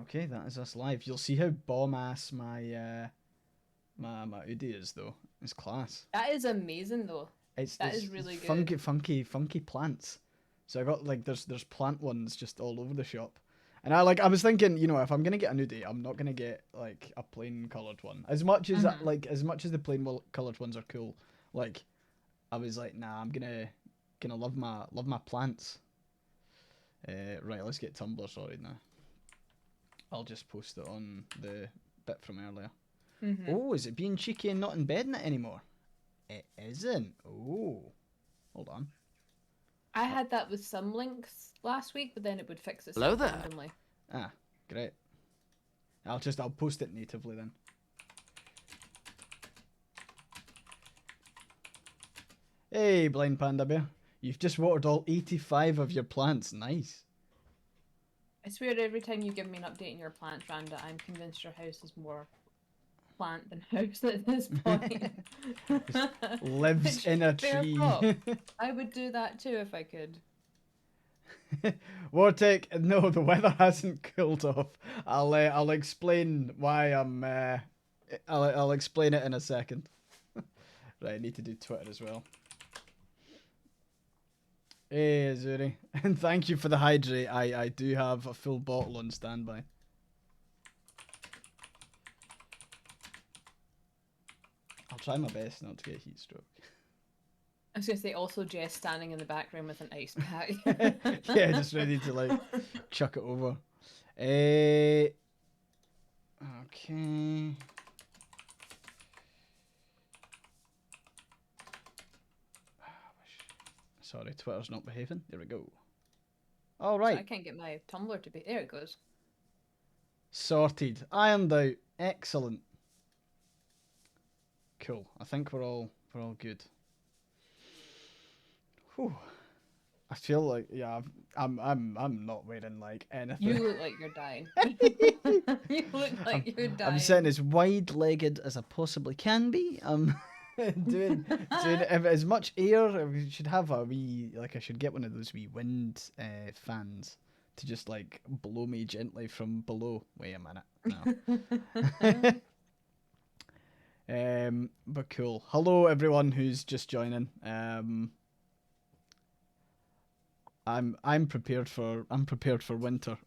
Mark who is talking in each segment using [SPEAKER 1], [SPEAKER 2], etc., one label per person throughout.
[SPEAKER 1] Okay, that is us live. You'll see how bomb ass my my Udi is though. It's class.
[SPEAKER 2] That is amazing though.
[SPEAKER 1] It's
[SPEAKER 2] That
[SPEAKER 1] it's
[SPEAKER 2] is really
[SPEAKER 1] funky,
[SPEAKER 2] good.
[SPEAKER 1] funky plants. So I got like there's plant ones just all over the shop. And I was thinking, if I'm gonna get a Nudie, I'm not gonna get like a plain coloured one. As much as
[SPEAKER 2] Mhm.
[SPEAKER 1] as much as the plain coloured ones are cool, like I was like, nah, I'm gonna love my plants. Right, let's get Tumblr sorted now. I'll just post it on the bit from earlier.
[SPEAKER 2] Mhm.
[SPEAKER 1] Oh, is it being cheeky and not embedding it anymore? It isn't. Oh, hold on.
[SPEAKER 2] I had that with some links last week, but then it would fix
[SPEAKER 3] Hello
[SPEAKER 2] itself
[SPEAKER 3] there.
[SPEAKER 2] randomly.
[SPEAKER 1] Ah, great. I'll post it natively then. Hey, Blind Panda Bear. You've just watered all 85 of your plants. Nice.
[SPEAKER 2] I swear every time you give me an update in your plant, Randa, I'm convinced your house is more plant than house at this point.
[SPEAKER 1] Lives
[SPEAKER 2] Which,
[SPEAKER 1] in a
[SPEAKER 2] fair
[SPEAKER 1] tree.
[SPEAKER 2] prop. I would do that too if I could.
[SPEAKER 1] Wartek, no, the weather hasn't cooled off. I'll explain why I'll explain it in a second. Right, I need to do Twitter as well. Hey, Azuri. And thank you for the hydrate. I do have a full bottle on standby. I'll try my best not to get heat stroke.
[SPEAKER 2] I was gonna say also Jess standing in the background with an ice pack.
[SPEAKER 1] Yeah, just ready to like chuck it over. Okay. Sorry, Twitter's not behaving. There we go. All
[SPEAKER 2] So
[SPEAKER 1] right.
[SPEAKER 2] I can't get my Tumblr to be. There it goes.
[SPEAKER 1] Sorted. Ironed out. Excellent. Cool. I think we're all good. Whew. I feel like I'm not wearing like anything.
[SPEAKER 2] You look like you're dying. You look like you're dying.
[SPEAKER 1] I'm sitting as wide-legged as I possibly can be. Doing as much air. We should have a wee I should get one of those wee wind fans to just like blow me gently from below. Wait a minute. No. But cool. Hello everyone who's just joining. I'm prepared for winter.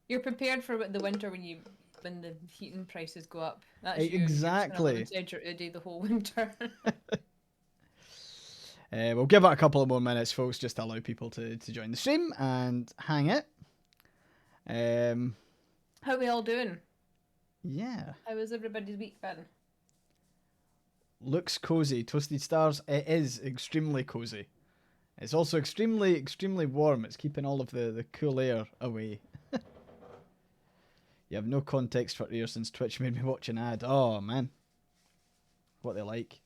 [SPEAKER 2] You're prepared for the winter when the heating prices go up. That's
[SPEAKER 1] Exactly.
[SPEAKER 2] You're just gonna live inside your hoodie the whole winter.
[SPEAKER 1] We'll give it a couple of more minutes, folks, just to allow people to join the stream and hang it.
[SPEAKER 2] How are we all doing?
[SPEAKER 1] Yeah.
[SPEAKER 2] How has everybody's week been?
[SPEAKER 1] Looks cozy. Toasted Stars, it is extremely cozy. It's also extremely, extremely warm. It's keeping all of the cool air away. You have no context for ear since Twitch made me watch an ad. Oh, man. What they like.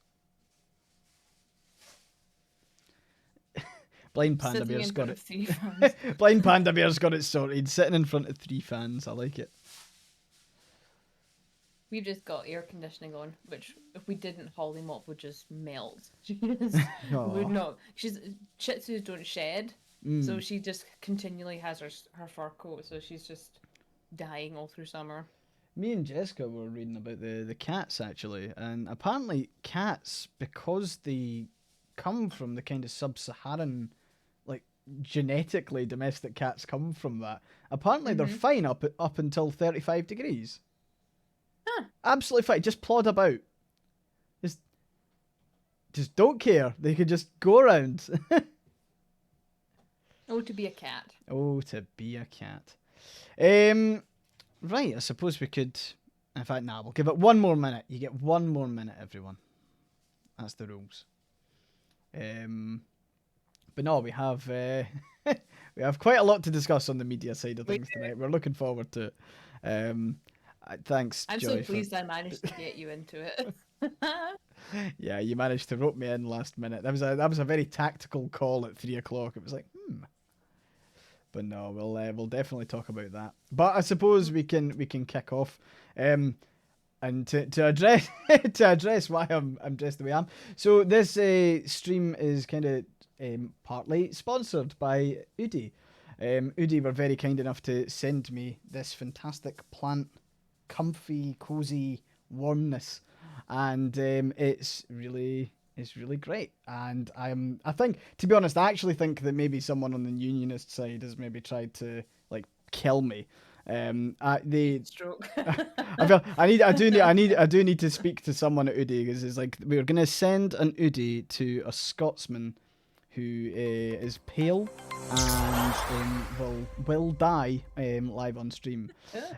[SPEAKER 1] Blind Panda Bear's got it. Blind Panda Bear's got it sorted. Sitting in front of 3 fans. I like it.
[SPEAKER 2] We've just got air conditioning on, which if we didn't, Holly Mop would just melt. She just would not. Shih Tzus don't shed, so she just continually has her fur coat, so she's just dying all through summer.
[SPEAKER 1] Me and Jessica were reading about the cats actually, and apparently cats, because they come from the kind of sub-Saharan, like genetically domestic cats come from that. Apparently they're fine up until 35 degrees.
[SPEAKER 2] Huh.
[SPEAKER 1] Absolutely fine. Just plod about. Just don't care. They could just go around.
[SPEAKER 2] Oh, to be a cat.
[SPEAKER 1] Oh, to be a cat. Right, I suppose we could. In fact, nah, we'll give it one more minute. You get one more minute, everyone. That's the rules. But no, we have we have quite a lot to discuss on the media side of things tonight. We're looking forward to it. Thanks,
[SPEAKER 2] I'm
[SPEAKER 1] Joy,
[SPEAKER 2] so pleased I managed to get you into it.
[SPEAKER 1] Yeah, you managed to rope me in last minute. That was a very tactical call at 3 o'clock. It was like, But no, we'll definitely talk about that. But I suppose we can kick off. And to address to address why I'm dressed the way I am. So this stream is kind of partly sponsored by Udi. Udi were very kind enough to send me this fantastic plant, comfy, cozy warmness, and it's really great. And I think, to be honest, I actually think that maybe someone on the unionist side has maybe tried to like kill me. They
[SPEAKER 2] Stroke.
[SPEAKER 1] I do need to speak to someone at Udi, because it's like we're gonna send an Udi to a Scotsman who is pale and will die live on stream.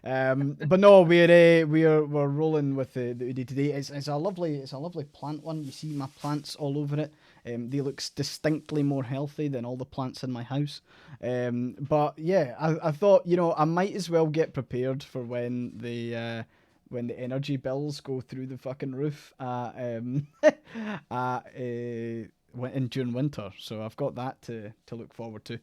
[SPEAKER 1] But no, we're rolling with the Udi today. It's a lovely plant one. You see my plants all over it. They look distinctly more healthy than all the plants in my house. But yeah, I thought, I might as well get prepared for when the energy bills go through the fucking roof during winter. So I've got that to look forward to.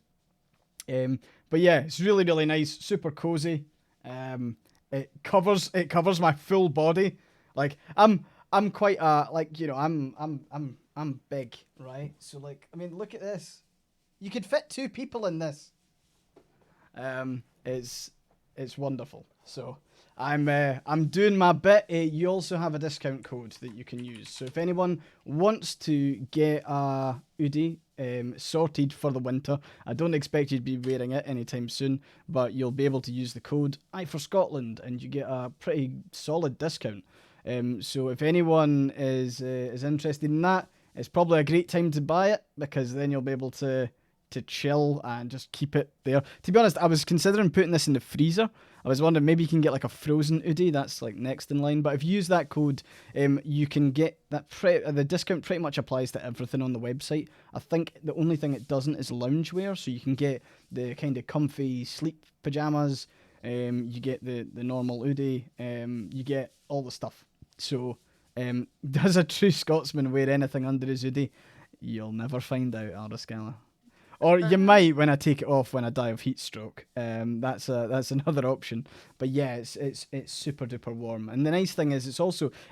[SPEAKER 1] But yeah, it's really really nice, super cozy. It covers my full body. Like I'm quite I'm big, right? So like, I mean, look at this. You could fit two people in this. It's wonderful. So I'm doing my bit. You also have a discount code that you can use. So if anyone wants to get a hoodie sorted for the winter, I don't expect you to be wearing it anytime soon, but you'll be able to use the code I4Scotland and you get a pretty solid discount. So if anyone is interested in that, it's probably a great time to buy it, because then you'll be able to chill and just keep it there. To be honest, I was considering putting this in the freezer. I was wondering maybe you can get like a frozen hoodie. That's like next in line. But if you use that code, you can get that. The discount pretty much applies to everything on the website. I think the only thing it doesn't is loungewear. So you can get the kind of comfy sleep pajamas. You get the normal hoodie. You get all the stuff. So does a true Scotsman wear anything under his hoodie? You'll never find out, Arascala. Or you might when I take it off when I die of heat stroke. That's another option. But yeah, it's super duper warm. And the nice thing is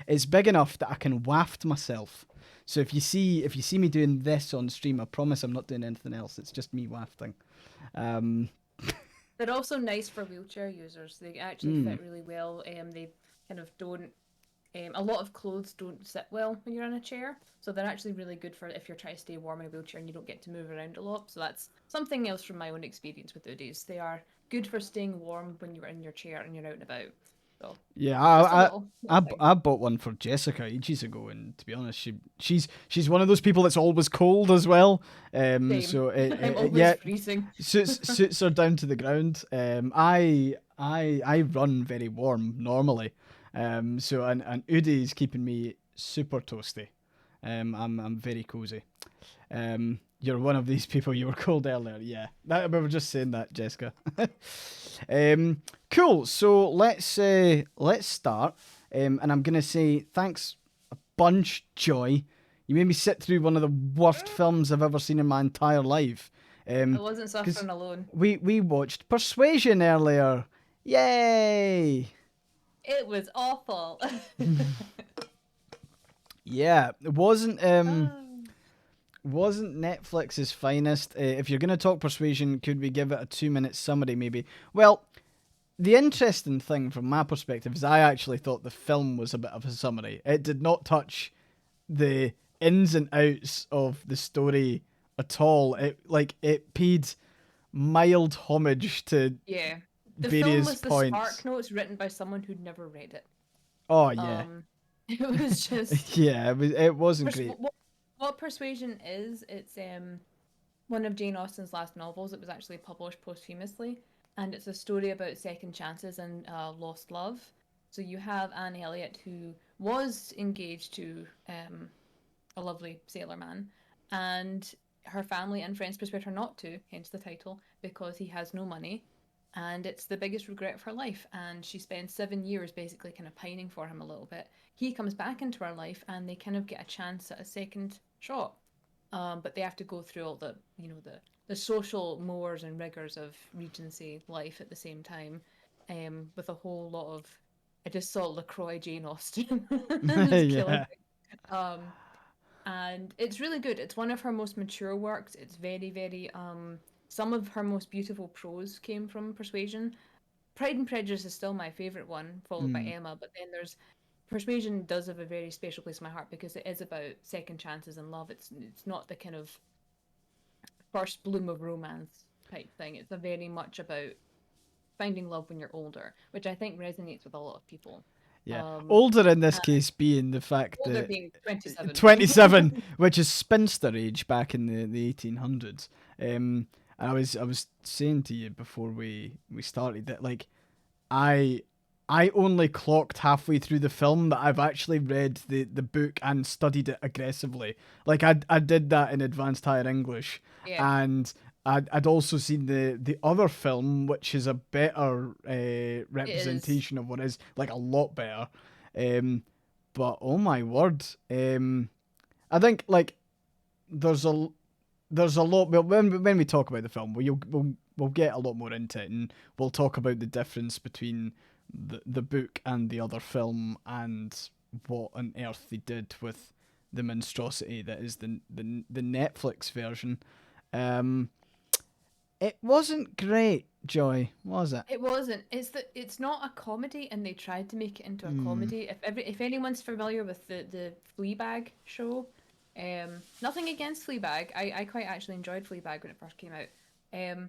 [SPEAKER 1] it's big enough that I can waft myself. So if you see me doing this on stream, I promise I'm not doing anything else. It's just me wafting.
[SPEAKER 2] They're also nice for wheelchair users. They actually fit really well. They kind of don't. A lot of clothes don't sit well when you're in a chair, so they're actually really good for if you're trying to stay warm in a wheelchair and you don't get to move around a lot. So that's something else from my own experience with hoodies. They are good for staying warm when you're in your chair and you're out and about. So
[SPEAKER 1] yeah, I bought one for Jessica ages ago, and to be honest, she's one of those people that's always cold as well.
[SPEAKER 2] Same.
[SPEAKER 1] So
[SPEAKER 2] I'm always freezing.
[SPEAKER 1] suits her down to the ground. I run very warm normally. So and Udi's keeping me super toasty. I'm very cozy. You're one of these people. You were cold earlier. Yeah, we were just saying that, Jessica. Cool. So let's start. And I'm gonna say thanks a bunch, Joy. You made me sit through one of the worst films I've ever seen in my entire life.
[SPEAKER 2] I wasn't suffering alone.
[SPEAKER 1] We watched Persuasion earlier. Yay!
[SPEAKER 2] It was awful.
[SPEAKER 1] Yeah, it wasn't Netflix's finest. If you're going to talk Persuasion, could we give it a 2-minute summary maybe? Well, the interesting thing from my perspective is I actually thought the film was a bit of a summary. It did not touch the ins and outs of the story at all. It paid mild homage to
[SPEAKER 2] The
[SPEAKER 1] various
[SPEAKER 2] film was the
[SPEAKER 1] points.
[SPEAKER 2] Spark Notes written by someone who'd never read it.
[SPEAKER 1] Oh yeah.
[SPEAKER 2] It was just
[SPEAKER 1] yeah, it wasn't great.
[SPEAKER 2] What Persuasion is, it's one of Jane Austen's last novels. It was actually published posthumously, and it's a story about second chances and lost love. So you have Anne Elliot, who was engaged to a lovely sailor man, and her family and friends persuade her not to, hence the title, because he has no money. And it's the biggest regret of her life, and she spends 7 years basically kind of pining for him a little bit. He comes back into her life and they kind of get a chance at a second shot, but they have to go through all the the social mores and rigors of Regency life at the same time, with a whole lot of, I just saw LaCroix Jane Austen.
[SPEAKER 1] Yeah.
[SPEAKER 2] And it's really good. It's one of her most mature works. It's very very some of her most beautiful prose came from Persuasion. Pride and Prejudice is still my favorite one, followed by
[SPEAKER 1] Mm.
[SPEAKER 2] Emma. But then there's Persuasion does have a very special place in my heart because it is about second chances and love. It's not the kind of first bloom of romance type thing. It's a very much about finding love when you're older, which I think resonates with a lot of people.
[SPEAKER 1] Yeah,
[SPEAKER 2] Um,
[SPEAKER 1] older in this case being the fact
[SPEAKER 2] older
[SPEAKER 1] that
[SPEAKER 2] being 27.
[SPEAKER 1] 27, which is spinster age back in the 1800s. I was saying to you before we started that like I I only clocked halfway through the film that I've actually read the book and studied it aggressively. Like I did that in advanced higher English,
[SPEAKER 2] Yeah,
[SPEAKER 1] and I'd also seen the other film, which is a better
[SPEAKER 2] it is.
[SPEAKER 1] representation of what is like a lot better. Um, but oh my word, I think like there's a there's a lot. Well, when we talk about the film, we'll get a lot more into it, and we'll talk about the difference between the book and the other film, and what on earth they did with the monstrosity that is the Netflix version. Um, it wasn't great, Joy, was it?
[SPEAKER 2] It wasn't. It's not a comedy, and they tried to make it into a
[SPEAKER 1] Hmm.
[SPEAKER 2] comedy. If anyone's familiar with the Fleabag show, nothing against Fleabag. I quite actually enjoyed Fleabag when it first came out. Um,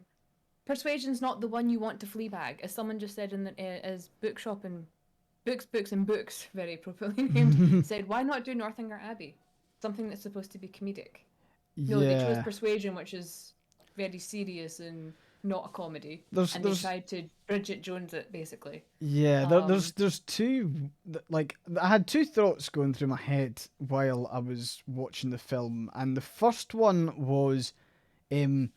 [SPEAKER 2] Persuasion's not the one you want to Fleabag, as someone just said in the as bookshop and books and books, very appropriately named, said, why not do Northanger Abbey, something that's supposed to be comedic? No, they chose
[SPEAKER 1] Yeah.
[SPEAKER 2] Persuasion, which is very serious and not a comedy,
[SPEAKER 1] There's
[SPEAKER 2] and they
[SPEAKER 1] there's
[SPEAKER 2] tried to Bridget Jones it basically.
[SPEAKER 1] Yeah,
[SPEAKER 2] Um,
[SPEAKER 1] there's two like I had two thoughts going through my head while I was watching the film, and the first one was um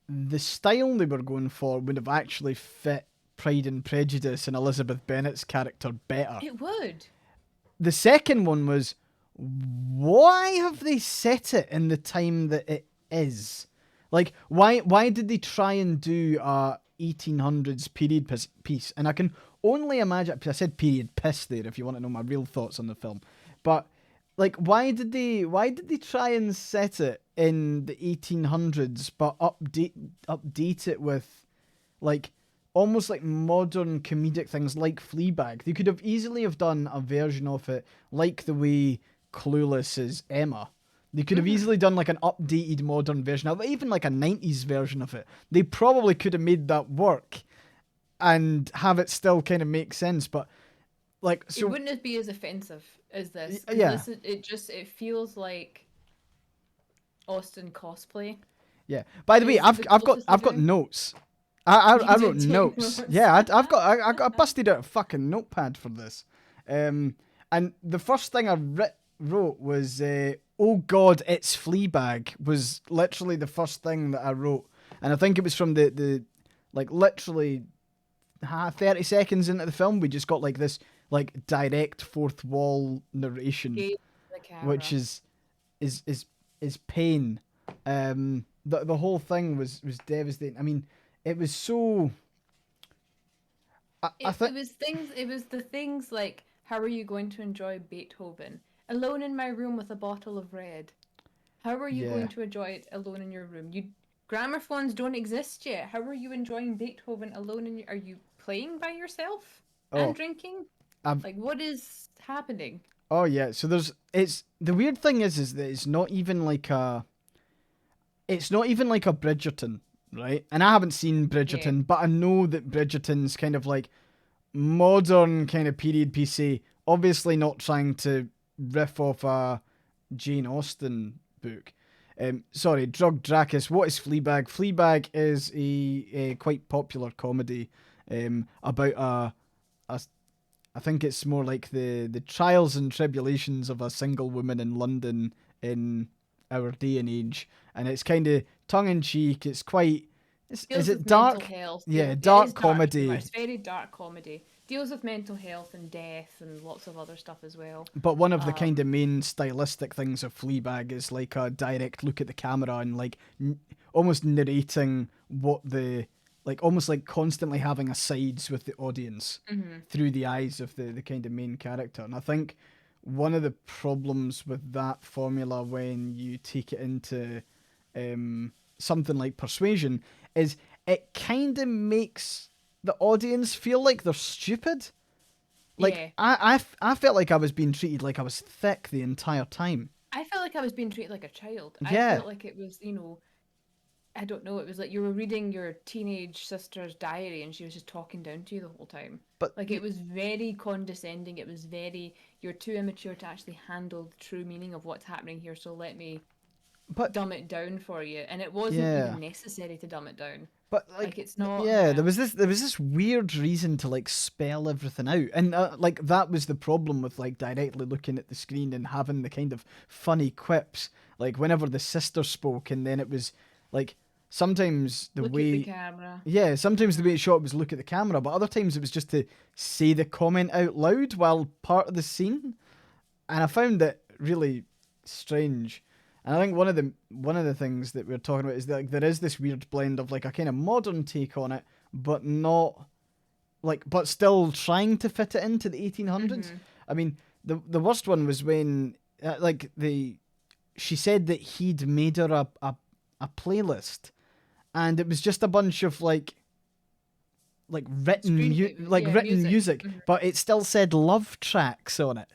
[SPEAKER 1] the style they were going for would have actually fit Pride and Prejudice and Elizabeth Bennet's character better.
[SPEAKER 2] it would.
[SPEAKER 1] The second one was why have they set it in the time that it is? Like why did they try and do a 1800s period piece? And I can only imagine. I said period piss there. If you want to know my real thoughts on the film, but like why did they try and set it in the 1800s but update it with like almost like modern comedic things like Fleabag? They could have easily have done a version of it like the way Clueless is Emma. They could have
[SPEAKER 2] Hmm.
[SPEAKER 1] easily done like an updated modern version of it, even like a 90s version of it. They probably could have made that work and have it still kind of make sense. But like,
[SPEAKER 2] It
[SPEAKER 1] so
[SPEAKER 2] wouldn't be as offensive as this because
[SPEAKER 1] yeah,
[SPEAKER 2] this is it feels like Austin cosplay
[SPEAKER 1] yeah. By the way,
[SPEAKER 2] is
[SPEAKER 1] I've
[SPEAKER 2] the
[SPEAKER 1] I've got
[SPEAKER 2] closest they're
[SPEAKER 1] I've got
[SPEAKER 2] doing.
[SPEAKER 1] notes. I
[SPEAKER 2] You
[SPEAKER 1] wrote
[SPEAKER 2] did take
[SPEAKER 1] notes.
[SPEAKER 2] notes.
[SPEAKER 1] Yeah, I busted out a fucking notepad for this. Um, and the first thing wrote was, "Oh God, it's Fleabag." Was literally the first thing that I wrote, and I think it was from the like literally 30 seconds into the film. We just got like this like direct fourth wall narration,
[SPEAKER 2] Gaze at the
[SPEAKER 1] which
[SPEAKER 2] camera.
[SPEAKER 1] is is is pain. The whole thing was devastating. I mean, it was so. I
[SPEAKER 2] It
[SPEAKER 1] think
[SPEAKER 2] was things. It was the things like, how are you going to enjoy Beethoven alone in my room with a bottle of red? How are you
[SPEAKER 1] yeah.
[SPEAKER 2] going to enjoy it alone in your room? You Gramophones don't exist yet. How are you enjoying Beethoven alone in your? Are you playing by yourself and
[SPEAKER 1] Oh,
[SPEAKER 2] drinking?
[SPEAKER 1] I've.
[SPEAKER 2] Like, what is happening?
[SPEAKER 1] Oh yeah. So there's. It's the weird thing is that it's not even like a. It's not even like a Bridgerton, right? And I haven't seen
[SPEAKER 2] Yeah.
[SPEAKER 1] Bridgerton, but I know that Bridgerton's kind of like modern kind of period PC. Obviously, not trying to riff off a Jane Austen book. Sorry, Drug Dracus. What is Fleabag? Fleabag is a quite popular comedy about a. I think it's more like the trials and tribulations of a single woman in London in our day and age, and it's kind of tongue in cheek. It's quite. Is
[SPEAKER 2] Deals
[SPEAKER 1] it
[SPEAKER 2] with mental
[SPEAKER 1] dark?
[SPEAKER 2] health.
[SPEAKER 1] Yeah,
[SPEAKER 2] It is
[SPEAKER 1] dark
[SPEAKER 2] dark humor.
[SPEAKER 1] comedy.
[SPEAKER 2] It's very dark comedy. Deals with mental health and death and lots of other stuff as well.
[SPEAKER 1] But one of the kind
[SPEAKER 2] Um,
[SPEAKER 1] of main stylistic things of Fleabag is like a direct look at the camera and like almost narrating what like almost like constantly having a sides with the audience
[SPEAKER 2] mhm.
[SPEAKER 1] through the eyes of the kind of main character. And I think one of the problems with that formula when you take it into something like Persuasion is it kind of makes the audience feel like they're stupid. Like,
[SPEAKER 2] Yeah.
[SPEAKER 1] I felt like I was being treated like I was thick the entire time.
[SPEAKER 2] I felt like I was being treated like a child. I
[SPEAKER 1] Yeah.
[SPEAKER 2] felt like it was, I don't know, it was like you were reading your teenage sister's diary and she was just talking down to you the whole time.
[SPEAKER 1] But
[SPEAKER 2] Like it was very condescending. It was very, you're too immature to actually handle the true meaning of what's happening here, so let me
[SPEAKER 1] but
[SPEAKER 2] dumb it down for you. And it wasn't
[SPEAKER 1] yeah.
[SPEAKER 2] even necessary to dumb it down.
[SPEAKER 1] But
[SPEAKER 2] Like
[SPEAKER 1] like
[SPEAKER 2] it's not,
[SPEAKER 1] yeah,
[SPEAKER 2] yeah.
[SPEAKER 1] there was this weird reason to like spell everything out, and like that was the problem with like directly looking at the screen and having the kind of funny quips. Like whenever the sister spoke, and then it was like sometimes the
[SPEAKER 2] Look at the
[SPEAKER 1] way
[SPEAKER 2] camera.
[SPEAKER 1] yeah, sometimes the way
[SPEAKER 2] Mm-hmm.
[SPEAKER 1] it shot was look at the camera, but other times it was just to say the comment out loud while part of the scene, and I found it really strange. And I think one of the things that we're talking about is that like, there is this weird blend of like a kind of modern take on it, but not like, but still trying to fit it into the 1800s.
[SPEAKER 2] Mm-hmm.
[SPEAKER 1] I mean, the worst one was when like she said that he'd made her a playlist, and it was just a bunch of like written
[SPEAKER 2] Music.
[SPEAKER 1] music,
[SPEAKER 2] Mm-hmm.
[SPEAKER 1] but it still said love tracks on it.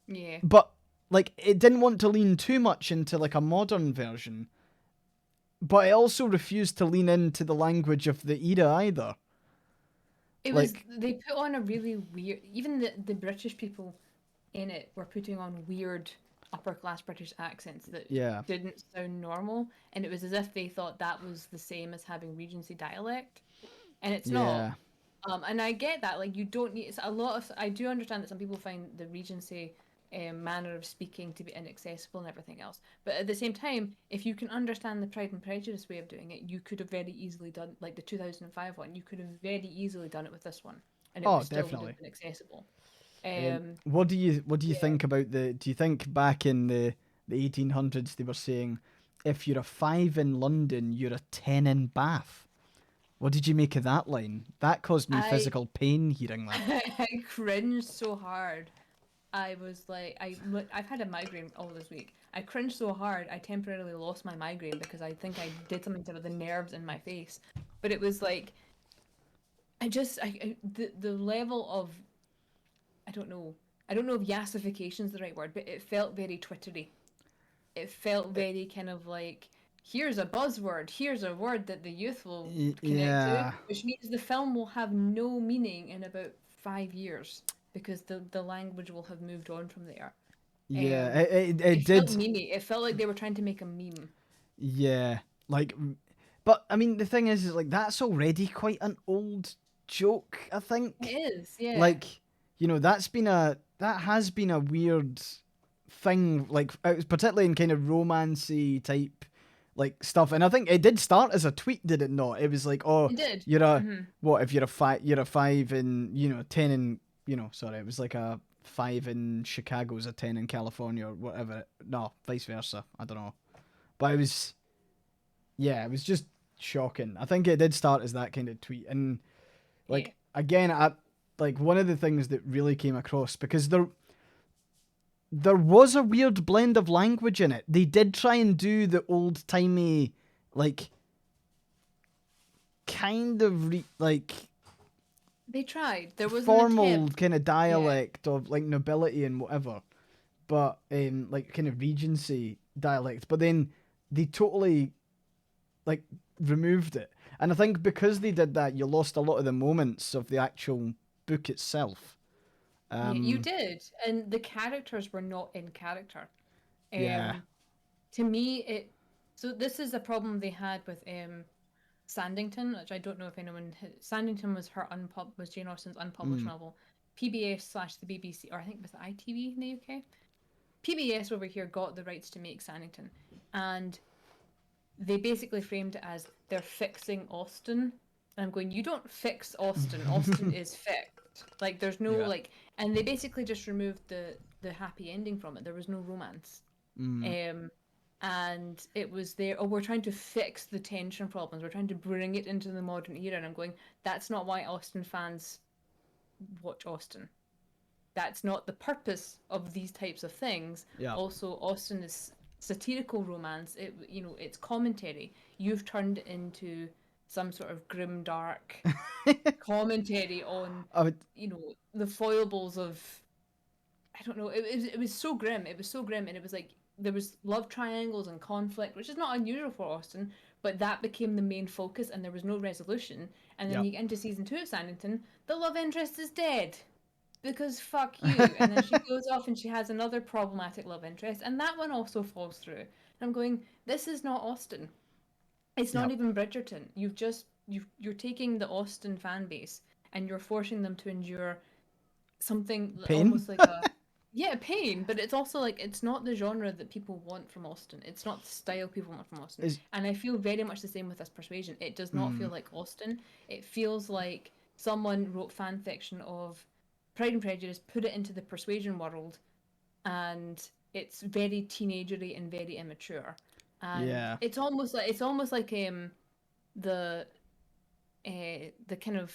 [SPEAKER 2] Yeah.
[SPEAKER 1] But like it didn't want to lean too much into like a modern version, but it also refused to lean into the language of the era either.
[SPEAKER 2] It was,
[SPEAKER 1] Like
[SPEAKER 2] they put on a really weird, even the British people in it were putting on weird upper class British accents that
[SPEAKER 1] yeah,
[SPEAKER 2] didn't sound normal, and it was as if they thought that was the same as having Regency dialect, and it's not.
[SPEAKER 1] yeah,
[SPEAKER 2] And I get that, like you don't need, it's a lot of. I do understand that some people find the Regency manner of speaking to be inaccessible and everything else, but at the same time, if you can understand the Pride and Prejudice way of doing it, you could have very easily done like the 2005 one. You could have very easily done it with this one, and it
[SPEAKER 1] oh
[SPEAKER 2] would still would have
[SPEAKER 1] definitely.
[SPEAKER 2] been accessible.
[SPEAKER 1] What do you
[SPEAKER 2] Yeah.
[SPEAKER 1] think about the? Do you think back in the 1800s they were saying if you're a 5 in London, you're a 10 in Bath? What did you make of that line? That caused me
[SPEAKER 2] I
[SPEAKER 1] physical pain hearing that.
[SPEAKER 2] I cringed so hard. I was like, I've had a migraine all this week. I cringed so hard, I temporarily lost my migraine because I think I did something to the nerves in my face. But it was like, the level of, I don't know if yassification is the right word, but it felt very twittery. It felt very kind of like, here's a buzzword, here's a word that the youth will connect to,
[SPEAKER 1] Yeah,
[SPEAKER 2] which means the film will have no meaning in about 5 years because the language will have moved on from there.
[SPEAKER 1] yeah,
[SPEAKER 2] Um,
[SPEAKER 1] it
[SPEAKER 2] it felt
[SPEAKER 1] did.
[SPEAKER 2] memey. It felt like they were trying to make a meme.
[SPEAKER 1] Yeah, like, but I mean, the thing is like that's already quite an old joke. I
[SPEAKER 2] It
[SPEAKER 1] think,
[SPEAKER 2] is, yeah.
[SPEAKER 1] like, that has been a weird thing, like particularly in kind of romancy type like stuff. And I think it did start as a tweet, did it not? It was like, oh,
[SPEAKER 2] It did.
[SPEAKER 1] you're a
[SPEAKER 2] Hmm.
[SPEAKER 1] what if you're a 5 in 10 in sorry, it was like a 5 in Chicago's a 10 in California or whatever. No, vice versa. I don't know. But it was, yeah, it was just shocking. I think it did start as that kind of tweet, and
[SPEAKER 2] Yeah.
[SPEAKER 1] like again, I like one of the things that really came across because there was a weird blend of language in it. They did try and do the old timey, like kind of like
[SPEAKER 2] They tried. There was an
[SPEAKER 1] formal
[SPEAKER 2] attempt.
[SPEAKER 1] kind of
[SPEAKER 2] Yeah.
[SPEAKER 1] dialect of like nobility and whatever, but like kind of Regency dialect. But then they totally like removed it. And I think because they did that, you lost a lot of the moments of the actual book itself.
[SPEAKER 2] Yeah, you
[SPEAKER 1] Um,
[SPEAKER 2] did. And the characters were not in character.
[SPEAKER 1] yeah.
[SPEAKER 2] Um, to me, it. So this is a problem they had with Sandington, which I don't know if anyone. Sandington was was Jane Austen's unpublished
[SPEAKER 1] Mm.
[SPEAKER 2] novel. PBS / the BBC, or I think it was the ITV in the UK. PBS over here got the rights to make Sandington, and they basically framed it as they're fixing Austen. And I'm going, you don't fix Austen. Austen is fixed. Like there's no
[SPEAKER 1] Yeah.
[SPEAKER 2] like, and they basically just removed the happy ending from it. There was no romance.
[SPEAKER 1] Mm.
[SPEAKER 2] Um, and it was there. Oh, we're trying to fix the tension problems. We're trying to bring it into the modern era. And I'm going, that's not why Austen fans watch Austen. That's not the purpose of these types of things.
[SPEAKER 1] Yeah.
[SPEAKER 2] Also, Austen is satirical romance. It's commentary. You've turned it into some sort of grim, dark commentary on,
[SPEAKER 1] I would,
[SPEAKER 2] the foibles of, I don't know. It was so grim. It was so grim, and it was like there was love triangles and conflict, which is not unusual for Austen. But that became the main focus, and there was no resolution. And then
[SPEAKER 1] yep.
[SPEAKER 2] you get into season 2 of Sandington, the love interest is dead because fuck you. And then she goes off and she has another problematic love interest, and that one also falls through. And I'm going, this is not Austen. It's not
[SPEAKER 1] Yep.
[SPEAKER 2] even Bridgerton. You're taking the Austen fan base and you're forcing them to endure something
[SPEAKER 1] Pain.
[SPEAKER 2] almost like a, yeah, pain, but it's also like it's not the genre that people want from Austen. It's not the style people want from Austen.
[SPEAKER 1] Is
[SPEAKER 2] And I feel very much the same with this Persuasion. It does not feel
[SPEAKER 1] mm,
[SPEAKER 2] like Austen. It feels like someone wrote fan fiction of Pride and Prejudice, put it into the Persuasion world, and it's very teenagery and very immature. And
[SPEAKER 1] yeah.
[SPEAKER 2] it's almost like the the kind of,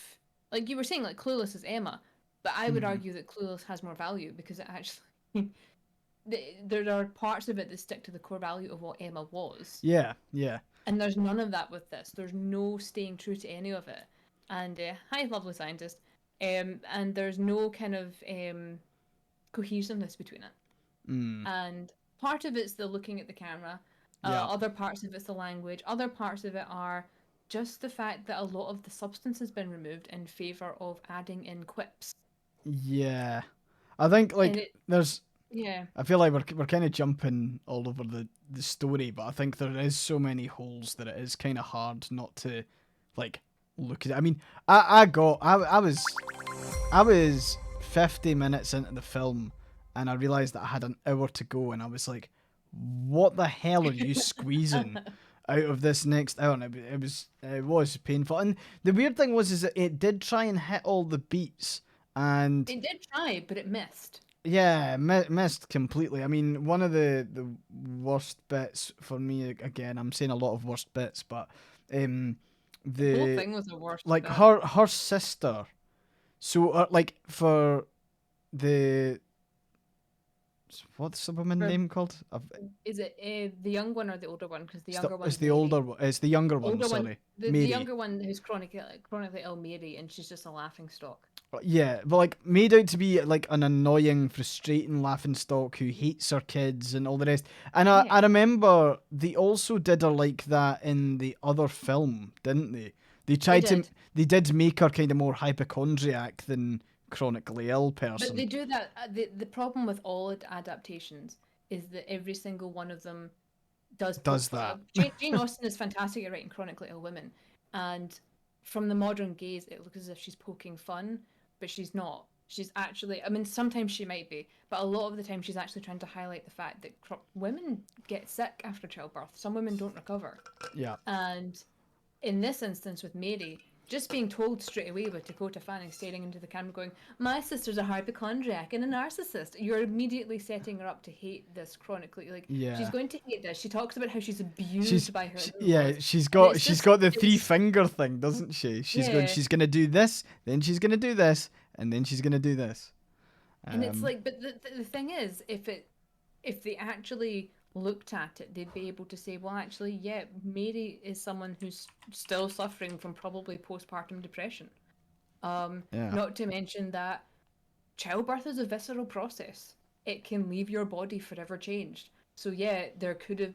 [SPEAKER 2] like you were saying, like Clueless is Emma, but I would
[SPEAKER 1] Mm,
[SPEAKER 2] argue that Clueless has more value because it actually there are parts of it that stick to the core value of what Emma was,
[SPEAKER 1] yeah. Yeah.
[SPEAKER 2] and there's none of that with this. There's no staying true to any of it. And hi, lovely scientist. And there's no kind of cohesiveness between it.
[SPEAKER 1] Mm,
[SPEAKER 2] And part of it's the looking at the camera,
[SPEAKER 1] yeah.
[SPEAKER 2] other parts of it's the language, other parts of it are just the fact that a lot of the substance has been removed in favor of adding in quips.
[SPEAKER 1] Yeah. I think
[SPEAKER 2] And
[SPEAKER 1] like
[SPEAKER 2] it,
[SPEAKER 1] there's.
[SPEAKER 2] yeah,
[SPEAKER 1] I feel like we're kind of jumping all over the story, but I think there is so many holes that it is kind of hard not to like look at it. I mean, I was 50 minutes into the film and I realized that I had an hour to go and I was like, what the hell are you squeezing out of this next hour? And it was painful. And the weird thing was is that it did try and hit all the beats and
[SPEAKER 2] it did try, but it missed.
[SPEAKER 1] yeah, missed completely. I mean, one of the worst bits for me again, I'm saying a lot of worst bits, but um
[SPEAKER 2] The whole
[SPEAKER 1] the
[SPEAKER 2] thing was the worst
[SPEAKER 1] like
[SPEAKER 2] bit.
[SPEAKER 1] her sister. So like for the what's the woman
[SPEAKER 2] For
[SPEAKER 1] name called?
[SPEAKER 2] is it the young one or the older one? Because the
[SPEAKER 1] It's the,
[SPEAKER 2] younger
[SPEAKER 1] it's
[SPEAKER 2] one's
[SPEAKER 1] the
[SPEAKER 2] Mary.
[SPEAKER 1] older one. It's the younger one.
[SPEAKER 2] Older one,
[SPEAKER 1] Sorry,
[SPEAKER 2] the
[SPEAKER 1] Mary.
[SPEAKER 2] younger one who's chronically ill, Mary, and she's just a laughing stock.
[SPEAKER 1] Yeah, but like made out to be like an annoying, frustrating laughing stock who hates her kids and all the rest. And I
[SPEAKER 2] Yeah,
[SPEAKER 1] remember they also did her like that in the other film, didn't they? They
[SPEAKER 2] they
[SPEAKER 1] tried to
[SPEAKER 2] did.
[SPEAKER 1] they did make her kind of more hypochondriac than chronically ill
[SPEAKER 2] But
[SPEAKER 1] person.
[SPEAKER 2] they do that. The problem with all adaptations is that every single one of them does poke
[SPEAKER 1] Does
[SPEAKER 2] fun.
[SPEAKER 1] that?
[SPEAKER 2] Jane Austen is fantastic at writing chronically ill women, and from the modern gaze, it looks as if she's poking fun, but she's not. She's actually, I mean, sometimes she might be, but a lot of the time she's actually trying to highlight the fact that women get sick after childbirth. Some women don't recover,
[SPEAKER 1] Yeah.
[SPEAKER 2] and in this instance with Mary, just being told straight away with Dakota Fanning staring into the camera going, my sister's a hypochondriac and a narcissist, you're immediately setting her up to hate this chronically. Like, she's
[SPEAKER 1] Yeah.
[SPEAKER 2] going to hate this. She talks about how she's
[SPEAKER 1] She's
[SPEAKER 2] abused by her
[SPEAKER 1] yeah,
[SPEAKER 2] in-laws.
[SPEAKER 1] she's
[SPEAKER 2] And
[SPEAKER 1] got she's got the three finger thing, doesn't she?
[SPEAKER 2] yeah.
[SPEAKER 1] She's gonna do this, then she's gonna do this, and then she's gonna do this.
[SPEAKER 2] And it's
[SPEAKER 1] Um,
[SPEAKER 2] like, but the thing is, if they actually looked at it, they'd be able to say, well, actually, yeah, Mary is someone who's still suffering from probably postpartum depression.
[SPEAKER 1] yeah.
[SPEAKER 2] Not to mention that childbirth is a visceral process. It can leave your body forever changed. So yeah, there could have,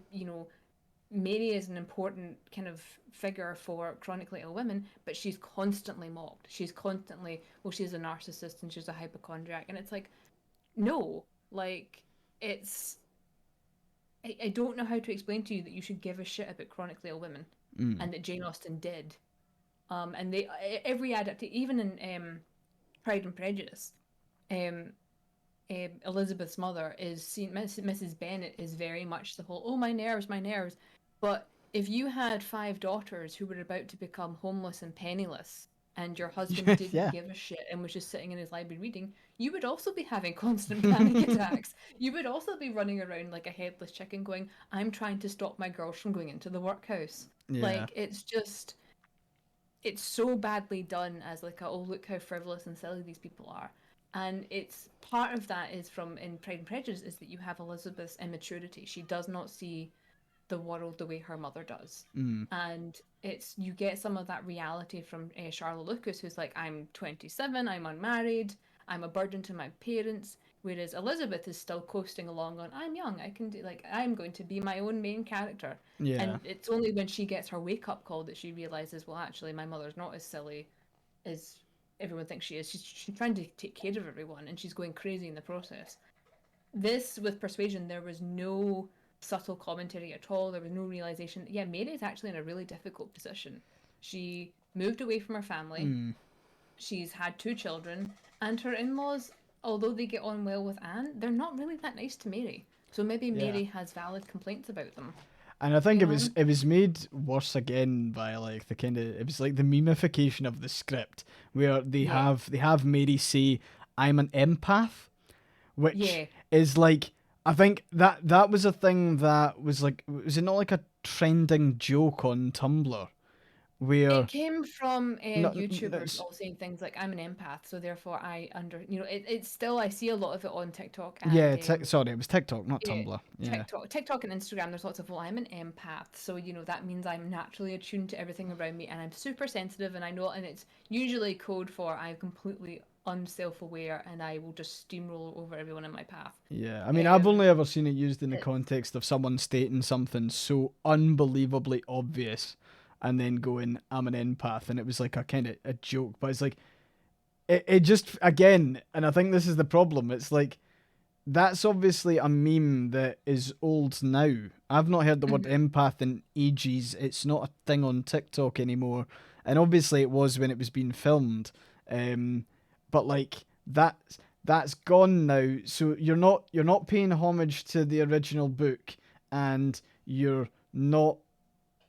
[SPEAKER 2] Mary is an important kind of figure for chronically ill women, but she's constantly mocked. She's constantly, well, she's a narcissist and she's a hypochondriac, and it's like, no, like it's. I don't know how to explain to you that you should give a shit about chronically ill women,
[SPEAKER 1] Mm.
[SPEAKER 2] and that Jane Austen did. And they every adaptation, even in Pride and Prejudice, um, Elizabeth's mother is seen. Mrs. Bennet is very much the whole, oh, my nerves, my nerves. But if you had 5 daughters who were about to become homeless and penniless, and your husband didn't
[SPEAKER 1] Yeah.
[SPEAKER 2] give a shit and was just sitting in his library reading, you would also be having constant panic attacks. You would also be running around like a headless chicken going, I'm trying to stop my girls from going into the workhouse.
[SPEAKER 1] Yeah.
[SPEAKER 2] Like, it's so badly done as like a, oh, look how frivolous and silly these people are. And it's part of that is from in Pride and Prejudice is that you have Elizabeth's immaturity. She does not see the world the way her mother does. And it's you get some of that reality from Charlotte Lucas, who's like, I'm 27, I'm unmarried, I'm a burden to my parents. Whereas Elizabeth is still coasting along on, I'm young, I can do, like, I'm going to be my own main character.
[SPEAKER 1] Yeah.
[SPEAKER 2] And it's only when she gets her wake up call that she realizes, well, actually, my mother's not as silly as everyone thinks she is. She's trying to take care of everyone, and she's going crazy in the process. This, with Persuasion, there was no subtle commentary at all. There was no realization that, yeah, Mary is actually in a really difficult position. She moved away from her family. She's had 2 children, and her in-laws, although they get on well with Anne, they're not really that nice to Mary. So maybe
[SPEAKER 1] Yeah.
[SPEAKER 2] Mary has valid complaints about them.
[SPEAKER 1] And I think
[SPEAKER 2] You
[SPEAKER 1] it
[SPEAKER 2] know?
[SPEAKER 1] was made worse again by like the kind of it was like the memification of the script where
[SPEAKER 2] Yeah.
[SPEAKER 1] they have Mary say I'm an empath, which
[SPEAKER 2] Yeah.
[SPEAKER 1] is like I think that was a thing that was like was it not like a trending joke on Tumblr
[SPEAKER 2] It
[SPEAKER 1] where
[SPEAKER 2] came from
[SPEAKER 1] no,
[SPEAKER 2] YouTubers all saying things like, I'm an empath, so therefore it's still, I see a lot of it on TikTok and
[SPEAKER 1] yeah sorry it was TikTok not
[SPEAKER 2] yeah,
[SPEAKER 1] Tumblr yeah
[SPEAKER 2] TikTok and Instagram. There's lots of, well, I'm an empath, so that means I'm naturally attuned to everything around me, and I'm super sensitive, and I know, and it's usually code for I'm completely unself-aware, and I will just steamroll over everyone in my path.
[SPEAKER 1] yeah I mean I've
[SPEAKER 2] Um,
[SPEAKER 1] only ever seen it used in the
[SPEAKER 2] it's
[SPEAKER 1] context of someone stating something so unbelievably obvious and then going I'm an empath and it was like a kind of a joke but it's like it just again and I think this is the problem it's like that's obviously a meme that is old now. I've not heard the word
[SPEAKER 2] mhm.
[SPEAKER 1] empath in ages. It's not a thing on TikTok anymore. And obviously it was when it was being filmed. But like that's gone now. So you're not paying homage to the original book and you're not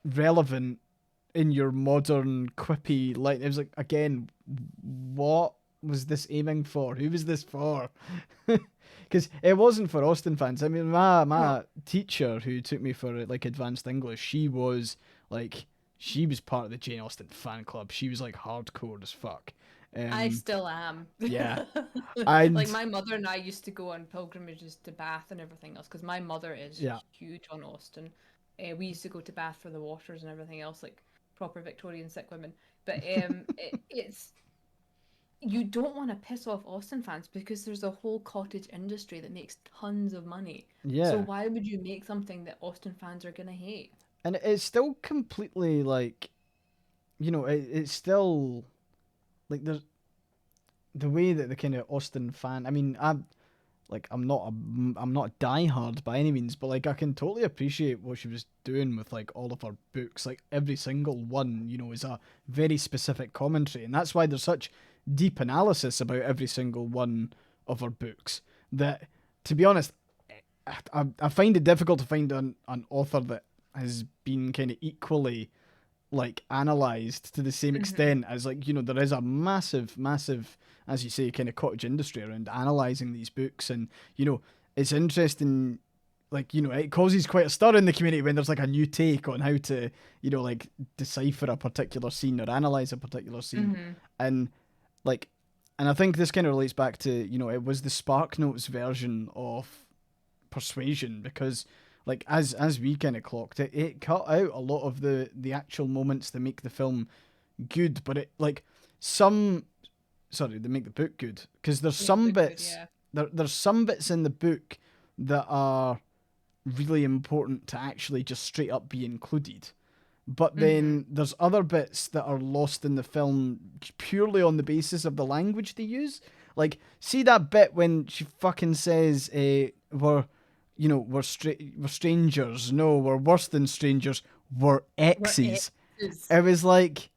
[SPEAKER 1] relevant in your modern quippy like it was like again what was this aiming for? Who was this for? Because it wasn't for Austen fans. I mean,
[SPEAKER 2] No,
[SPEAKER 1] my teacher who took me for like advanced English, like she was part of the Jane Austen fan club. She was like hardcore as fuck.
[SPEAKER 2] I
[SPEAKER 1] Um,
[SPEAKER 2] still am.
[SPEAKER 1] yeah,
[SPEAKER 2] Like
[SPEAKER 1] and
[SPEAKER 2] my mother and I used to go on pilgrimages to Bath and everything else because my mother is
[SPEAKER 1] yeah,
[SPEAKER 2] huge on Austen. We used to go to Bath for the waters and everything else, like proper Victorian sick women. But it's you don't want to piss off Austen fans because there's a whole cottage industry that makes tons of money. So
[SPEAKER 1] yeah,
[SPEAKER 2] why would you make something that Austen fans are gonna hate?
[SPEAKER 1] and it's still completely like it's still like there's the way that the kind of Austen fan. I mean, I'm not a diehard by any means, but like I can totally appreciate what she was doing with like all of her books. Like every single one, is a very specific commentary, and that's why there's such deep analysis about every single one of her books. That, to be honest, I find it difficult to find an author that has been kind of equally like analyzed to the same
[SPEAKER 2] Hmm.
[SPEAKER 1] extent as like there is a massive as you say kind of cottage industry around analyzing these books and it's interesting like it causes quite a stir in the community when there's like a new take on how to like decipher a particular scene or analyze a particular scene
[SPEAKER 2] Hmm.
[SPEAKER 1] and like and I think this kind of relates back to it was the Spark Notes version of Persuasion because like as we kind of clocked it cut out a lot of the actual moments that make the film good but it like some sorry they make the book good because there's
[SPEAKER 2] Make the
[SPEAKER 1] some
[SPEAKER 2] book good,
[SPEAKER 1] bits
[SPEAKER 2] yeah.
[SPEAKER 1] there's some bits in the book that are really important to actually just straight up be included but
[SPEAKER 2] Hmm.
[SPEAKER 1] then there's other bits that are lost in the film purely on the basis of the language they use. Like, see that bit when she fucking says, we're strangers. No, we're worse than strangers. We're
[SPEAKER 2] We're
[SPEAKER 1] exes."
[SPEAKER 2] exes.
[SPEAKER 1] It was like,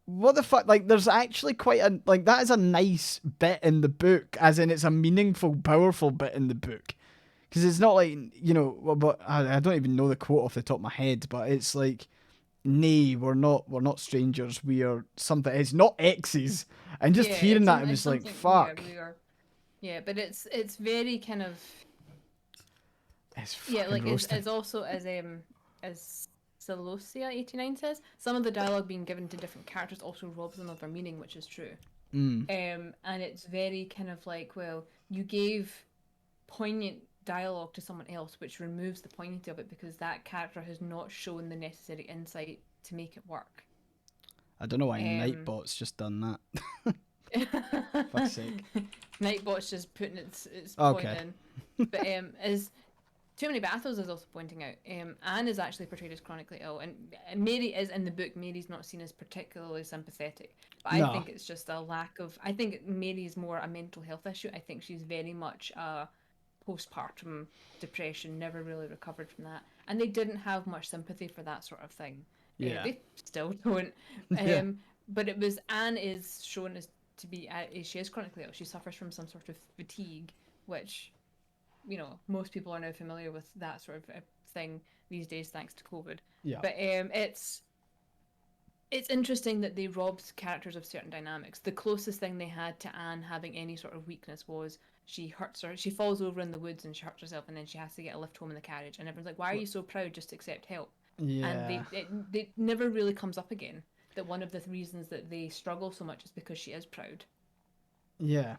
[SPEAKER 1] what the fuck? Like, there's actually quite a like that is a nice bit in the book, as in it's a meaningful, powerful bit in the book because it's not like but I don't even know the quote off the top of my head, but it's like, "Nay, we're not strangers. We are something. It's not exes." And just
[SPEAKER 2] Yeah,
[SPEAKER 1] hearing that, it
[SPEAKER 2] it's
[SPEAKER 1] was like,
[SPEAKER 2] something. Yeah,
[SPEAKER 1] "Fuck,
[SPEAKER 2] we are. Yeah, but it's very kind of,
[SPEAKER 1] it's
[SPEAKER 2] yeah,
[SPEAKER 1] fucking
[SPEAKER 2] like
[SPEAKER 1] roasting."
[SPEAKER 2] as also as Celosia 89 says, some of the dialogue being given to different characters also robs them of their meaning, which is true.
[SPEAKER 1] Mm.
[SPEAKER 2] And it's very kind of like, well, you gave poignant dialogue to someone else, which removes the poignancy of it because that character has not shown the necessary insight to make it work.
[SPEAKER 1] I don't know why
[SPEAKER 2] Um,
[SPEAKER 1] Nightbot's just done that. Fuck's sake.
[SPEAKER 2] Nightbot's just putting its point
[SPEAKER 1] Okay.
[SPEAKER 2] in, but as Too Many Battles is also pointing out, Anne is actually portrayed as chronically ill, and Mary is in the book. Mary's not seen as particularly sympathetic, but I
[SPEAKER 1] No.
[SPEAKER 2] think it's just a lack of. I think Mary's more a mental health issue. I think she's very much a postpartum depression, never really recovered from that, and they didn't have much sympathy for that sort of thing.
[SPEAKER 1] Yeah.
[SPEAKER 2] They still don't.
[SPEAKER 1] Yeah.
[SPEAKER 2] But it was Anne is shown as to be she is chronically ill. She suffers from some sort of fatigue, which most people are now familiar with that sort of thing these days thanks to COVID.
[SPEAKER 1] Yeah.
[SPEAKER 2] But it's interesting that they robbed characters of certain dynamics. The closest thing they had to Anne having any sort of weakness was she falls over in the woods and she hurts herself, and then she has to get a lift home in the carriage. And everyone's like, "Why are you so proud? Just accept help." And
[SPEAKER 1] Yeah.
[SPEAKER 2] they never really comes up again. That one of the reasons that they struggle so much is because she is proud,
[SPEAKER 1] Yeah.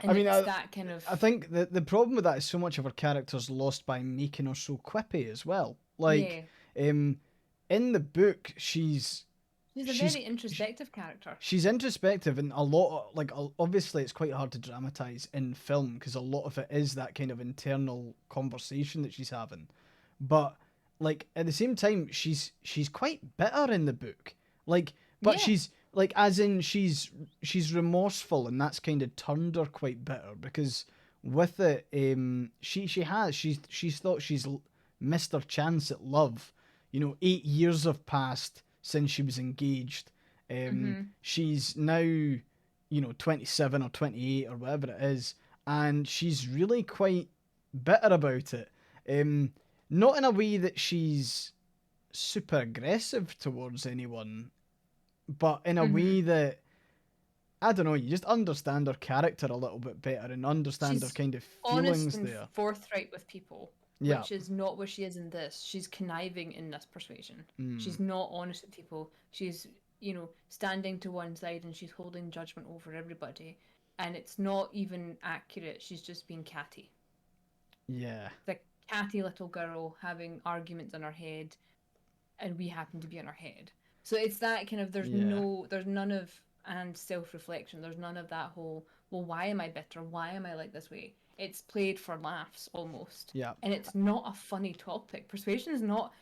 [SPEAKER 1] I
[SPEAKER 2] and
[SPEAKER 1] mean,
[SPEAKER 2] it's that kind of
[SPEAKER 1] I think the problem with that is so much of her character's lost by making her so quippy as well. Like,
[SPEAKER 2] yeah.
[SPEAKER 1] um, in the book,
[SPEAKER 2] She's a
[SPEAKER 1] she's
[SPEAKER 2] very introspective character.
[SPEAKER 1] she's introspective, and a lot obviously it's quite hard to dramatize in film because a lot of it is that kind of internal conversation that she's having. But like at the same time, she's quite bitter in the book. Like, but
[SPEAKER 2] Yeah.
[SPEAKER 1] she's like as in she's remorseful, and that's kind of turned her quite bitter because with it, she's thought missed her chance at love. 8 years have passed since she was engaged. She's now, 27 or 28 or whatever it is, and she's really quite bitter about it. Not in a way that she's super aggressive towards anyone, but in a way
[SPEAKER 2] Mm-hmm.
[SPEAKER 1] that, I don't know, you just understand her character a little bit better and understand her
[SPEAKER 2] She's
[SPEAKER 1] kind of
[SPEAKER 2] honest
[SPEAKER 1] feelings
[SPEAKER 2] and
[SPEAKER 1] there.
[SPEAKER 2] forthright with people,
[SPEAKER 1] Yeah.
[SPEAKER 2] which is not what she is in this. She's conniving in this persuasion.
[SPEAKER 1] Mm.
[SPEAKER 2] She's not honest with people. She's, standing to one side and she's holding judgment over everybody. And it's not even accurate. She's just being catty.
[SPEAKER 1] Yeah.
[SPEAKER 2] The catty little girl having arguments in her head, and we happen to be in her head. So it's that kind of
[SPEAKER 1] Yeah.
[SPEAKER 2] there's none of and self reflection. There's none of that whole, well, why am I bitter? Why am I like this way? It's played for laughs almost.
[SPEAKER 1] Yeah.
[SPEAKER 2] And it's not a funny topic. Persuasion is not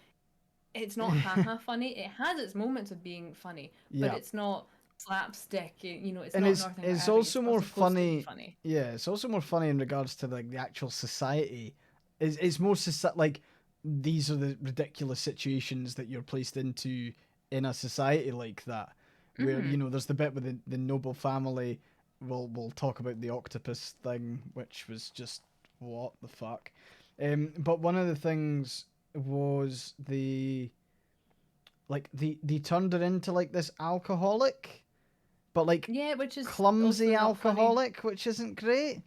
[SPEAKER 2] it's not haha funny. It has its moments of being funny, but
[SPEAKER 1] Yeah.
[SPEAKER 2] it's not slapstick. It's
[SPEAKER 1] And
[SPEAKER 2] not
[SPEAKER 1] it's
[SPEAKER 2] nothing
[SPEAKER 1] it's
[SPEAKER 2] whatever. It's
[SPEAKER 1] also
[SPEAKER 2] not
[SPEAKER 1] more
[SPEAKER 2] supposed to be
[SPEAKER 1] funny.
[SPEAKER 2] funny.
[SPEAKER 1] Yeah, it's also more funny in regards to like the actual society. It's more like these are the ridiculous situations that you're placed into in a society like that, where
[SPEAKER 2] Mm-hmm.
[SPEAKER 1] there's the bit with the noble family. We'll talk about the octopus thing, which was just what the fuck. But one of the things was they turned her into like this alcoholic, but like
[SPEAKER 2] Yeah, which is also
[SPEAKER 1] clumsy
[SPEAKER 2] not funny.
[SPEAKER 1] alcoholic, which isn't great.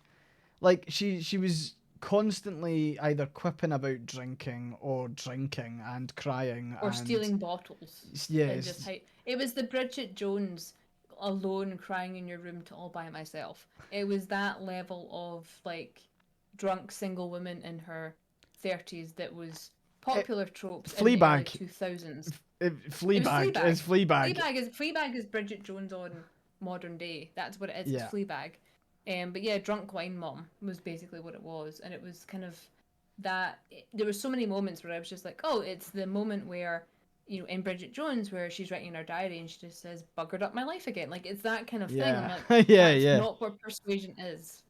[SPEAKER 1] Like she was constantly either quipping about drinking or drinking and crying
[SPEAKER 2] Or
[SPEAKER 1] and
[SPEAKER 2] stealing bottles and just
[SPEAKER 1] yes,
[SPEAKER 2] how it was the Bridget Jones alone crying in your room to all by myself. It was that level of like drunk single woman in her 30s that was
[SPEAKER 1] it,
[SPEAKER 2] popular tropes in the early
[SPEAKER 1] Fleabag,
[SPEAKER 2] 2000s. It was
[SPEAKER 1] Fleabag is
[SPEAKER 2] Fleabag.
[SPEAKER 1] Fleabag.
[SPEAKER 2] Fleabag is Bridget Jones on modern day. That's what it is. It's
[SPEAKER 1] Yeah,
[SPEAKER 2] Fleabag. But yeah, drunk wine mom was basically what it was, and it was kind of that. There were so many moments where I was just like, oh, it's the moment where in Bridget Jones where she's writing in her diary and she just says buggered up my life again. Like it's that kind of thing. I'm
[SPEAKER 1] yeah,
[SPEAKER 2] like,
[SPEAKER 1] yeah,
[SPEAKER 2] that's
[SPEAKER 1] yeah,
[SPEAKER 2] not what persuasion is.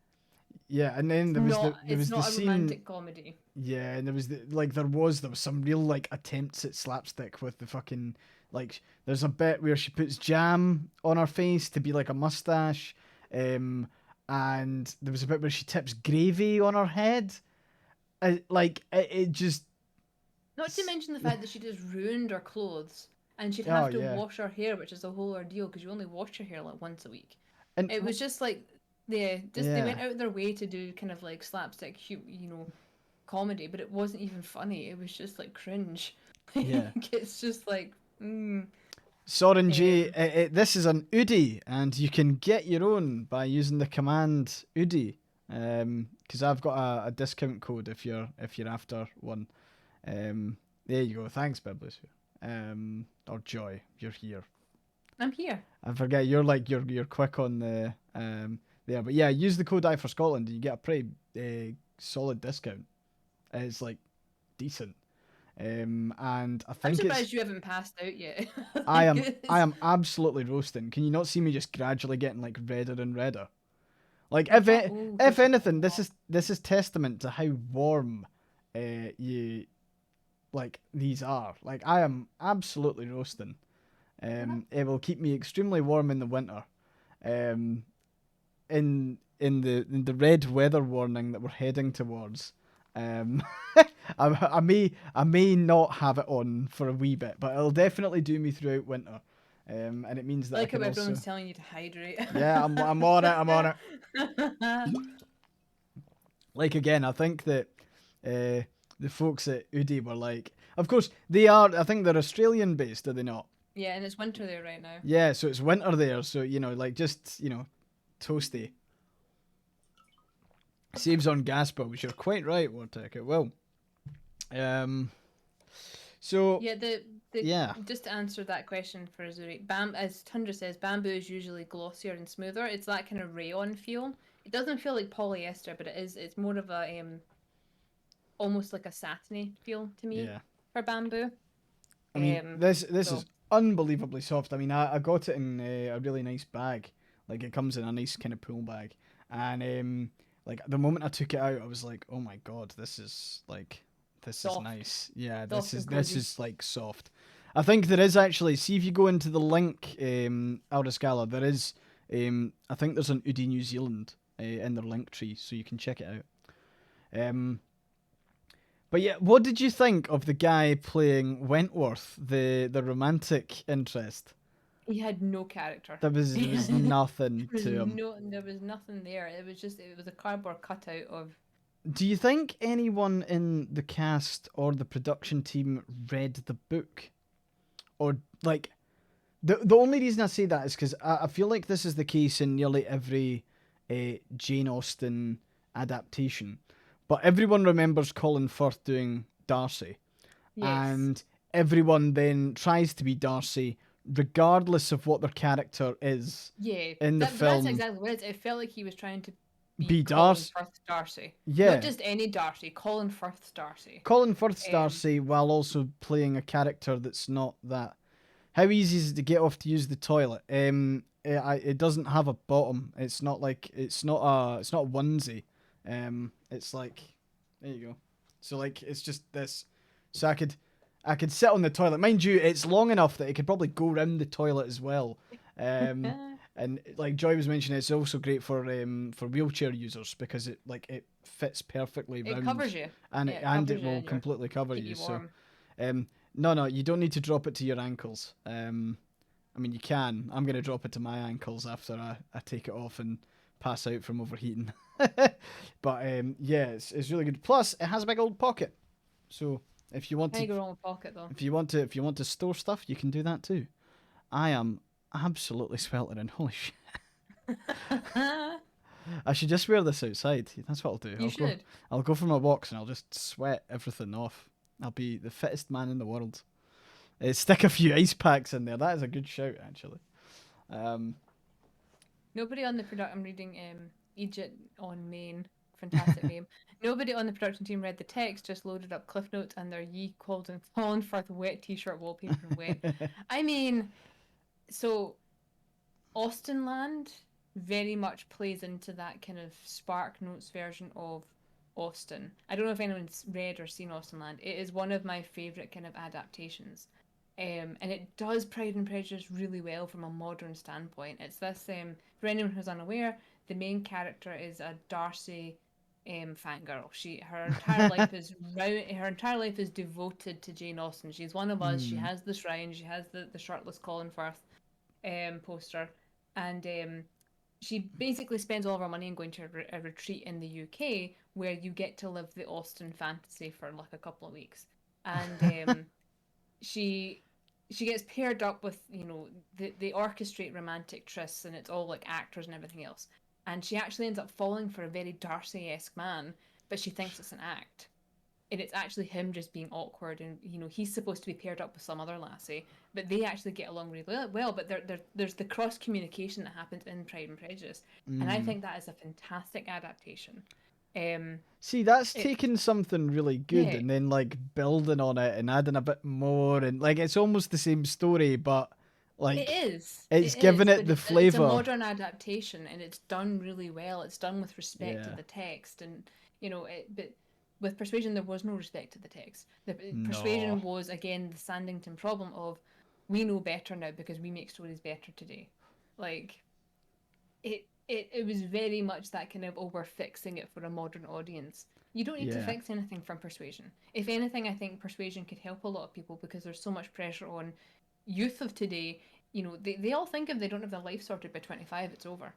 [SPEAKER 1] yeah. And then
[SPEAKER 2] It's
[SPEAKER 1] there was
[SPEAKER 2] not.
[SPEAKER 1] there
[SPEAKER 2] It's
[SPEAKER 1] was the
[SPEAKER 2] not a
[SPEAKER 1] scene.
[SPEAKER 2] romantic comedy.
[SPEAKER 1] Yeah, and there was there was some real like attempts at slapstick with the fucking like there's a bit where she puts jam on her face to be like a mustache, and there was a bit where she tips gravy on her head. It just
[SPEAKER 2] Not to mention the fact that she just ruined her clothes and she'd
[SPEAKER 1] oh
[SPEAKER 2] have to
[SPEAKER 1] yeah,
[SPEAKER 2] wash her hair, which is a whole ordeal because you only wash your hair like once a week.
[SPEAKER 1] and
[SPEAKER 2] It was just like, yeah, just they
[SPEAKER 1] yeah,
[SPEAKER 2] went out their way to do kind of like slapstick, comedy, but it wasn't even funny. It was just like cringe.
[SPEAKER 1] yeah.
[SPEAKER 2] Like, it's just like,
[SPEAKER 1] Soren J, this is an Udi, and you can get your own by using the command Udi. Because I've got a discount code if you're after one. There you go. Thanks, Biblis. Or Joy, you're here.
[SPEAKER 2] I'm here.
[SPEAKER 1] I forget you're quick on the there, but yeah, use the code I for Scotland and you get a pretty solid discount. It's like decent. And I
[SPEAKER 2] I'm
[SPEAKER 1] think
[SPEAKER 2] surprised you haven't passed out yet.
[SPEAKER 1] I am absolutely roasting. Can you not see me just gradually getting like redder and redder? Like if anything, this is testament to how warm you like these are. Like I am absolutely roasting. It will keep me extremely warm in the winter. In the red weather warning that we're heading towards. I may not have it on for a wee bit, but it'll definitely do me throughout winter. And it means that
[SPEAKER 2] like
[SPEAKER 1] I can
[SPEAKER 2] how everyone's
[SPEAKER 1] also...
[SPEAKER 2] telling you to hydrate.
[SPEAKER 1] Yeah, I'm on it. I'm on it. Like again, I think that the folks at Udi were like, of course they are. I think they're Australian based, are they not?
[SPEAKER 2] Yeah, and it's winter there right now.
[SPEAKER 1] Yeah, so it's winter there. So like just toasty. Saves on gas bills. You're quite right, Wartech. It will. So
[SPEAKER 2] yeah,
[SPEAKER 1] yeah.
[SPEAKER 2] Just to answer that question for Azuri, as Tundra says, bamboo is usually glossier and smoother. It's that kind of rayon feel. It doesn't feel like polyester, but it is. It's more of a almost like a satiny feel to me for bamboo.
[SPEAKER 1] I mean, this is unbelievably soft. I mean, I got it in a really nice bag. Like it comes in a nice kind of pool bag, and like the moment I took it out, I was like, oh my god, this is
[SPEAKER 2] soft.
[SPEAKER 1] nice. Yeah, this is like soft. I think there is actually. See if you go into the link, Aldescala, there is. I think there's an Udi New Zealand in their link tree, so you can check it out. But yeah, what did you think of the guy playing Wentworth, the romantic interest?
[SPEAKER 2] He had no character.
[SPEAKER 1] There was nothing to him.
[SPEAKER 2] There was nothing there. It was a cardboard cutout of.
[SPEAKER 1] Do you think anyone in the cast or the production team read the book? Or like the only reason I say that is because I feel like this is the case in nearly every Jane Austen adaptation. But everyone remembers Colin Firth doing Darcy.
[SPEAKER 2] Yes.
[SPEAKER 1] And everyone then tries to be Darcy regardless of what their character is in the film.
[SPEAKER 2] That's exactly what it is. It felt like he was trying to
[SPEAKER 1] be
[SPEAKER 2] Colin Firth's Darcy.
[SPEAKER 1] Yeah.
[SPEAKER 2] Not just any Darcy, Colin Firth's Darcy.
[SPEAKER 1] Colin Firth's Darcy while also playing a character that's not that. How easy is it to get off to use the toilet? It doesn't have a bottom. It's not it's not a onesie. It's like, there you go. So like it's just this. So I could sit on the toilet. Mind you, it's long enough that it could probably go round the toilet as well. And like Joy was mentioning, it's also great for wheelchair users because it fits perfectly round.
[SPEAKER 2] It covers you.
[SPEAKER 1] And it will completely cover you. So no, you don't need to drop it to your ankles. I mean you can. I'm gonna drop it to my ankles after I take it off and pass out from overheating. But yeah, it's really good. Plus it has a big old pocket. So if you want
[SPEAKER 2] to go wrong with pocket though.
[SPEAKER 1] If you want to store stuff, you can do that too. I am absolutely sweltering. Holy shit. I should just wear this outside. That's what I'll do.
[SPEAKER 2] You should.
[SPEAKER 1] I'll go for my walks and I'll just sweat everything off. I'll be the fittest man in the world. Stick a few ice packs in there. That is a good shout, actually.
[SPEAKER 2] Nobody on the production. I'm reading Egypt on Main. Fantastic name. Nobody on the production team read the text, just loaded up Cliff Notes and their Colin Firth wet t-shirt wallpaper and wet. I mean, so Austenland very much plays into that kind of Spark Notes version of Austen. I don't know if anyone's read or seen Austenland. It is one of my favourite kind of adaptations. And it does Pride and Prejudice really well from a modern standpoint. It's this, for anyone who's unaware, the main character is a Darcy fangirl. Her entire life is devoted to Jane Austen. She's one of us. She has the shrine. She has the shirtless Colin Firth poster, and she basically spends all of her money on going to a retreat in the UK where you get to live the Austen fantasy for like a couple of weeks, and she she gets paired up with, they orchestrate romantic trysts, and it's all like actors and everything else. And she actually ends up falling for a very Darcy-esque man, but she thinks it's an act. And it's actually him just being awkward, and he's supposed to be paired up with some other lassie, but they actually get along really well. But there's the cross communication that happens in Pride and Prejudice, and I think that is a fantastic adaptation.
[SPEAKER 1] See, that's
[SPEAKER 2] It
[SPEAKER 1] taking something really good
[SPEAKER 2] Yeah,
[SPEAKER 1] and then like building on it and adding a bit more, and like it's almost the same story, but
[SPEAKER 2] it
[SPEAKER 1] like
[SPEAKER 2] is.
[SPEAKER 1] it's
[SPEAKER 2] It
[SPEAKER 1] giving
[SPEAKER 2] is,
[SPEAKER 1] it
[SPEAKER 2] but
[SPEAKER 1] the
[SPEAKER 2] it's a
[SPEAKER 1] flavor.
[SPEAKER 2] modern adaptation, and it's done really well. It's done with respect to
[SPEAKER 1] Yeah.
[SPEAKER 2] the text, and but with Persuasion there was no respect to the text. The
[SPEAKER 1] No.
[SPEAKER 2] Persuasion was again the Sandington problem of we know better now because we make stories better today. Like it was very much that kind of, oh, we're fixing it for a modern audience. You don't need to
[SPEAKER 1] Yeah.
[SPEAKER 2] fix anything from Persuasion. If anything, I think Persuasion could help a lot of people because there's so much pressure on youth of today. They all think if they don't have their life sorted by 25, it's over.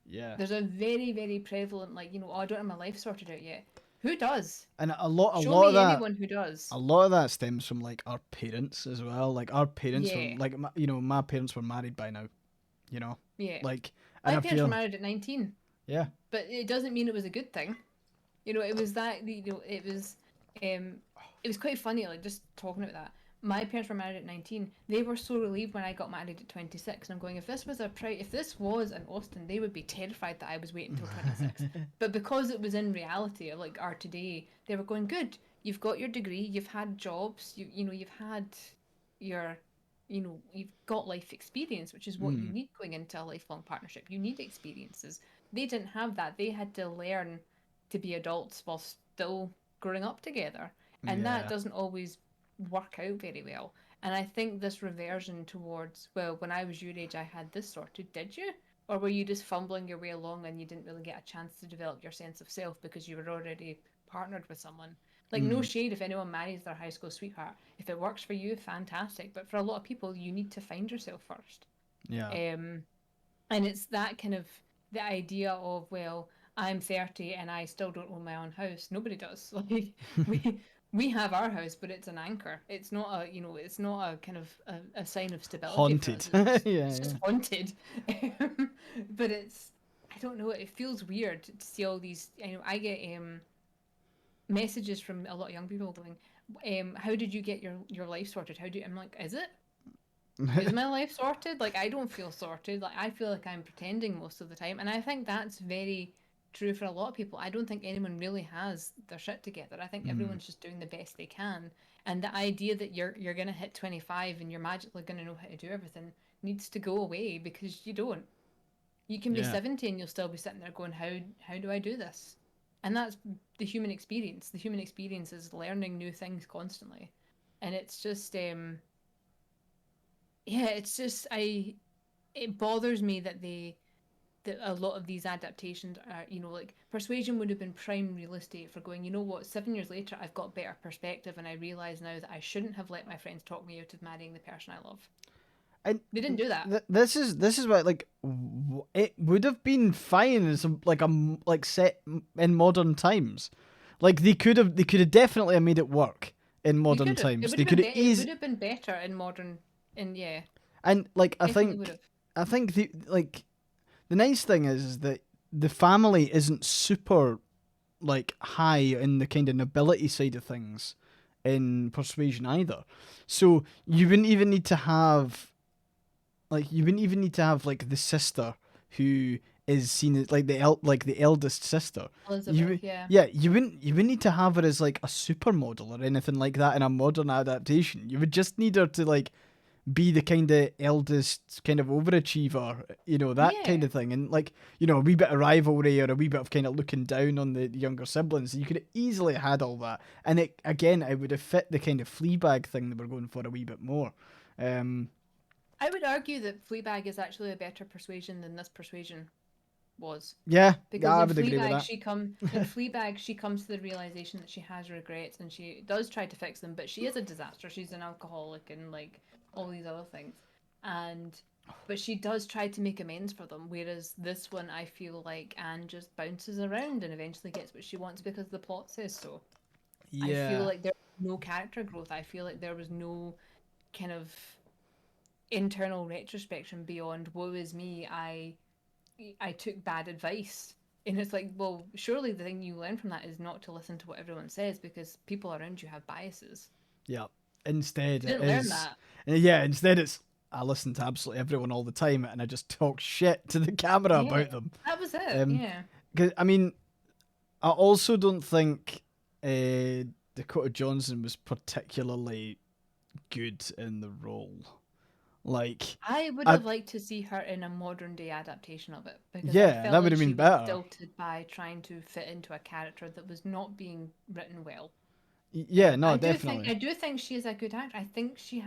[SPEAKER 1] Yeah.
[SPEAKER 2] There's a very, very prevalent, like, oh, I don't have my life sorted out yet. Who does?
[SPEAKER 1] And a
[SPEAKER 2] Show
[SPEAKER 1] lot of
[SPEAKER 2] me
[SPEAKER 1] that
[SPEAKER 2] anyone who does.
[SPEAKER 1] a lot of that stems from like our parents as well. Like our parents were
[SPEAKER 2] Yeah,
[SPEAKER 1] like my parents were married by now, you know.
[SPEAKER 2] yeah.
[SPEAKER 1] Like and
[SPEAKER 2] My
[SPEAKER 1] I
[SPEAKER 2] parents were
[SPEAKER 1] feel
[SPEAKER 2] married at 19,
[SPEAKER 1] yeah.
[SPEAKER 2] but it doesn't mean it was a good thing. It was that, um, it was quite funny, like, just talking about that. My parents were married at 19. They were so relieved when I got married at 26. And I'm going, if this was in Austin, they would be terrified that I was waiting until 26. But because it was in reality, like our today, they were going, good, you've got your degree, you've had jobs, you've had your, you've got life experience, which is what you
[SPEAKER 1] Mm,
[SPEAKER 2] need going into a lifelong partnership. You need experiences. They didn't have that. They had to learn to be adults while still growing up together. And that
[SPEAKER 1] yeah.
[SPEAKER 2] doesn't always work out very well. And I think this reversion towards, well, when I was your age, I had this sorted, did you? Or were you just fumbling your way along and you didn't really get a chance to develop your sense of self because you were already partnered with someone? Like, no
[SPEAKER 1] Mm,
[SPEAKER 2] shade if anyone marries their high school sweetheart. If it works for you, fantastic. But for a lot of people, you need to find yourself first.
[SPEAKER 1] yeah.
[SPEAKER 2] Um, and it's that kind of the idea of, well, I'm 30 and I still don't own my own house. Nobody does. Like we we have our house, but it's an anchor. It's not it's not a kind of a sign of stability for
[SPEAKER 1] Haunted.
[SPEAKER 2] us.
[SPEAKER 1] Yeah,
[SPEAKER 2] It's
[SPEAKER 1] yeah.
[SPEAKER 2] just haunted. But I don't know, it feels weird to see all these. I get messages from a lot of young people going, how did you get your life sorted? I'm like, is my life sorted? Like, I don't feel sorted. Like, I feel like I'm pretending most of the time. And I think that's very true for a lot of people. I don't think anyone really has their shit together. I think
[SPEAKER 1] Mm,
[SPEAKER 2] everyone's just doing the best they can. And the idea that you're gonna hit 25 and you're magically gonna know how to do everything needs to go away because you don't. You can be
[SPEAKER 1] yeah.
[SPEAKER 2] 70 and you'll still be sitting there going, how do I do this? And that's the human experience. The human experience is learning new things constantly. And it's just yeah, it's just it bothers me that that a lot of these adaptations are, like Persuasion would have been prime real estate for going, you know what, 7 years later I've got better perspective and I realise now that I shouldn't have let my friends talk me out of marrying the person I love.
[SPEAKER 1] And
[SPEAKER 2] They didn't do that.
[SPEAKER 1] this is what like it would have been fine as like like set in modern times. Like they could have definitely made it work in
[SPEAKER 2] They
[SPEAKER 1] modern
[SPEAKER 2] could have. It
[SPEAKER 1] times.
[SPEAKER 2] would
[SPEAKER 1] They
[SPEAKER 2] have
[SPEAKER 1] could
[SPEAKER 2] been
[SPEAKER 1] have
[SPEAKER 2] it
[SPEAKER 1] easy
[SPEAKER 2] would have been better in modern and yeah,
[SPEAKER 1] and like
[SPEAKER 2] definitely would have.
[SPEAKER 1] I think the like the nice thing is that the family isn't super like high in the kind of nobility side of things in Persuasion either. So you wouldn't even need to have like the sister who is seen as like like the eldest sister.
[SPEAKER 2] Elizabeth, yeah.
[SPEAKER 1] Yeah, you wouldn't need to have her as like a supermodel or anything like that in a modern adaptation. You would just need her to like be the kind of eldest kind of overachiever, that kind
[SPEAKER 2] Yeah.
[SPEAKER 1] of thing. And like, a wee bit of rivalry or a wee bit of kind of looking down on the younger siblings. You could have easily had all that. And it would have fit the kind of Fleabag thing that we're going for a wee bit more. Um,
[SPEAKER 2] I would argue that Fleabag is actually a better persuasion than this persuasion was.
[SPEAKER 1] yeah, yeah,
[SPEAKER 2] Because
[SPEAKER 1] I would agree with that.
[SPEAKER 2] In Fleabag she comes to the realization that she has regrets and she does try to fix them, but she is a disaster. She's an alcoholic and like all these other things. And but she does try to make amends for them. Whereas this one I feel like Anne just bounces around and eventually gets what she wants because the plot says so. I feel
[SPEAKER 1] Yeah.
[SPEAKER 2] like there was no character growth. I feel like there was no kind of internal retrospection beyond woe is me, I took bad advice. And it's like, well, surely the thing you learn from that is not to listen to what everyone says, because people around you have biases.
[SPEAKER 1] Yeah. Instead,
[SPEAKER 2] You
[SPEAKER 1] it
[SPEAKER 2] didn't learn
[SPEAKER 1] is.
[SPEAKER 2] that.
[SPEAKER 1] Yeah, instead, it's. I listen to absolutely everyone all the time and I just talk shit to the camera
[SPEAKER 2] Yeah,
[SPEAKER 1] about them.
[SPEAKER 2] that was it.
[SPEAKER 1] Um,
[SPEAKER 2] Yeah.
[SPEAKER 1] 'Cause, I mean, I also don't think Dakota Johnson was particularly good in the role. Like,
[SPEAKER 2] I would
[SPEAKER 1] I,
[SPEAKER 2] have liked to see her in a modern day adaptation of it, because I
[SPEAKER 1] yeah,
[SPEAKER 2] felt
[SPEAKER 1] that would
[SPEAKER 2] like
[SPEAKER 1] have
[SPEAKER 2] she
[SPEAKER 1] been
[SPEAKER 2] was
[SPEAKER 1] better.
[SPEAKER 2] stilted by trying to fit into a character that was not being written well.
[SPEAKER 1] Yeah, no,
[SPEAKER 2] I
[SPEAKER 1] definitely.
[SPEAKER 2] do think she is a good actor. I think she's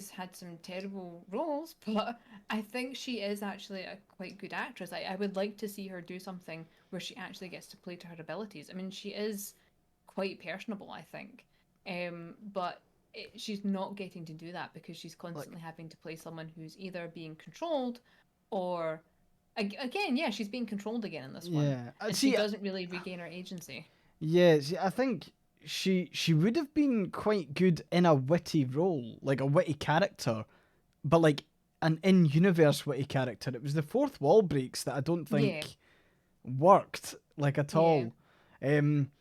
[SPEAKER 2] had some terrible roles, but I think she is actually a quite good actress. I would like to see her do something where she actually gets to play to her abilities. I mean, she is quite personable, I think, but she's not getting to do that because she's
[SPEAKER 1] Like,
[SPEAKER 2] constantly having to play someone who's either being controlled, or again, yeah, she's being controlled again in this one,
[SPEAKER 1] yeah.
[SPEAKER 2] and she
[SPEAKER 1] See,
[SPEAKER 2] doesn't really regain her agency.
[SPEAKER 1] yeah, see, I think she would have been quite good in a witty role, like a witty character, but like an in-universe witty character. It was the fourth wall breaks that I don't
[SPEAKER 2] Yeah,
[SPEAKER 1] think worked like at
[SPEAKER 2] yeah,
[SPEAKER 1] all. Um,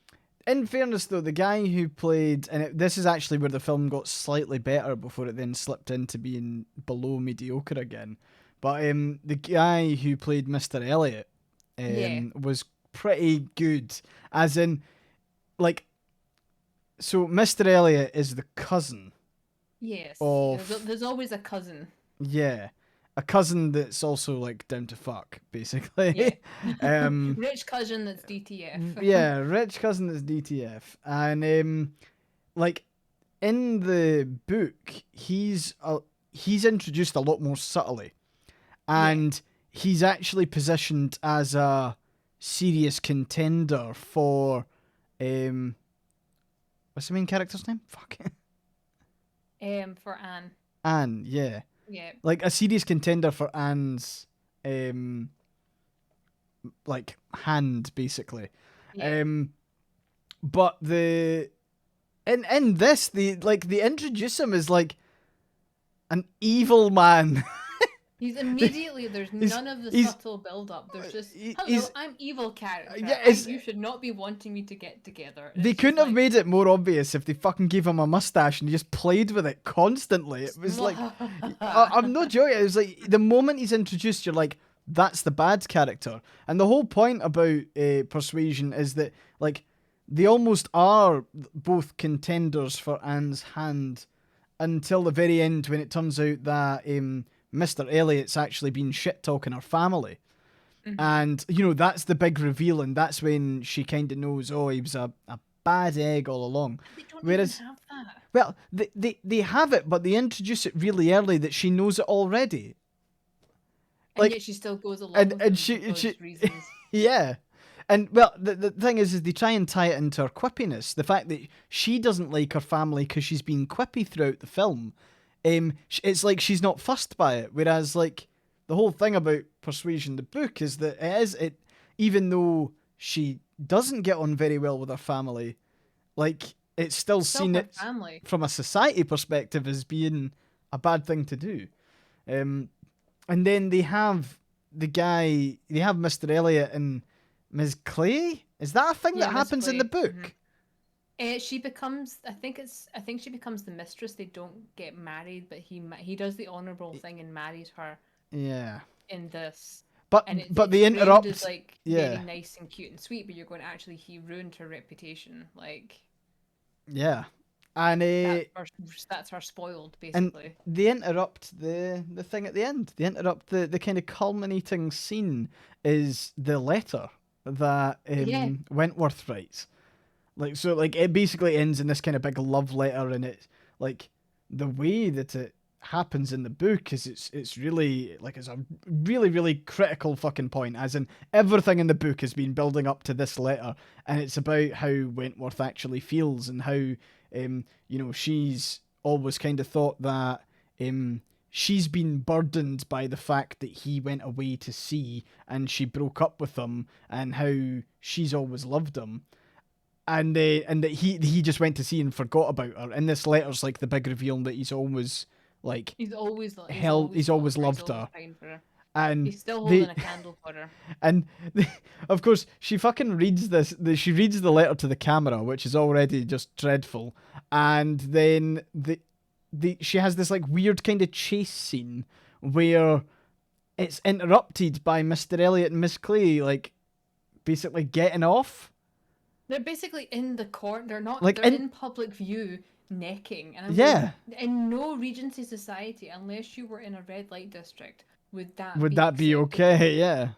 [SPEAKER 1] in fairness, though, the guy who played, and this is actually where the film got slightly better before it then slipped into being below mediocre again. But the guy who played Mr. Elliot
[SPEAKER 2] yeah.
[SPEAKER 1] was pretty good, as in, like, so Mr. Elliot is the cousin
[SPEAKER 2] Yes,
[SPEAKER 1] of,
[SPEAKER 2] there's always a cousin.
[SPEAKER 1] yeah, a cousin that's also like down to fuck,
[SPEAKER 2] Yeah,
[SPEAKER 1] basically. um,
[SPEAKER 2] rich cousin that's DTF.
[SPEAKER 1] yeah, rich cousin that's DTF, and like in the book, he's introduced a lot more subtly,
[SPEAKER 2] Yeah,
[SPEAKER 1] and he's actually positioned as a serious contender for what's the main character's name? Fuck.
[SPEAKER 2] for Anne.
[SPEAKER 1] Anne, yeah.
[SPEAKER 2] Yeah,
[SPEAKER 1] Like a serious contender for Anne's um like hand basically.
[SPEAKER 2] yeah.
[SPEAKER 1] Um but the in this they introduce him as like an evil man.
[SPEAKER 2] He's immediately, there's
[SPEAKER 1] he's
[SPEAKER 2] none of the
[SPEAKER 1] he's
[SPEAKER 2] subtle build up. There's just, hello,
[SPEAKER 1] he's
[SPEAKER 2] I'm evil character.
[SPEAKER 1] yeah,
[SPEAKER 2] I
[SPEAKER 1] it's
[SPEAKER 2] You should not be wanting me to get together. And
[SPEAKER 1] they
[SPEAKER 2] it's just
[SPEAKER 1] couldn't have
[SPEAKER 2] like,
[SPEAKER 1] made it more obvious if they fucking gave him a mustache and he just played with it constantly. It was like, I'm not joking. It was like the moment he's introduced, you're like, that's the bad character. And the whole point about Persuasion is that like they almost are both contenders for Anne's hand until the very end when it turns out that Mr. Elliot's actually been shit talking her family.
[SPEAKER 2] hmm.
[SPEAKER 1] And, you know, that's the big reveal, and that's when she kind of knows, oh, he was a bad egg all along.
[SPEAKER 2] They don't even
[SPEAKER 1] Whereas,
[SPEAKER 2] have that.
[SPEAKER 1] well, they have it, but they introduce it really early that she knows it already.
[SPEAKER 2] And
[SPEAKER 1] Like,
[SPEAKER 2] yet she still goes along with
[SPEAKER 1] and
[SPEAKER 2] him
[SPEAKER 1] she
[SPEAKER 2] because reasons.
[SPEAKER 1] yeah. And, well, the thing is they try and tie it into her quippiness. The fact that she doesn't like her family because she's been quippy throughout the film. It's like she's not fussed by it. Whereas, like, the whole thing about Persuasion, the book, is that even though she doesn't get on very well with her family, like, it's still
[SPEAKER 2] Still
[SPEAKER 1] seen
[SPEAKER 2] her
[SPEAKER 1] it
[SPEAKER 2] family.
[SPEAKER 1] from a society perspective as being a bad thing to do. Um, and then they have Mr. Elliot and Ms. Clay. Is that a thing
[SPEAKER 2] Yeah,
[SPEAKER 1] that
[SPEAKER 2] Miss
[SPEAKER 1] happens in the
[SPEAKER 2] Clay.
[SPEAKER 1] book?
[SPEAKER 2] She becomes. I think she becomes the mistress. They don't get married, but he does the honorable thing and marries her
[SPEAKER 1] Yeah.
[SPEAKER 2] in this.
[SPEAKER 1] But
[SPEAKER 2] And
[SPEAKER 1] but
[SPEAKER 2] it's
[SPEAKER 1] they
[SPEAKER 2] framed as
[SPEAKER 1] interrupt.
[SPEAKER 2] like very
[SPEAKER 1] Yeah.
[SPEAKER 2] nice and cute and sweet, but you're going, actually, he ruined her reputation. Like,
[SPEAKER 1] Yeah. And
[SPEAKER 2] that's her spoiled,
[SPEAKER 1] and
[SPEAKER 2] basically.
[SPEAKER 1] they interrupt the thing at the end. They interrupt the kind of culminating scene is the letter that
[SPEAKER 2] Yeah,
[SPEAKER 1] Wentworth writes. Like, so like it basically ends in this kind of big love letter, and it's like the way that it happens in the book is it's really like it's a really critical fucking point, as in everything in the book has been building up to this letter, and it's about how Wentworth actually feels and how she's always kind of thought that she's been burdened by the fact that he went away to sea and she broke up with him, and how she's always loved him. and that he just went to sea and forgot about her. And this letter's like the big reveal that he's always like
[SPEAKER 2] He's always
[SPEAKER 1] he's always loved
[SPEAKER 2] he's always
[SPEAKER 1] her.
[SPEAKER 2] kind for her.
[SPEAKER 1] And
[SPEAKER 2] He's still holding a candle for her.
[SPEAKER 1] And of course, she fucking reads this. She reads the letter to the camera, which is already just dreadful. And then she has this like weird kind of chase scene where it's interrupted by Mr. Elliot and Miss Clay like basically getting off.
[SPEAKER 2] They're basically in the court. They're not.
[SPEAKER 1] Like
[SPEAKER 2] They're in public view, necking. And I'm
[SPEAKER 1] yeah.
[SPEAKER 2] Like, in no Regency society, unless you were in a red light district, would that
[SPEAKER 1] be okay? Yeah.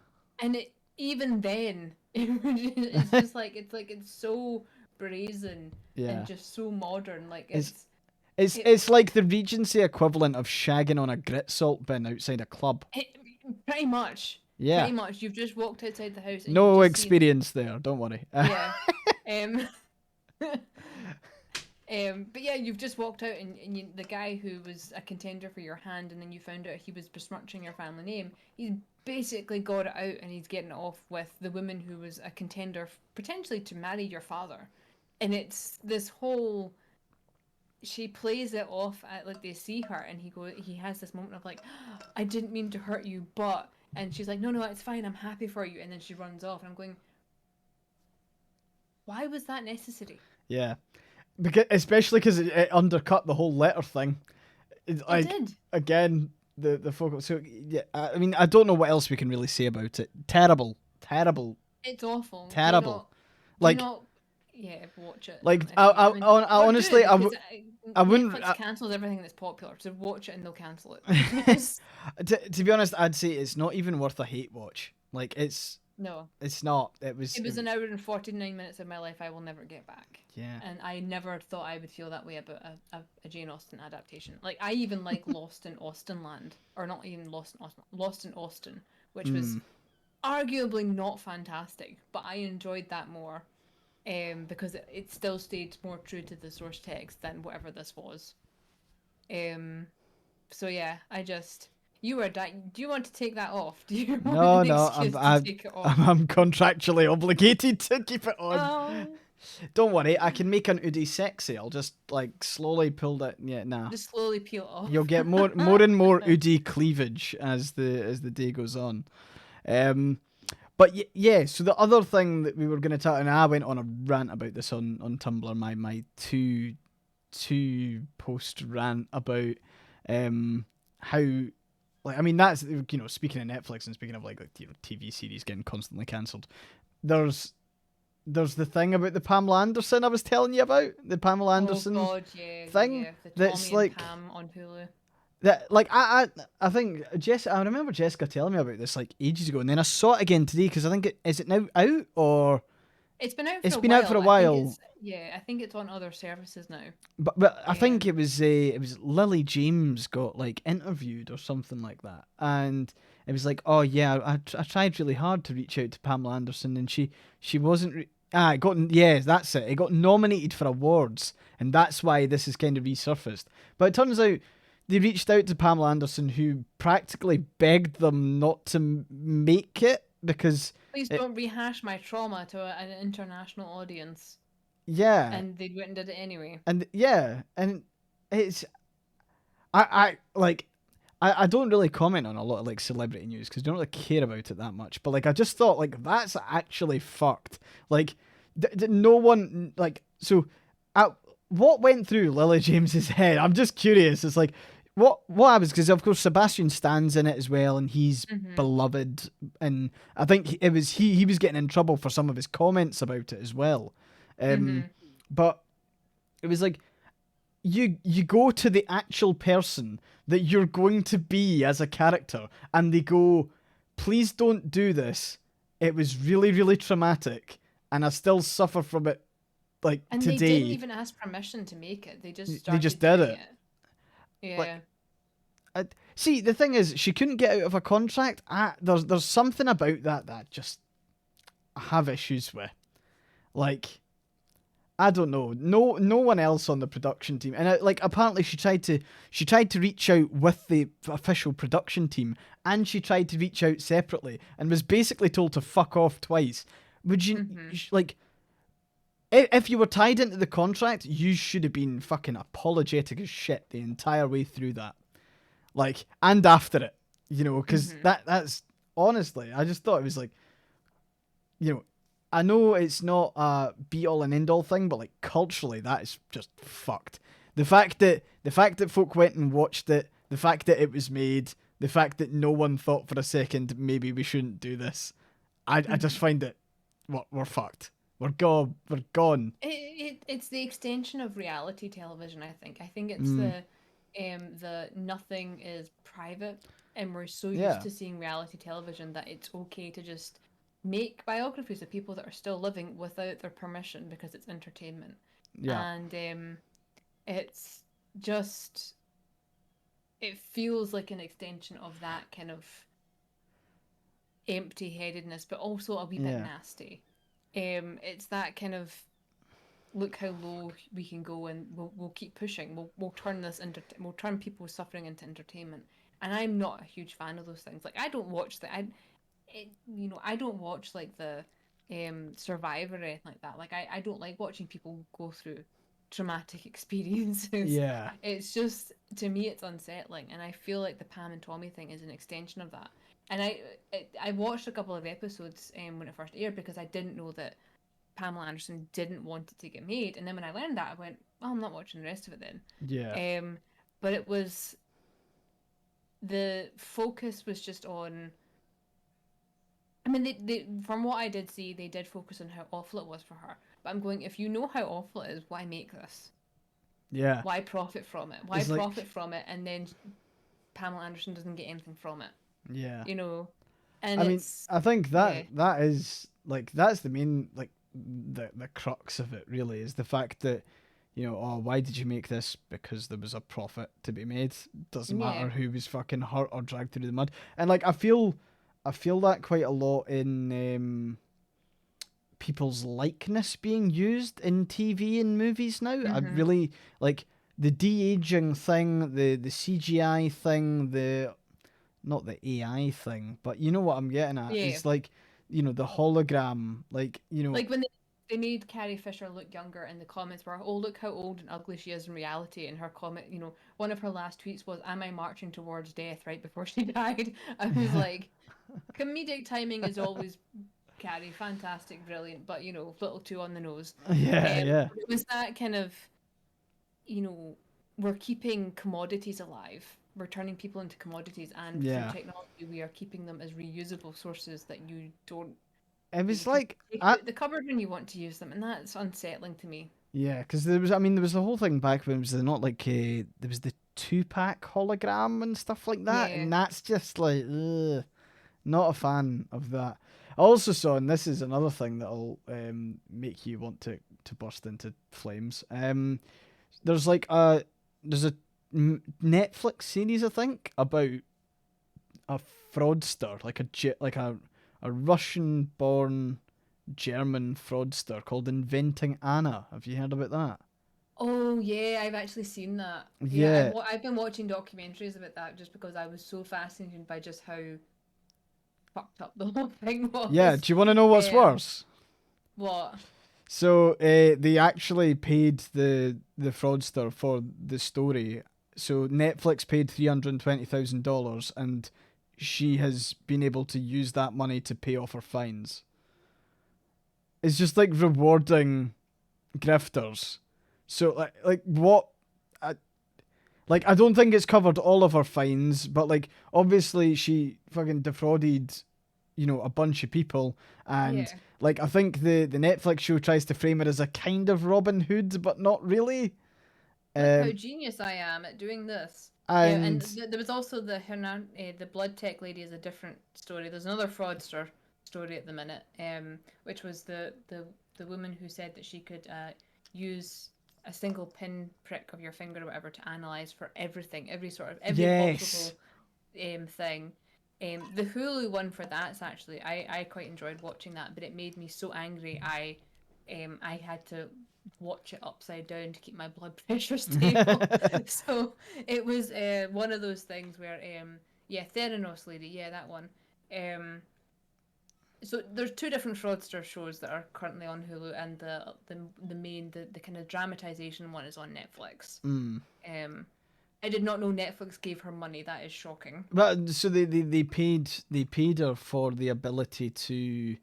[SPEAKER 2] And even then, it's just like it's so brazen and just so modern. Like
[SPEAKER 1] it's like the Regency equivalent of shagging on a grit salt bin outside a club.
[SPEAKER 2] Pretty much.
[SPEAKER 1] Yeah.
[SPEAKER 2] Pretty much. You've just walked outside the house. And
[SPEAKER 1] no experience there. Don't worry.
[SPEAKER 2] Yeah. But yeah, you've just walked out and the guy who was a contender for your hand, and then you found out he was besmirching your family name. He's basically got it out, and he's getting it off with the woman who was a contender potentially to marry your father. And it's this whole. She plays it off at like they see her, and he has this moment of like, I didn't mean to hurt you, but, and she's like, no, it's fine, I'm happy for you, and then she runs off, and I'm going, why was that necessary?
[SPEAKER 1] Yeah. Especially because it undercut the whole letter thing. It did. Again, the focus. So yeah, I mean, I don't know what else we can really say about it. Terrible.
[SPEAKER 2] It's awful.
[SPEAKER 1] Terrible.
[SPEAKER 2] Yeah, watch it.
[SPEAKER 1] Like I honestly, I wouldn't.
[SPEAKER 2] Netflix cancels everything that's popular, so watch it and they'll cancel it.
[SPEAKER 1] To be honest, I'd say it's not even worth a hate watch. Like
[SPEAKER 2] No.
[SPEAKER 1] It's not. It was
[SPEAKER 2] an hour and 49 minutes of my life I will never get back.
[SPEAKER 1] Yeah.
[SPEAKER 2] And I never thought I would feel that way about a Jane Austen adaptation. Like, I even like Lost in Austenland. Or not even Lost in Austen. Lost in Austen, which was arguably not fantastic. But I enjoyed that more. Because it still stayed more true to the source text than whatever this was. So yeah, You were dying. Do you want to take that off? Do you want an excuse to take it off?
[SPEAKER 1] I'm contractually obligated to keep it on. Don't worry, I can make an Udi sexy. I'll just like slowly pull that. Yeah, nah.
[SPEAKER 2] Just slowly peel it off.
[SPEAKER 1] You'll get more and more Udi cleavage as the day goes on. But yeah. So the other thing that we were going to talk, and I went on a rant about this on Tumblr. My two post rant about how. Like, I mean, that's, speaking of Netflix and speaking of like TV series getting constantly cancelled, there's the thing about the Pamela Anderson I was telling you about, the Pamela Anderson thing.
[SPEAKER 2] Yeah. The
[SPEAKER 1] that's
[SPEAKER 2] Tommy
[SPEAKER 1] like
[SPEAKER 2] and Pam on Hulu.
[SPEAKER 1] That like I think I remember Jessica telling me about this like ages ago, and then I saw it again today because I think is it now out or.
[SPEAKER 2] It's been out.
[SPEAKER 1] Out for a while.
[SPEAKER 2] I think it's on other services now.
[SPEAKER 1] But I think it was Lily James got like interviewed or something like that, and it was like, oh yeah, I tried really hard to reach out to Pamela Anderson, and she wasn't. That's it. It got nominated for awards, and that's why this is kind of resurfaced. But it turns out they reached out to Pamela Anderson, who practically begged them not to make it. Because
[SPEAKER 2] please don't rehash my trauma to an international audience.
[SPEAKER 1] Yeah.
[SPEAKER 2] And they went and did it anyway.
[SPEAKER 1] And yeah, and it's I don't really comment on a lot of like celebrity news because I don't really care about it that much. But like I just thought like that's actually fucked. Like no one like so. What went through Lily James's head? I'm just curious. It's like. What happens? Because of course Sebastian Stan's in it as well, and he's beloved, and I think it was he was getting in trouble for some of his comments about it as well. But it was like you go to the actual person that you're going to be as a character, and they go, "Please don't do this. It was really, really traumatic, and I still suffer from it." Like
[SPEAKER 2] and
[SPEAKER 1] today,
[SPEAKER 2] they didn't even ask permission to make it. They just
[SPEAKER 1] did it.
[SPEAKER 2] Yeah.
[SPEAKER 1] See, the thing is, she couldn't get out of a contract. There's something about that just I have issues with. Like, I don't know. No one else on the production team, and apparently she tried to reach out with the official production team, and she tried to reach out separately, and was basically told to fuck off twice. Would you like? if you were tied into the contract, you should have been fucking apologetic as shit the entire way through that, like, and after it, because that's honestly, I just thought it was like, I know it's not a be all and end all thing, but like culturally, that is just fucked. The fact that folk went and watched it, the fact that it was made, the fact that no one thought for a second maybe we shouldn't do this, I just find it, we're fucked. We're gone. We're gone.
[SPEAKER 2] It's the extension of reality television. I think it's the nothing is private, and we're so used
[SPEAKER 1] Yeah.
[SPEAKER 2] to seeing reality television that it's okay to just make biographies of people that are still living without their permission because it's entertainment.
[SPEAKER 1] Yeah.
[SPEAKER 2] And it's just, it feels like an extension of that kind of empty-headedness, but also a wee bit
[SPEAKER 1] Yeah.
[SPEAKER 2] nasty. It's that kind of, look how low we can go, and we'll keep pushing. We'll turn we'll turn people suffering into entertainment. And I'm not a huge fan of those things. Like, I don't watch I don't watch like the Survivor or anything like that. Like, I don't like watching people go through traumatic experiences.
[SPEAKER 1] Yeah.
[SPEAKER 2] It's just, to me, it's unsettling, and I feel like the Pam and Tommy thing is an extension of that. And I watched a couple of episodes when it first aired because I didn't know that Pamela Anderson didn't want it to get made, and then when I learned that, I went, "Well, I'm not watching the rest of it then."
[SPEAKER 1] Yeah.
[SPEAKER 2] But it was, the focus was just on. I mean, they from what I did see, they did focus on how awful it was for her. But I'm going, if you know how awful it is, why make this?
[SPEAKER 1] Yeah.
[SPEAKER 2] Why profit from it? Why
[SPEAKER 1] It's
[SPEAKER 2] profit
[SPEAKER 1] like,
[SPEAKER 2] from it, and then Pamela Anderson doesn't get anything from it?
[SPEAKER 1] yeah.
[SPEAKER 2] You know, and
[SPEAKER 1] I mean,
[SPEAKER 2] it's,
[SPEAKER 1] I think
[SPEAKER 2] yeah,
[SPEAKER 1] that is like, that's the main, like, the crux of it really, is the fact that, oh, why did you make this? Because there was a profit to be made. Doesn't
[SPEAKER 2] yeah,
[SPEAKER 1] matter who was fucking hurt or dragged through the mud. And like, I feel that quite a lot in people's likeness being used in TV and movies now. I
[SPEAKER 2] mm-hmm.
[SPEAKER 1] really like the de-aging thing, the CGI thing, the not the AI thing, but you know what I'm getting at.
[SPEAKER 2] Yeah.
[SPEAKER 1] It's like, the hologram, like,
[SPEAKER 2] Like when they made Carrie Fisher look younger, and the comments were, "Oh, look how old and ugly she is in reality." And her comment, one of her last tweets was, "Am I marching towards death right before she died?" I was like, comedic timing is always Carrie, fantastic, brilliant, but a little too on the nose.
[SPEAKER 1] yeah, yeah,
[SPEAKER 2] It was that kind of, you know, we're keeping commodities alive. We're turning people into commodities, and through
[SPEAKER 1] yeah.
[SPEAKER 2] technology, we are keeping them as reusable sources that you don't
[SPEAKER 1] It
[SPEAKER 2] that
[SPEAKER 1] was
[SPEAKER 2] you can
[SPEAKER 1] like,
[SPEAKER 2] take
[SPEAKER 1] I,
[SPEAKER 2] out the cupboard when you want to use them, and that's unsettling to me.
[SPEAKER 1] yeah, because there was the whole thing back when, was there not like there was the 2-pack hologram and stuff like that,
[SPEAKER 2] Yeah.
[SPEAKER 1] and that's just like, ugh, not a fan of that. I also saw, and this is another thing that'll make you want to burst into flames. There's like there's a Netflix series, I think, about a fraudster, like a Russian-born German fraudster called Inventing Anna. Have you heard about that?
[SPEAKER 2] Oh yeah, I've actually seen that. Yeah,
[SPEAKER 1] Yeah,
[SPEAKER 2] I've been watching documentaries about that just because I was so fascinated by just how fucked up the whole thing
[SPEAKER 1] yeah.
[SPEAKER 2] was.
[SPEAKER 1] Do you want to know what's
[SPEAKER 2] Um,
[SPEAKER 1] worse?
[SPEAKER 2] what?
[SPEAKER 1] So they actually paid the fraudster for the story. So Netflix paid $320,000, and she has been able to use that money to pay off her fines. It's just like rewarding grifters. So like what? I, like, I don't think it's covered all of her fines, but like, obviously she fucking defrauded, a bunch of people, and
[SPEAKER 2] Yeah.
[SPEAKER 1] like, I think the Netflix show tries to frame it as a kind of Robin Hood, but not really.
[SPEAKER 2] Look how
[SPEAKER 1] Um,
[SPEAKER 2] genius I am at doing this. Yeah, and
[SPEAKER 1] and
[SPEAKER 2] there was also the blood tech lady is a different story. There's another fraudster story at the minute, which was the woman who said that she could use a single pin prick of your finger or whatever to analyze for everything, every
[SPEAKER 1] yes,
[SPEAKER 2] possible thing. The Hulu one for that's actually, I quite enjoyed watching that, but it made me so angry. I had to watch it upside down to keep my blood pressure stable. So it was one of those things where yeah, Theranos lady, yeah, that one. Um, So there's two different fraudster shows that are currently on Hulu, and the main the kind of dramatization one is on Netflix.
[SPEAKER 1] Mm.
[SPEAKER 2] I did not know Netflix gave her money. That is shocking.
[SPEAKER 1] But so they paid her for the ability to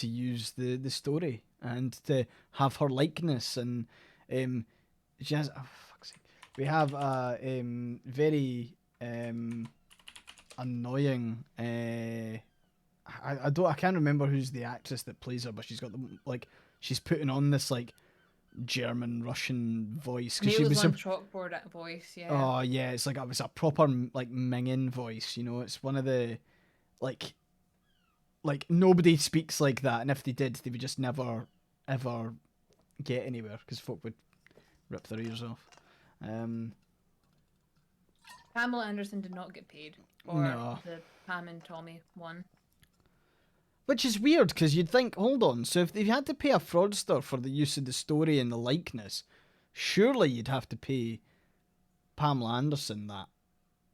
[SPEAKER 1] use the story and to have her likeness, and she has, oh, fuck's sake. We have a very annoying I can't remember who's the actress that plays her, but she's got the, like, she's putting on this like German Russian voice because she
[SPEAKER 2] Nails
[SPEAKER 1] was
[SPEAKER 2] on chalkboard voice, yeah.
[SPEAKER 1] oh yeah, it's like, it was a proper like Mingin voice, you know. It's one of the like nobody speaks like that, and if they did, they would just never ever get anywhere because folk would rip their ears off.
[SPEAKER 2] Pamela Anderson did not get paid for
[SPEAKER 1] No,
[SPEAKER 2] the Pam and Tommy one.
[SPEAKER 1] which is weird because you'd think, hold on, so if they had to pay a fraudster for the use of the story and the likeness, surely you'd have to pay Pamela Anderson that.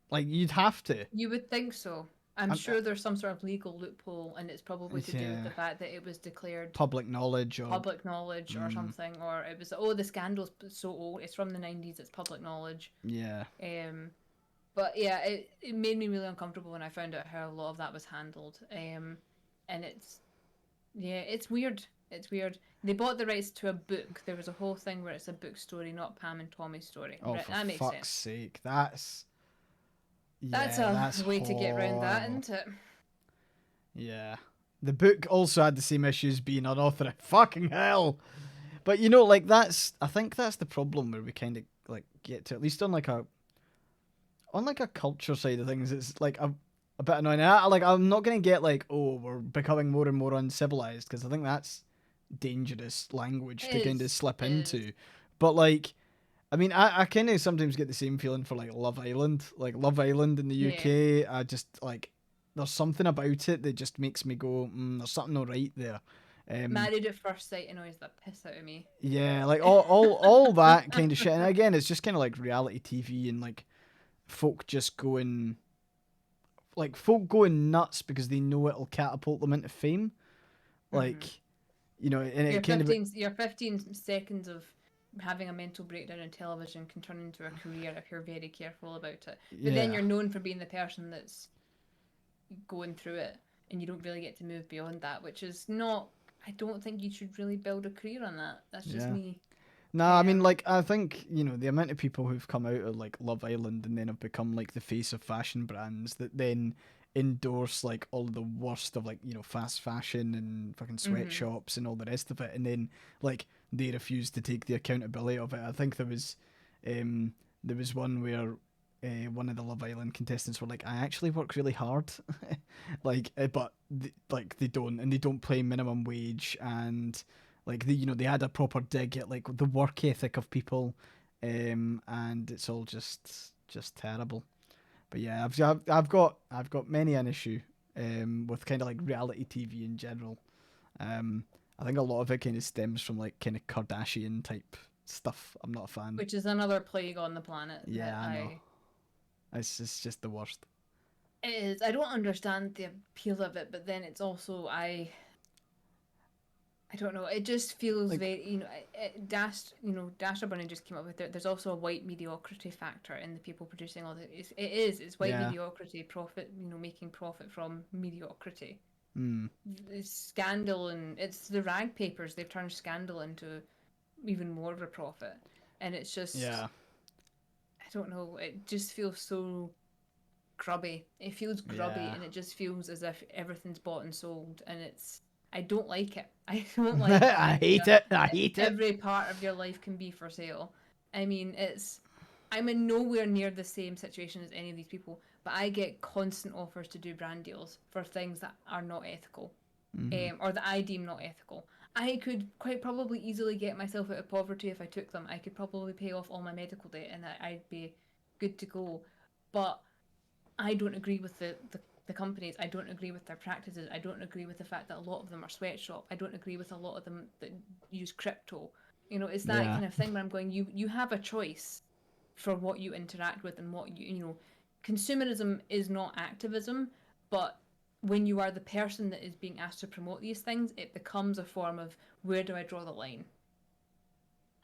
[SPEAKER 1] Like, you'd have to.
[SPEAKER 2] You would think so. I'm
[SPEAKER 1] I'm,
[SPEAKER 2] sure there's some sort of legal loophole, and it's probably to do with
[SPEAKER 1] yeah,
[SPEAKER 2] the fact that it was declared
[SPEAKER 1] public knowledge or
[SPEAKER 2] public knowledge or something, or it was, oh, the scandal's so old, it's from the 90s, it's public knowledge.
[SPEAKER 1] yeah.
[SPEAKER 2] But yeah, it made me really uncomfortable when I found out how a lot of that was handled. And it's weird. It's weird. They bought the rights to a book. There was a whole thing where it's a book story, not Pam and Tommy's story.
[SPEAKER 1] Oh,
[SPEAKER 2] Right,
[SPEAKER 1] for
[SPEAKER 2] that makes
[SPEAKER 1] fuck's
[SPEAKER 2] sense.
[SPEAKER 1] sake, that's
[SPEAKER 2] That's
[SPEAKER 1] yeah, that's
[SPEAKER 2] a way to get around that,
[SPEAKER 1] horrible.
[SPEAKER 2] isn't it?
[SPEAKER 1] Yeah. The book also had the same issues being unauthorized. Fucking hell. But you know, like, I think that's the problem where we kind of like get to, at least on like a culture side of things, it's like a bit annoying. I'm not gonna get like, oh, we're becoming more and more uncivilized, because I think that's dangerous language to kind of slip
[SPEAKER 2] It is.
[SPEAKER 1] into. But like, I mean, I kind of sometimes get the same feeling for like Love Island. Like Love Island in the
[SPEAKER 2] Yeah.
[SPEAKER 1] UK, I just like, there's something about it that just makes me go, there's something alright there.
[SPEAKER 2] Married at First Sight annoys the piss out of me.
[SPEAKER 1] Yeah, like all that kind of shit. And again, it's just kind of like reality TV and like folk just going, like folk going nuts because they know it'll catapult them into fame.
[SPEAKER 2] Mm-hmm.
[SPEAKER 1] Like, you know, and it kind of,
[SPEAKER 2] Your 15 seconds of having a mental breakdown in television can turn into a career if you're very careful about it. But then
[SPEAKER 1] yeah.
[SPEAKER 2] you're known for being the person that's going through it, and you don't really get to move beyond that, which is not. I don't think you should really build a career on that. That's just
[SPEAKER 1] Yeah.
[SPEAKER 2] me.
[SPEAKER 1] No, I mean, like, I think, you know, the amount of people who've come out of like Love Island and then have become like the face of fashion brands that then endorse like all the worst of, like, you know, fast fashion and fucking sweatshops and all the rest of it, and then like they refuse to take the accountability of it. I think there was one where one of the Love Island contestants were like, I actually work really hard, like, but like they don't, and they don't pay minimum wage, and like they had a proper dig at like the work ethic of people, and it's all just terrible. But yeah, I've got many an issue with kind of like reality TV in general. I think a lot of it kind of stems from like kind of Kardashian type stuff. I'm not a fan.
[SPEAKER 2] Which is another plague on the planet.
[SPEAKER 1] Yeah, I know. It's just the worst.
[SPEAKER 2] It is. I don't understand the appeal of it, but then it's also I don't know. It just feels
[SPEAKER 1] Like,
[SPEAKER 2] very, Dash Bunny just came up with it. There's also a white mediocrity factor in the people producing all the. It's white
[SPEAKER 1] yeah.
[SPEAKER 2] mediocrity, profit, making profit from mediocrity.
[SPEAKER 1] Mm.
[SPEAKER 2] It's scandal, and it's the rag papers. They've turned scandal into even more of a profit, and it's just.
[SPEAKER 1] Yeah.
[SPEAKER 2] I don't know. It just feels so grubby. It feels grubby,
[SPEAKER 1] Yeah.
[SPEAKER 2] and it just feels as if everything's bought and sold, and it's. I don't like it. I don't like the
[SPEAKER 1] I
[SPEAKER 2] idea
[SPEAKER 1] hate it. I hate it.
[SPEAKER 2] every part of your life can be for sale. I mean, I'm in nowhere near the same situation as any of these people, but I get constant offers to do brand deals for things that are not ethical, or that I deem not ethical. I could quite probably easily get myself out of poverty if I took them. I could probably pay off all my medical debt, and I'd be good to go. But I don't agree with the companies. I don't agree with their practices. I don't agree with the fact that a lot of them are sweatshop. I don't agree with a lot of them that use crypto. It's that kind of thing where I'm going, you have a choice for what you interact with and what consumerism is not activism, but when you are the person that is being asked to promote these things, it becomes a form of, where do I draw the line?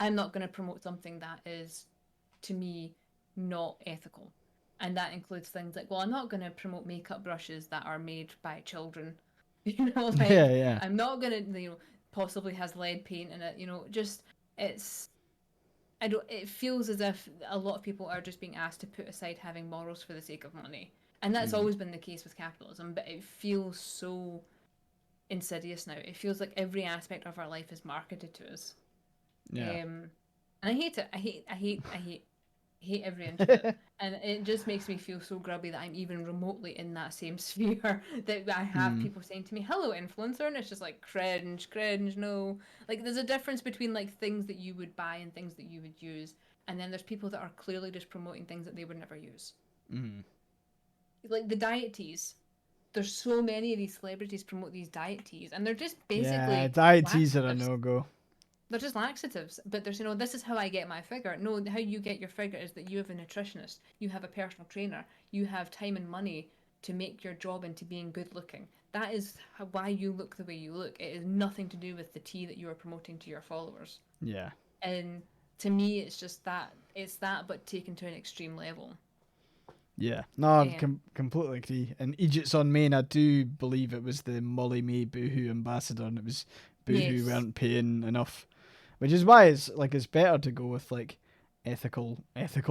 [SPEAKER 2] I'm not going to promote something that is, to me, not ethical. And that includes things like, well, I'm not going to promote makeup brushes that are made by children.
[SPEAKER 1] Yeah, yeah.
[SPEAKER 2] I'm not going to, possibly has lead paint in it, just, it's, it feels as if a lot of people are just being asked to put aside having morals for the sake of money. And that's always been the case with capitalism, but it feels so insidious now. It feels like every aspect of our life is marketed to us.
[SPEAKER 1] Yeah.
[SPEAKER 2] And I hate it. I hate every inch of it. And it just makes me feel so grubby that I'm even remotely in that same sphere, that I have people saying to me, hello, influencer, and it's just like, cringe, no. Like, there's a difference between, like, things that you would buy and things that you would use, and then there's people that are clearly just promoting things that they would never use. Like the diet teas. There's so many of these celebrities promote these diet teas, and they're just basically
[SPEAKER 1] diet teas are a no-go.
[SPEAKER 2] They're just laxatives, but there's, this is how I get my figure. No, how you get your figure is that you have a nutritionist, you have a personal trainer, you have time and money to make your job into being good looking. That is why you look the way you look. It is nothing to do with the tea that you are promoting to your followers.
[SPEAKER 1] Yeah.
[SPEAKER 2] And to me, it's just that, but taken to an extreme level.
[SPEAKER 1] Yeah, no, I completely agree. And Egypt's on Main, I do believe it was the Molly May Boohoo ambassador, and it was Boohoo weren't paying enough, which is why it's better to go with like ethical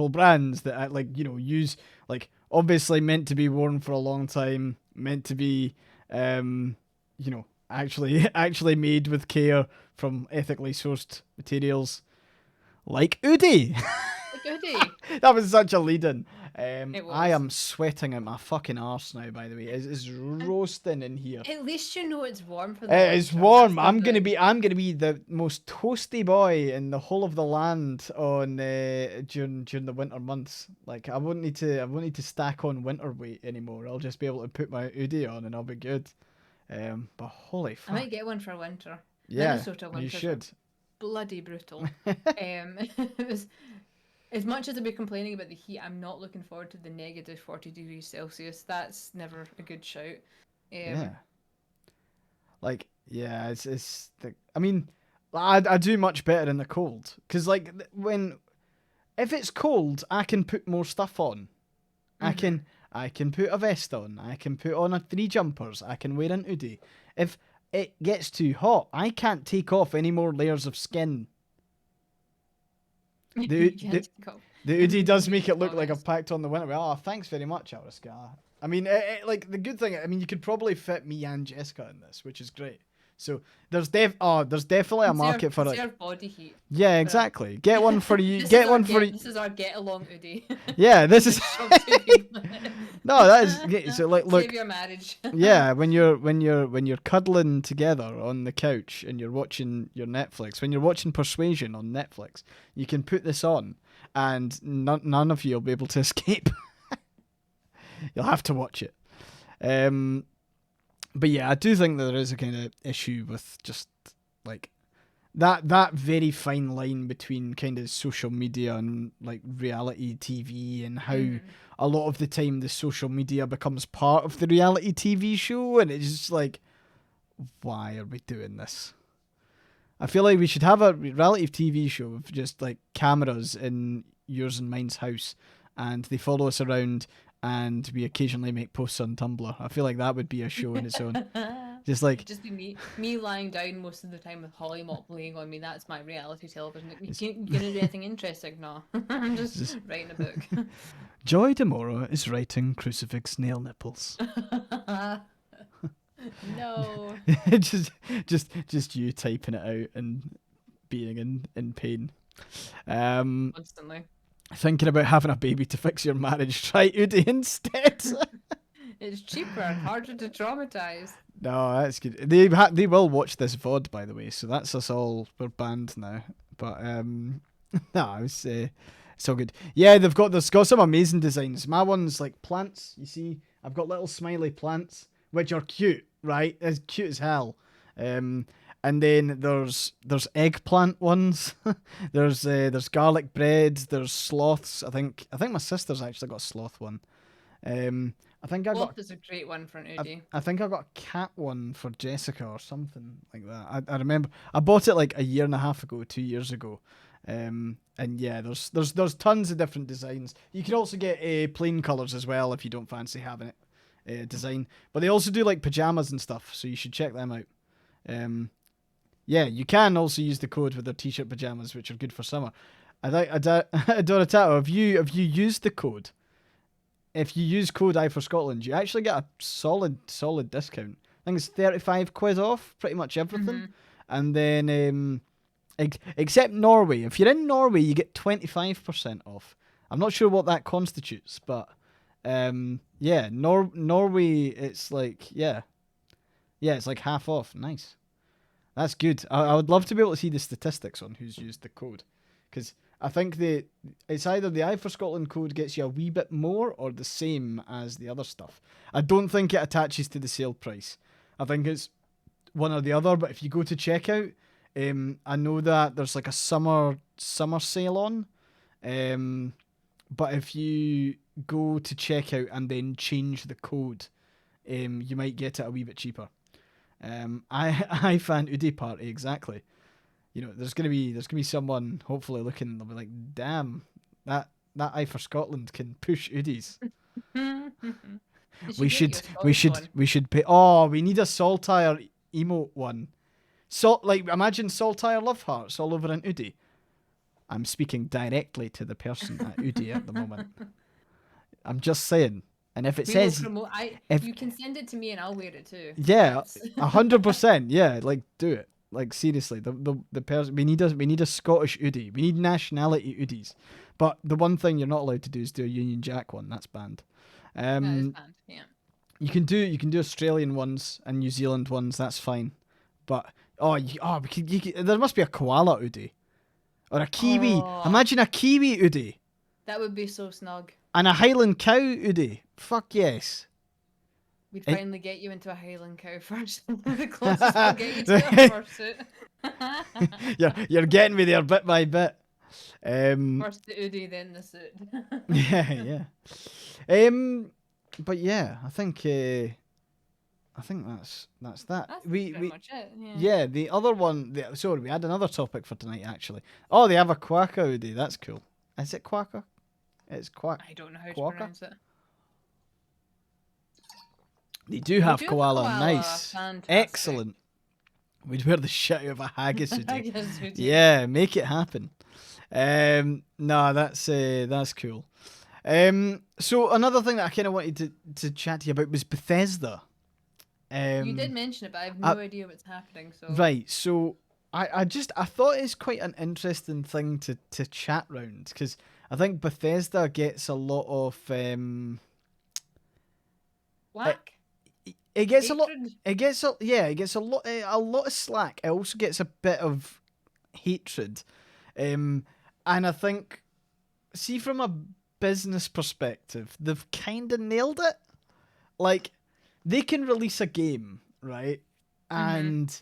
[SPEAKER 1] brands that use, like, obviously meant to be worn for a long time, meant to be actually made with care from ethically sourced materials, like Udi. That was such a lead-in. I am sweating at my fucking arse now, by the way. It's roasting in here.
[SPEAKER 2] At least it's warm for
[SPEAKER 1] the It's warm. I'm gonna be the most toasty boy in the whole of the land on during the winter months. Like, I won't need to stack on winter weight anymore. I'll just be able to put my hoodie on and I'll be good. But holy fuck.
[SPEAKER 2] I might get one for winter.
[SPEAKER 1] Yeah,
[SPEAKER 2] Minnesota winter. You should. Bloody brutal. It was, as much as I'll be complaining about the heat, I'm not looking forward to the negative 40 degrees Celsius. That's never a good shout.
[SPEAKER 1] Yeah. Like, yeah, it's the, I mean, I do much better in the cold. Because, like, if it's cold, I can put more stuff on. I can put a vest on. I can put on 3 jumpers. I can wear an hoodie. If it gets too hot, I can't take off any more layers of skin. The hoodie does make it look like I've packed on the winter. Oh, thanks very much, Ariska. I mean, like, the good thing, I mean, you could probably fit me and Jessica in this, which is great. So there's definitely a market for it.
[SPEAKER 2] It's body heat.
[SPEAKER 1] Yeah, exactly. Get one for you.
[SPEAKER 2] This is our get along hoodie.
[SPEAKER 1] Yeah, this is. No, that is so. Like, look.
[SPEAKER 2] Save your marriage.
[SPEAKER 1] Yeah, when you're cuddling together on the couch and you're watching your Netflix, when you're watching Persuasion on Netflix, you can put this on, and none of you will be able to escape. You'll have to watch it. But yeah, I do think that there is a kind of issue with just like that very fine line between kind of social media and like reality TV, and how a lot of the time the social media becomes part of the reality TV show, and it's just like, why are we doing this? I feel like we should have a reality TV show of just like cameras in yours and mine's house, and they follow us around, and we occasionally make posts on Tumblr. I feel like that would be a show in its own. Just
[SPEAKER 2] be me lying down most of the time with Holly Mop laying on me. That's my reality television. You gonna do anything interesting? No, I'm just writing a book.
[SPEAKER 1] Joy Demora is writing crucifix nail nipples.
[SPEAKER 2] No.
[SPEAKER 1] just you typing it out and being in pain.
[SPEAKER 2] Constantly.
[SPEAKER 1] Thinking about having a baby to fix your marriage. Try Udi instead.
[SPEAKER 2] It's cheaper and harder to traumatize.
[SPEAKER 1] No, that's good. They will watch this VOD, by the way, so that's us all. We're banned now. But no, it's all good. Yeah, there's got some amazing designs. My one's like plants. You see, I've got little smiley plants, which are cute, right? As cute as hell. And then there's eggplant ones. there's garlic bread. There's sloths. I think my sister's actually got a sloth one. I think I got.
[SPEAKER 2] Wolf is a great one for an
[SPEAKER 1] I,
[SPEAKER 2] Udi.
[SPEAKER 1] I think I got a cat one for Jessica or something like that. I remember I bought it like a year and a half ago, 2 years ago. And yeah, there's tons of different designs. You can also get plain colors as well if you don't fancy having it design. But they also do like pajamas and stuff, so you should check them out. Yeah, you can also use the code with their t-shirt pajamas, which are good for summer. Dorotao, have you used the code? If you use code I for Scotland, you actually get a solid discount. I think it's 35 quid off pretty much everything.
[SPEAKER 2] Mm-hmm.
[SPEAKER 1] And then except Norway. If you're in Norway, you get 25% off. I'm not sure what that constitutes, but yeah, Norway, it's like it's like half off. Nice. That's good. I would love to be able to see the statistics on who's used the code, because I think it's either the I for Scotland code gets you a wee bit more or the same as the other stuff. I don't think it attaches to the sale price. I think it's one or the other. But if you go to checkout, I know that there's like a summer sale on. But if you go to checkout and then change the code, you might get it a wee bit cheaper. I fan Udi Party, exactly. You know, there's gonna be someone hopefully looking. They'll be like, "Damn, that I for Scotland can push Udis." We should pay. Oh, we need a Saltire emote one. Imagine Saltire love hearts all over an Udi. I'm speaking directly to the person at Udi at the moment. I'm just saying. And if it says,
[SPEAKER 2] you can send it to me and I'll wear it too.
[SPEAKER 1] Yeah, 100%. Yeah, like do it. Like seriously, the person we need a Scottish Udi. We need nationality Udis. But the one thing you're not allowed to do is do a Union Jack one. That's banned.
[SPEAKER 2] That is banned. Yeah.
[SPEAKER 1] You can do Australian ones and New Zealand ones. That's fine. But there must be a koala Udi or a kiwi.
[SPEAKER 2] Oh.
[SPEAKER 1] Imagine a kiwi Udi.
[SPEAKER 2] That would be so snug.
[SPEAKER 1] And a Highland cow Udi. Fuck yes.
[SPEAKER 2] We'd finally get you into a Highland cow first. The closest we'll get you to a fursuit.
[SPEAKER 1] You're getting me there bit by bit.
[SPEAKER 2] First the Udi, then the suit.
[SPEAKER 1] yeah. But yeah, I think that's that.
[SPEAKER 2] That's pretty much it.
[SPEAKER 1] Yeah, the other one. Sorry, we had another topic for tonight actually. Oh, they have a quacka Udi. That's cool. Is it quacka? It's quack.
[SPEAKER 2] I don't know how to pronounce it.
[SPEAKER 1] They do have koala.
[SPEAKER 2] Koala.
[SPEAKER 1] Nice.
[SPEAKER 2] Fantastic.
[SPEAKER 1] Excellent. We'd wear the shit out of a haggis Udi.
[SPEAKER 2] Haggis Udi.
[SPEAKER 1] Yeah, make it happen. No, that's cool. So another thing that I kind of wanted to chat to you about was Bethesda.
[SPEAKER 2] You did mention it, but I have no idea what's happening. So
[SPEAKER 1] right, so I thought it's quite an interesting thing to chat round, because I think Bethesda gets a lot of
[SPEAKER 2] Whack.
[SPEAKER 1] It gets
[SPEAKER 2] Hatred?
[SPEAKER 1] It gets a lot of slack. It also gets a bit of hatred, and I think, see, from a business perspective, they've kind of nailed it. Like, they can release a game, right, and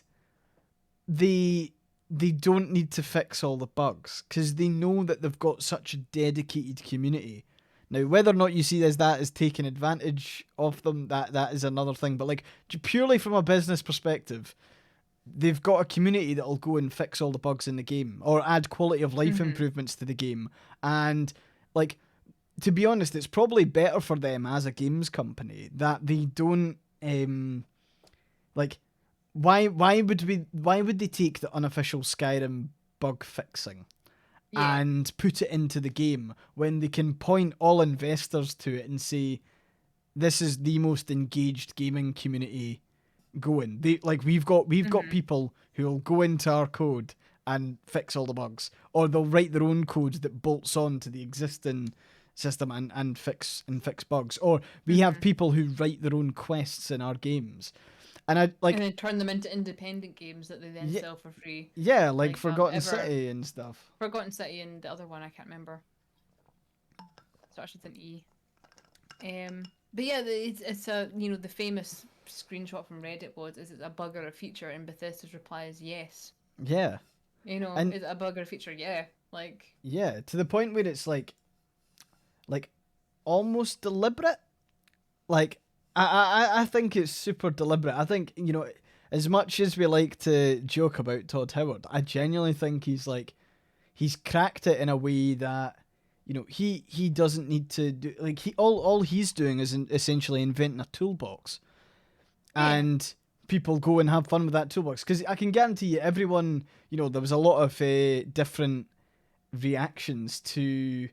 [SPEAKER 1] they don't need to fix all the bugs because they know that they've got such a dedicated community. Now, whether or not you see that as taking advantage of them, that is another thing. But like, purely from a business perspective, they've got a community that'll go and fix all the bugs in the game or add quality of life improvements to the game. And like, to be honest, it's probably better for them as a games company that they don't like. Why would they take the unofficial Skyrim bug fixing and put it into the game when they can point all investors to it and say, this is the most engaged gaming community going. We've got people who will go into our code and fix all the bugs, or they'll write their own code that bolts on to the existing system and fix bugs, or we have people who write their own quests in our games. And and
[SPEAKER 2] then turn them into independent games that they then sell for free.
[SPEAKER 1] Yeah, like Forgotten City and stuff.
[SPEAKER 2] Forgotten City and the other one I can't remember. Starts with an E. But yeah, it's a the famous screenshot from Reddit is it a bug or a feature? And Bethesda's reply is yes.
[SPEAKER 1] Yeah.
[SPEAKER 2] And is it a bug or a feature? Yeah.
[SPEAKER 1] Yeah, to the point where it's like almost deliberate. like I think it's super deliberate. I think, you know, as much as we like to joke about Todd Howard, I genuinely think he's cracked it in a way that, you know, he doesn't need to do, like, he all he's doing is essentially inventing a toolbox,
[SPEAKER 2] Yeah.
[SPEAKER 1] and people go and have fun with that toolbox, because I can guarantee you everyone, you know, there was a lot of different reactions to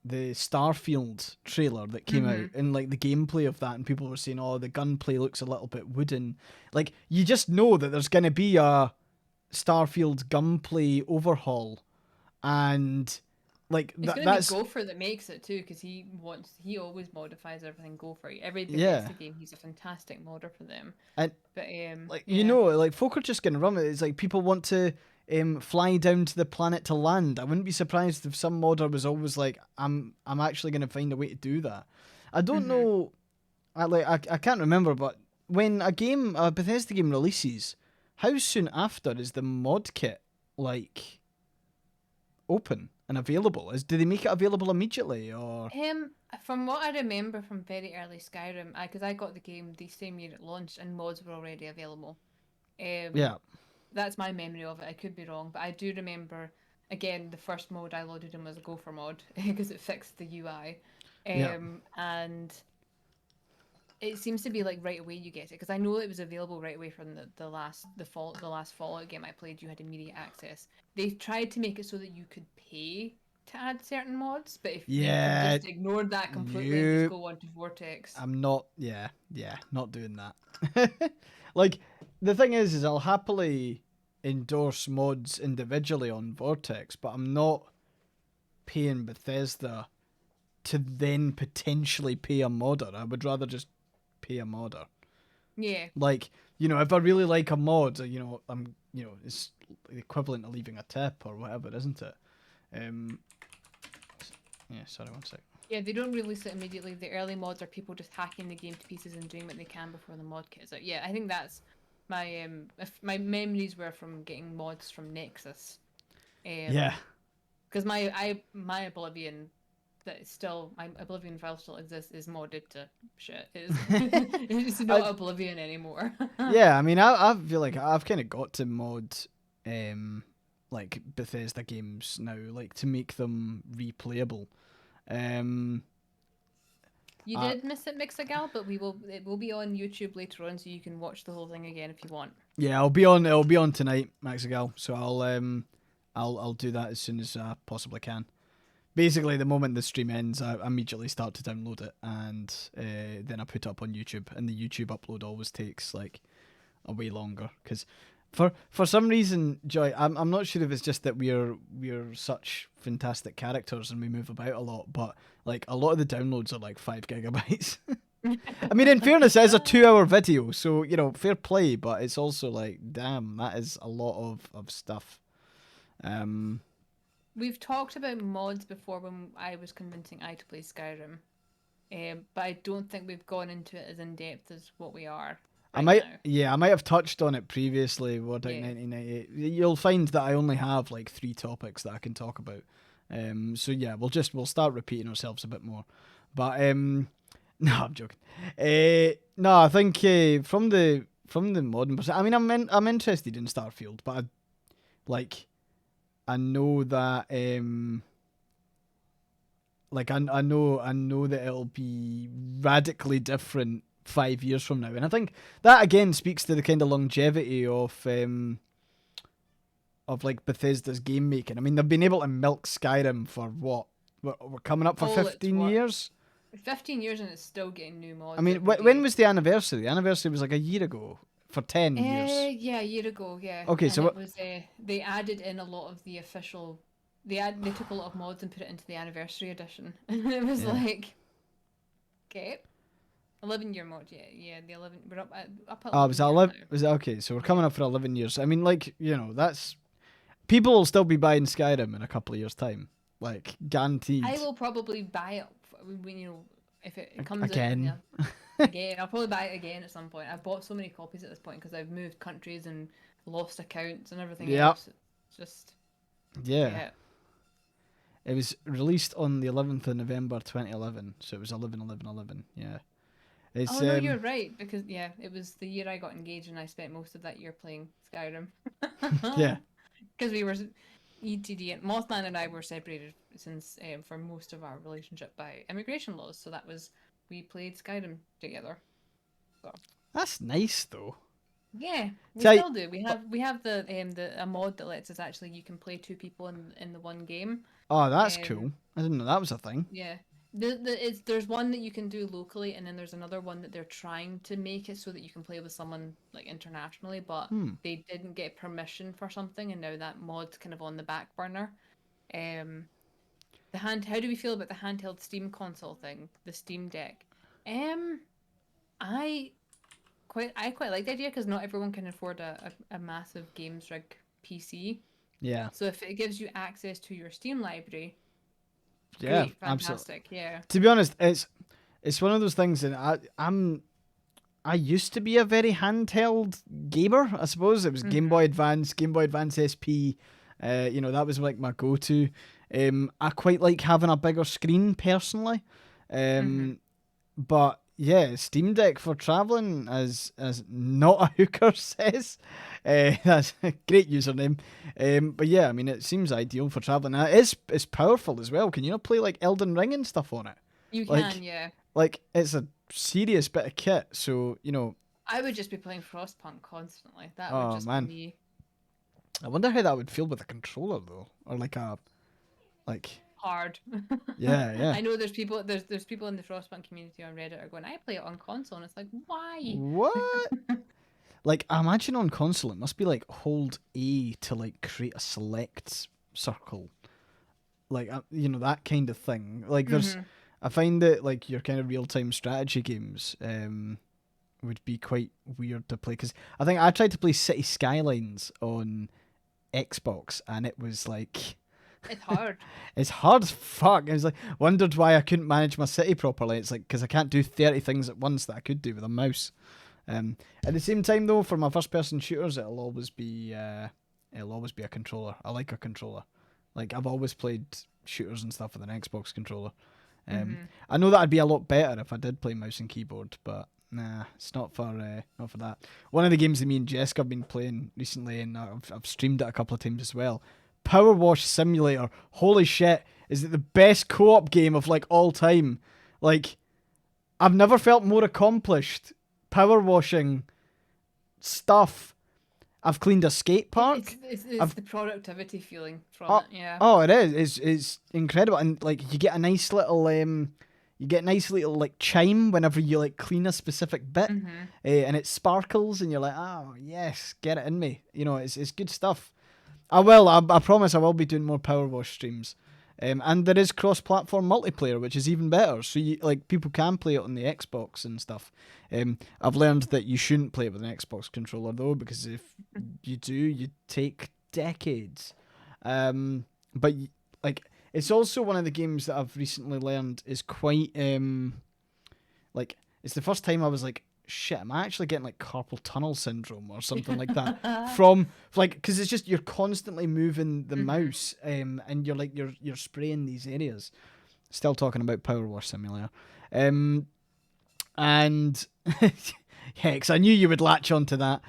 [SPEAKER 1] the Starfield trailer that came out,
[SPEAKER 2] Mhm.
[SPEAKER 1] and like the gameplay of that, and people were saying, oh, the gunplay looks a little bit wooden. Like, you just know that there's going to be a Starfield gunplay overhaul, and like
[SPEAKER 2] It's gonna be
[SPEAKER 1] that's
[SPEAKER 2] Gopher that makes it too, because he always modifies everything Gopher. Every
[SPEAKER 1] yeah.
[SPEAKER 2] Bethesda game, he's a fantastic modder for them.
[SPEAKER 1] And
[SPEAKER 2] But
[SPEAKER 1] like, you
[SPEAKER 2] yeah.
[SPEAKER 1] know, like, folk are just gonna run it. It's like people want to fly down to the planet to land. I wouldn't be surprised if some modder was always like, I'm actually gonna find a way to do that. I don't
[SPEAKER 2] Mhm.
[SPEAKER 1] know. I can't remember, but when a Bethesda game releases, how soon after is the mod kit like open and available? Do they make it available immediately, or?
[SPEAKER 2] From what I remember from very early Skyrim, because I got the game the same year it launched, and mods were already available. Um,
[SPEAKER 1] Yeah,
[SPEAKER 2] that's my memory of it. I could be wrong, but I do remember. Again, the first mod I loaded in was a Gopher mod because it fixed the UI,
[SPEAKER 1] yeah,
[SPEAKER 2] and it seems to be like right away you get it, because I know it was available right away from the last Fallout game I played. You had immediate access. They tried to make it so that you could pay to add certain mods, but if you can
[SPEAKER 1] yeah.
[SPEAKER 2] just ignore that completely and just
[SPEAKER 1] Nope.
[SPEAKER 2] go on to Vortex.
[SPEAKER 1] I'm not. Yeah, yeah, not doing that. Like, the thing is I'll happily endorse mods individually on Vortex, but I'm not paying Bethesda to then potentially pay a modder. I would rather just pay a modder.
[SPEAKER 2] Yeah,
[SPEAKER 1] Like, you know, if I really like a mod, you know, it's the equivalent of leaving a tip or whatever, isn't it? Um, yeah. Sorry, one sec.
[SPEAKER 2] yeah, they don't release it immediately. The early mods are people just hacking the game to pieces and doing what they can before the mod kit is out. Yeah, I think that's my if my memories were from getting mods from Nexus.
[SPEAKER 1] Yeah.
[SPEAKER 2] Because my Oblivion that is still my Oblivion file still exists is modded to shit. It's
[SPEAKER 1] I
[SPEAKER 2] not Oblivion anymore.
[SPEAKER 1] Yeah, I mean, I feel like I've kind of got to mod, um, like Bethesda games now, like to make them replayable. Um,
[SPEAKER 2] You
[SPEAKER 1] I,
[SPEAKER 2] did miss it, Mixagal, but it will be on YouTube later on, so you can watch the whole thing again if you want.
[SPEAKER 1] yeah, I'll be on tonight, Maxigal. So I'll do that as soon as I possibly can. Basically, the moment the stream ends, I immediately start to download it, and then I put it up on YouTube. And the YouTube upload always takes like a way longer, because for some reason, Joy, I'm not sure if it's just that we're such fantastic characters and we move about a lot, but like a lot of the downloads are like 5 gigabytes. I mean, in fairness, it is a 2 hour video, so, you know, fair play, but it's also like, damn, that is a lot of stuff. Um,
[SPEAKER 2] We've talked about mods before when I was convincing I to play Skyrim, but I don't think we've gone into it as in depth as what we are right now.
[SPEAKER 1] I might have touched on it previously. What, like,
[SPEAKER 2] Yeah.
[SPEAKER 1] 1998? You'll find that I only have like 3 topics that I can talk about. So yeah, we'll start repeating ourselves a bit more. But no, I'm joking. No, I think from the modern perspective, I mean, I'm interested in Starfield, but like I know that like I know that it'll be radically different 5 years from now, and I think that again speaks to the kind of longevity of like Bethesda's game making. I mean, they've been able to milk Skyrim for what? We're coming up for
[SPEAKER 2] All it's
[SPEAKER 1] 15
[SPEAKER 2] worth.
[SPEAKER 1] years.
[SPEAKER 2] 15 years and it's still getting new
[SPEAKER 1] I
[SPEAKER 2] mods
[SPEAKER 1] mean,
[SPEAKER 2] every
[SPEAKER 1] when
[SPEAKER 2] day.
[SPEAKER 1] was the anniversary? The anniversary was like a year ago for 10 years.
[SPEAKER 2] Yeah, a year ago, yeah.
[SPEAKER 1] Okay,
[SPEAKER 2] And
[SPEAKER 1] so
[SPEAKER 2] it
[SPEAKER 1] what?
[SPEAKER 2] was they added in a lot of the official they took a lot of mods and put it into the anniversary edition. And it was
[SPEAKER 1] Yeah.
[SPEAKER 2] like, okay. 11-year mod, yeah, yeah, the 11 we're up at
[SPEAKER 1] Oh, was
[SPEAKER 2] 11
[SPEAKER 1] that
[SPEAKER 2] years
[SPEAKER 1] 11?
[SPEAKER 2] now.
[SPEAKER 1] Was that okay? So we're
[SPEAKER 2] Yeah.
[SPEAKER 1] coming up for 11 years. I mean, like, you know, that's people will still be buying Skyrim in a couple of years' time, like
[SPEAKER 2] I
[SPEAKER 1] guaranteed.
[SPEAKER 2] will probably buy it when if it comes out
[SPEAKER 1] Again.
[SPEAKER 2] again. I'll probably buy it again at some point. I've bought so many copies at this point because I've moved countries and lost accounts and everything
[SPEAKER 1] Yeah.
[SPEAKER 2] else. It's just
[SPEAKER 1] Yeah.
[SPEAKER 2] yeah.
[SPEAKER 1] It was released on the 11th of November 2011, so it was 11/11/11. Yeah. It's
[SPEAKER 2] Oh no, you're right, because yeah, it was the year I got engaged and I spent most of that year playing Skyrim.
[SPEAKER 1] yeah.
[SPEAKER 2] Because we were ETD and Mothman and I were separated since for most of our relationship by immigration laws, so that was we played Skyrim together. So
[SPEAKER 1] That's nice though.
[SPEAKER 2] yeah, we
[SPEAKER 1] See,
[SPEAKER 2] still do. We have the a mod that lets us actually you can play two people in the one game.
[SPEAKER 1] oh, that's
[SPEAKER 2] Um
[SPEAKER 1] cool. I didn't know that was a thing.
[SPEAKER 2] yeah. There's one that you can do locally, and then there's another one that they're trying to make it so that you can play with someone like internationally, but
[SPEAKER 1] Hmm.
[SPEAKER 2] they didn't get permission for something, and now that mod's kind of on the back burner. Um, how do we feel about the handheld Steam console thing, the Steam Deck? Um, I I quite like the idea because not everyone can afford a massive games rig PC.
[SPEAKER 1] Yeah.
[SPEAKER 2] So if it gives you access to your Steam library,
[SPEAKER 1] Yeah.
[SPEAKER 2] great,
[SPEAKER 1] Absolutely.
[SPEAKER 2] fantastic, yeah.
[SPEAKER 1] To be honest, it's one of those things, and I used to be a very handheld gamer. I suppose it was Game Boy Advance, Game Boy Advance SP. That was like my go-to. I quite like having a bigger screen personally.
[SPEAKER 2] Mm-hmm.
[SPEAKER 1] But yeah, Steam Deck for traveling, as not a hooker says. That's a great username. But yeah, I mean, it seems ideal for traveling. And it's powerful as well. Can you not play like Elden Ring and stuff on it?
[SPEAKER 2] You can,
[SPEAKER 1] Like,
[SPEAKER 2] yeah.
[SPEAKER 1] like it's a serious bit of kit. So
[SPEAKER 2] I would just be playing Frostpunk constantly. That would
[SPEAKER 1] oh
[SPEAKER 2] just be
[SPEAKER 1] man,
[SPEAKER 2] me.
[SPEAKER 1] I wonder how that would feel with a controller though, or like
[SPEAKER 2] Hard.
[SPEAKER 1] yeah, yeah.
[SPEAKER 2] I know there's people in the Frostpunk community on Reddit are going, I play it on console, and it's like, why?
[SPEAKER 1] What? Like, I imagine on console it must be like hold A to like create a select circle, like that kind of thing. Like,
[SPEAKER 2] Mm-hmm.
[SPEAKER 1] I find that like your kind of real time strategy games would be quite weird to play because I think I tried to play City Skylines on Xbox and it was like
[SPEAKER 2] It's hard.
[SPEAKER 1] it's hard as fuck. I was like wondered why I couldn't manage my city properly. It's like because I can't do 30 things at once that I could do with a mouse. At the same time, though, for my first-person shooters, it'll always be a controller. I like a controller. Like I've always played shooters and stuff with an Xbox controller.
[SPEAKER 2] Mm-hmm.
[SPEAKER 1] I know that'd be a lot better if I did play mouse and keyboard, but nah, it's not for that. One of the games that me and Jessica have been playing recently, and I've streamed it a couple of times as well. Power Wash Simulator. Holy shit! Is it the best co-op game of like all time? Like, I've never felt more accomplished power washing stuff. I've cleaned a skate park.
[SPEAKER 2] It's the productivity feeling from
[SPEAKER 1] Oh,
[SPEAKER 2] it, yeah.
[SPEAKER 1] oh, it is. It's incredible, and like you get a nice little like chime whenever you like clean a specific bit,
[SPEAKER 2] Mm-hmm.
[SPEAKER 1] and it sparkles, and you're like, oh yes, get it in me. It's good stuff. I will. I promise. I will be doing more Power Wash streams. And there is cross-platform multiplayer, which is even better. So people can play it on the Xbox and stuff. I've learned that you shouldn't play it with an Xbox controller though, because if you do, you take decades. But like, it's also one of the games that I've recently learned is quite like it's the first time I was like, shit, am I actually getting like carpal tunnel syndrome or something like that from like because it's just you're constantly moving the mouse and you're like you're spraying these areas. Still talking about Power Wash Simulator, and yeah, because I knew you would latch onto that.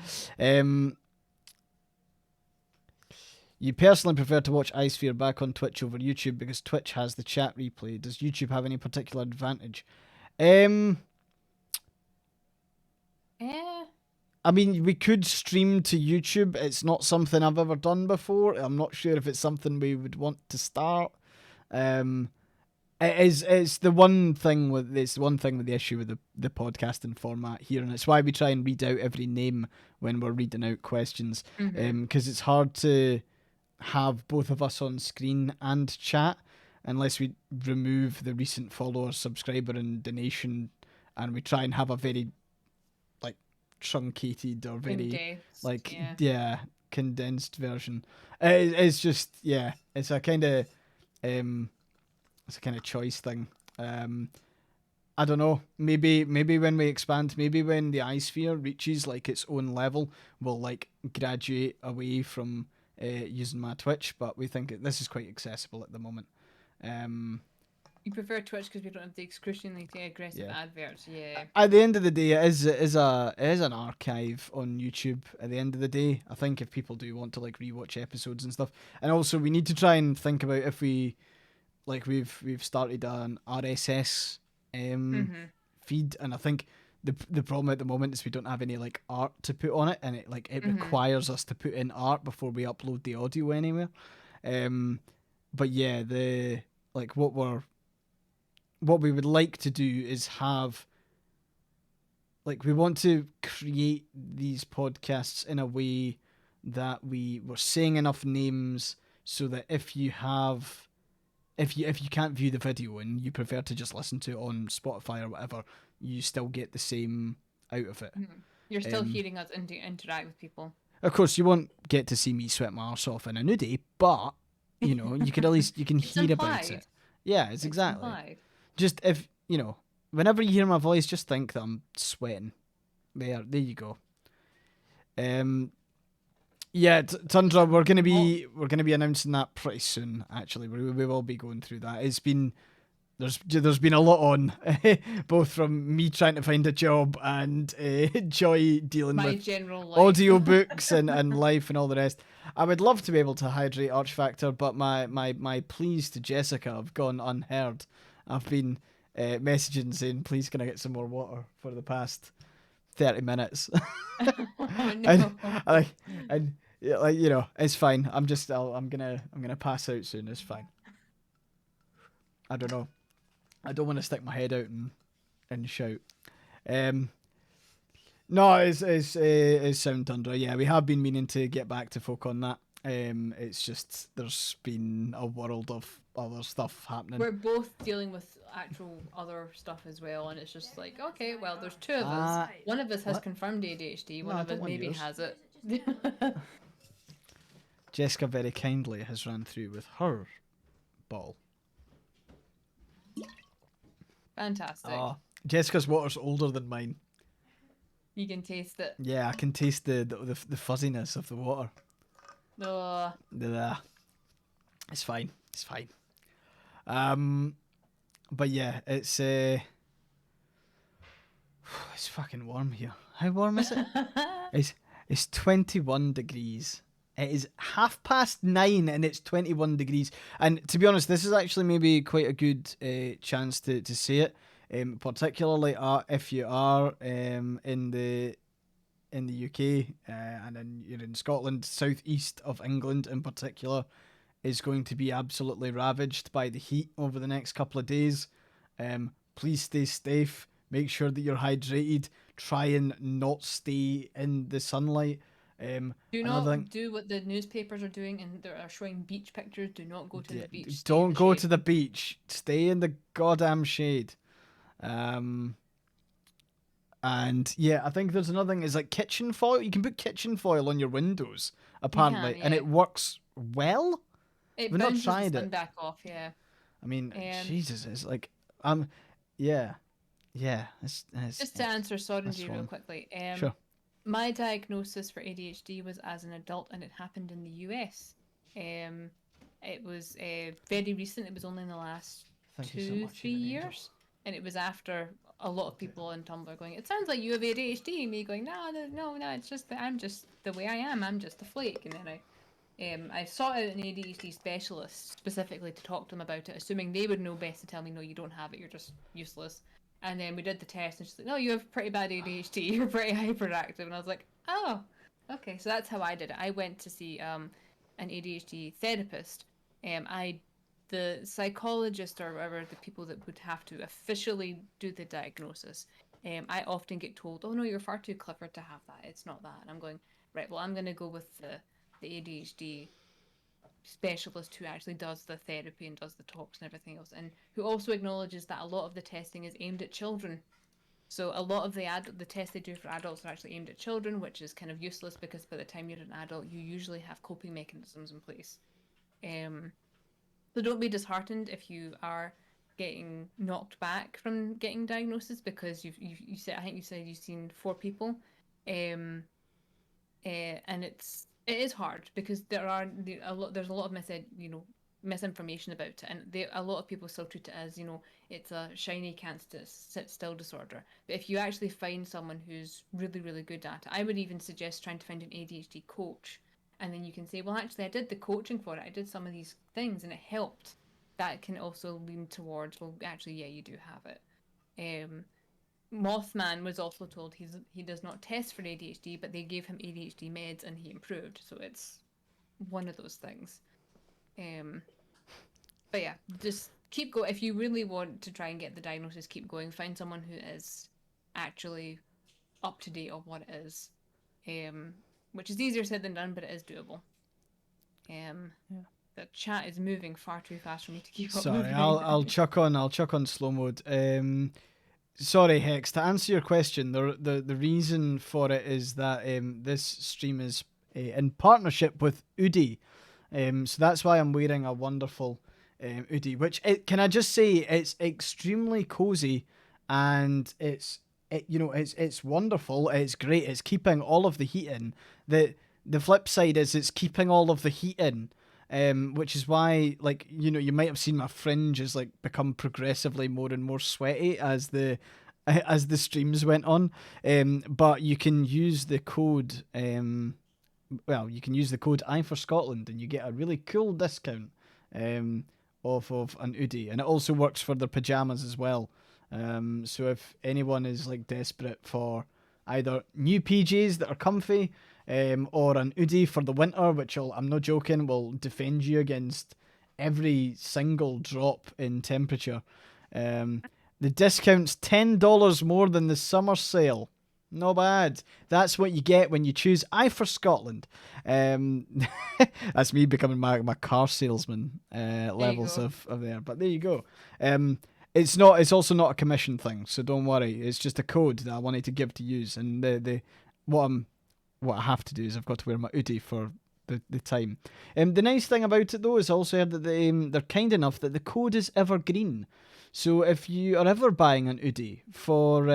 [SPEAKER 1] You personally prefer to watch AyeSphere back on Twitch over YouTube because Twitch has the chat replay. Does YouTube have any particular advantage?
[SPEAKER 2] Yeah.
[SPEAKER 1] I mean, we could stream to YouTube. It's not something I've ever done before. I'm not sure if it's something we would want to start. It's the one thing with the issue with the podcasting format here, and it's why we try and read out every name when we're reading out questions. Because it's hard to have both of us on screen and chat unless we remove the recent follower, subscriber, and donation, and we try and have a very truncated or very
[SPEAKER 2] Condensed,
[SPEAKER 1] condensed version. It's just it's a kind of choice thing. I don't know. Maybe when we expand, maybe when the AyeSphere reaches like its own level, we'll like graduate away from using my Twitch. But we think this is quite accessible at the moment.
[SPEAKER 2] You prefer Twitch because we don't have the excruciatingly aggressive
[SPEAKER 1] Yeah.
[SPEAKER 2] adverts, yeah.
[SPEAKER 1] At the end of the day, it is an archive on YouTube. At the end of the day, I think if people do want to like rewatch episodes and stuff, and also we need to try and think about if we like we've started an RSS feed, and I think the problem at the moment is we don't have any like art to put on it, and it requires us to put in art before we upload the audio anywhere. But yeah, the like what we would like to do is have like we want to create these podcasts in a way that we're saying enough names so that if you can't view the video and you prefer to just listen to it on Spotify or whatever, you still get the same out of it.
[SPEAKER 2] You're still hearing us interact with people.
[SPEAKER 1] Of course, you won't get to see me sweat my arse off in a nudie, but you know you can at least you can hear about it. Yeah, it's exactly.
[SPEAKER 2] Implied.
[SPEAKER 1] Just if whenever you hear my voice, just think that I'm sweating. There you go. Yeah, Tundra, we're gonna be announcing that pretty soon. Actually, we will be going through that. It's been there's been a lot on, both from me trying to find a job and Joy dealing
[SPEAKER 2] My
[SPEAKER 1] with
[SPEAKER 2] general life.
[SPEAKER 1] audiobooks and life and all the rest. I would love to be able to hydrate Arch Factor, but my pleas to Jessica have gone unheard. I've been messaging saying, please can I get some more water for the past 30 minutes.
[SPEAKER 2] Oh, no.
[SPEAKER 1] and yeah, like it's fine. I'm gonna pass out soon. It's fine. I don't know. I don't want to stick my head out and shout. No, it's Sound Tundra. Yeah, we have been meaning to get back to folk on that. It's just there's been a world of other stuff happening.
[SPEAKER 2] We're both dealing with actual other stuff as well, and it's just like, okay, well, there's two of us. One of us has confirmed ADHD. One of us maybe has it.
[SPEAKER 1] Jessica very kindly has ran through with her ball.
[SPEAKER 2] Fantastic.
[SPEAKER 1] Jessica's water's older than mine.
[SPEAKER 2] You can taste it.
[SPEAKER 1] Yeah, I can taste the fuzziness of the water.
[SPEAKER 2] Oh.
[SPEAKER 1] It's fine. It's fine. But yeah, it's fucking warm here. How warm is it? It's 21 degrees. It is 9:30 and it's 21 degrees. And to be honest, this is actually maybe quite a good chance to say it. Particularly if you are in the UK and then you're in Scotland, southeast of England in particular, is going to be absolutely ravaged by the heat over the next couple of days. Please stay safe. Make sure that you're hydrated. Try and not stay in the sunlight.
[SPEAKER 2] Do not do what the newspapers are doing and they are showing beach pictures. Do not go to the beach.
[SPEAKER 1] Don't go to the beach. Stay in the goddamn shade. And yeah, I think there's another thing is like kitchen foil. You can put kitchen foil on your windows apparently, and it works well.
[SPEAKER 2] We've not tried it. Back off, yeah.
[SPEAKER 1] I mean, Jesus, it's like yeah. Just
[SPEAKER 2] to answer Sorenji real quickly.
[SPEAKER 1] Sure.
[SPEAKER 2] My diagnosis for ADHD was as an adult, and it happened in the US. It was very recent. It was only in the last 2-3 years, and it was after a lot of people on Tumblr going, "It sounds like you have ADHD," and me going, "No, it's just that I'm just the way I am. I'm just a flake." And then I sought out an ADHD specialist specifically to talk to them about it, assuming they would know best to tell me, "No, you don't have it. You're just useless." And then we did the test, and she's like, "No, you have pretty bad ADHD. You're pretty hyperactive." And I was like, "Oh, okay." So that's how I did it. I went to see an ADHD therapist. The psychologist or whatever, the people that would have to officially do the diagnosis, I often get told, "Oh no, you're far too clever to have that. It's not that." And I'm going, right, well, I'm going to go with the ADHD specialist who actually does the therapy and does the talks and everything else, and who also acknowledges that a lot of the testing is aimed at children. So a lot of the tests they do for adults are actually aimed at children, which is kind of useless because by the time you're an adult, you usually have coping mechanisms in place. So don't be disheartened if you are getting knocked back from getting diagnosis, because you said, I think you said you've seen 4 people, and it is hard because there's a lot of misinformation about it, and a lot of people still treat it as, it's a shiny can't sit still disorder. But if you actually find someone who's really, really good at it, I would even suggest trying to find an ADHD coach, and then you can say, well, actually, I did the coaching for it. I did some of these things, and it helped. That can also lean towards, well, actually, yeah, you do have it. Mothman was also told he does not test for ADHD, but they gave him ADHD meds and he improved. So it's one of those things. But yeah, just keep going. If you really want to try and get the diagnosis, keep going. Find someone who is actually up to date on what it is, which is easier said than done, but it is doable. Yeah. The chat is moving far too fast for me to keep up.
[SPEAKER 1] Sorry, I'll chuck on slow mode. Sorry, Hex. To answer your question, the reason for it is that this stream is in partnership with Udi, so that's why I'm wearing a wonderful Udi. Which can I just say, it's extremely cozy, and it's wonderful. It's great. It's keeping all of the heat in. The flip side is it's keeping all of the heat in. Which is why, like, you might have seen my fringe has like become progressively more and more sweaty as the streams went on. But you can use the code. You can use the code I for Scotland, and you get a really cool discount off of an Udi, and it also works for their pajamas as well. So if anyone is like desperate for either new PJs that are comfy, or an Udi for the winter, which I'm not joking, will defend you against every single drop in temperature. The discount's $10 more than the summer sale. Not bad. That's what you get when you choose I for Scotland. That's me becoming my car salesman levels of there. But there you go. It's also not a commission thing, so don't worry. It's just a code that I wanted to give to use, and what I have to do is I've got to wear my Udi for the time. The nice thing about it though is I also heard that they're kind enough that the code is evergreen. So if you are ever buying an Udi for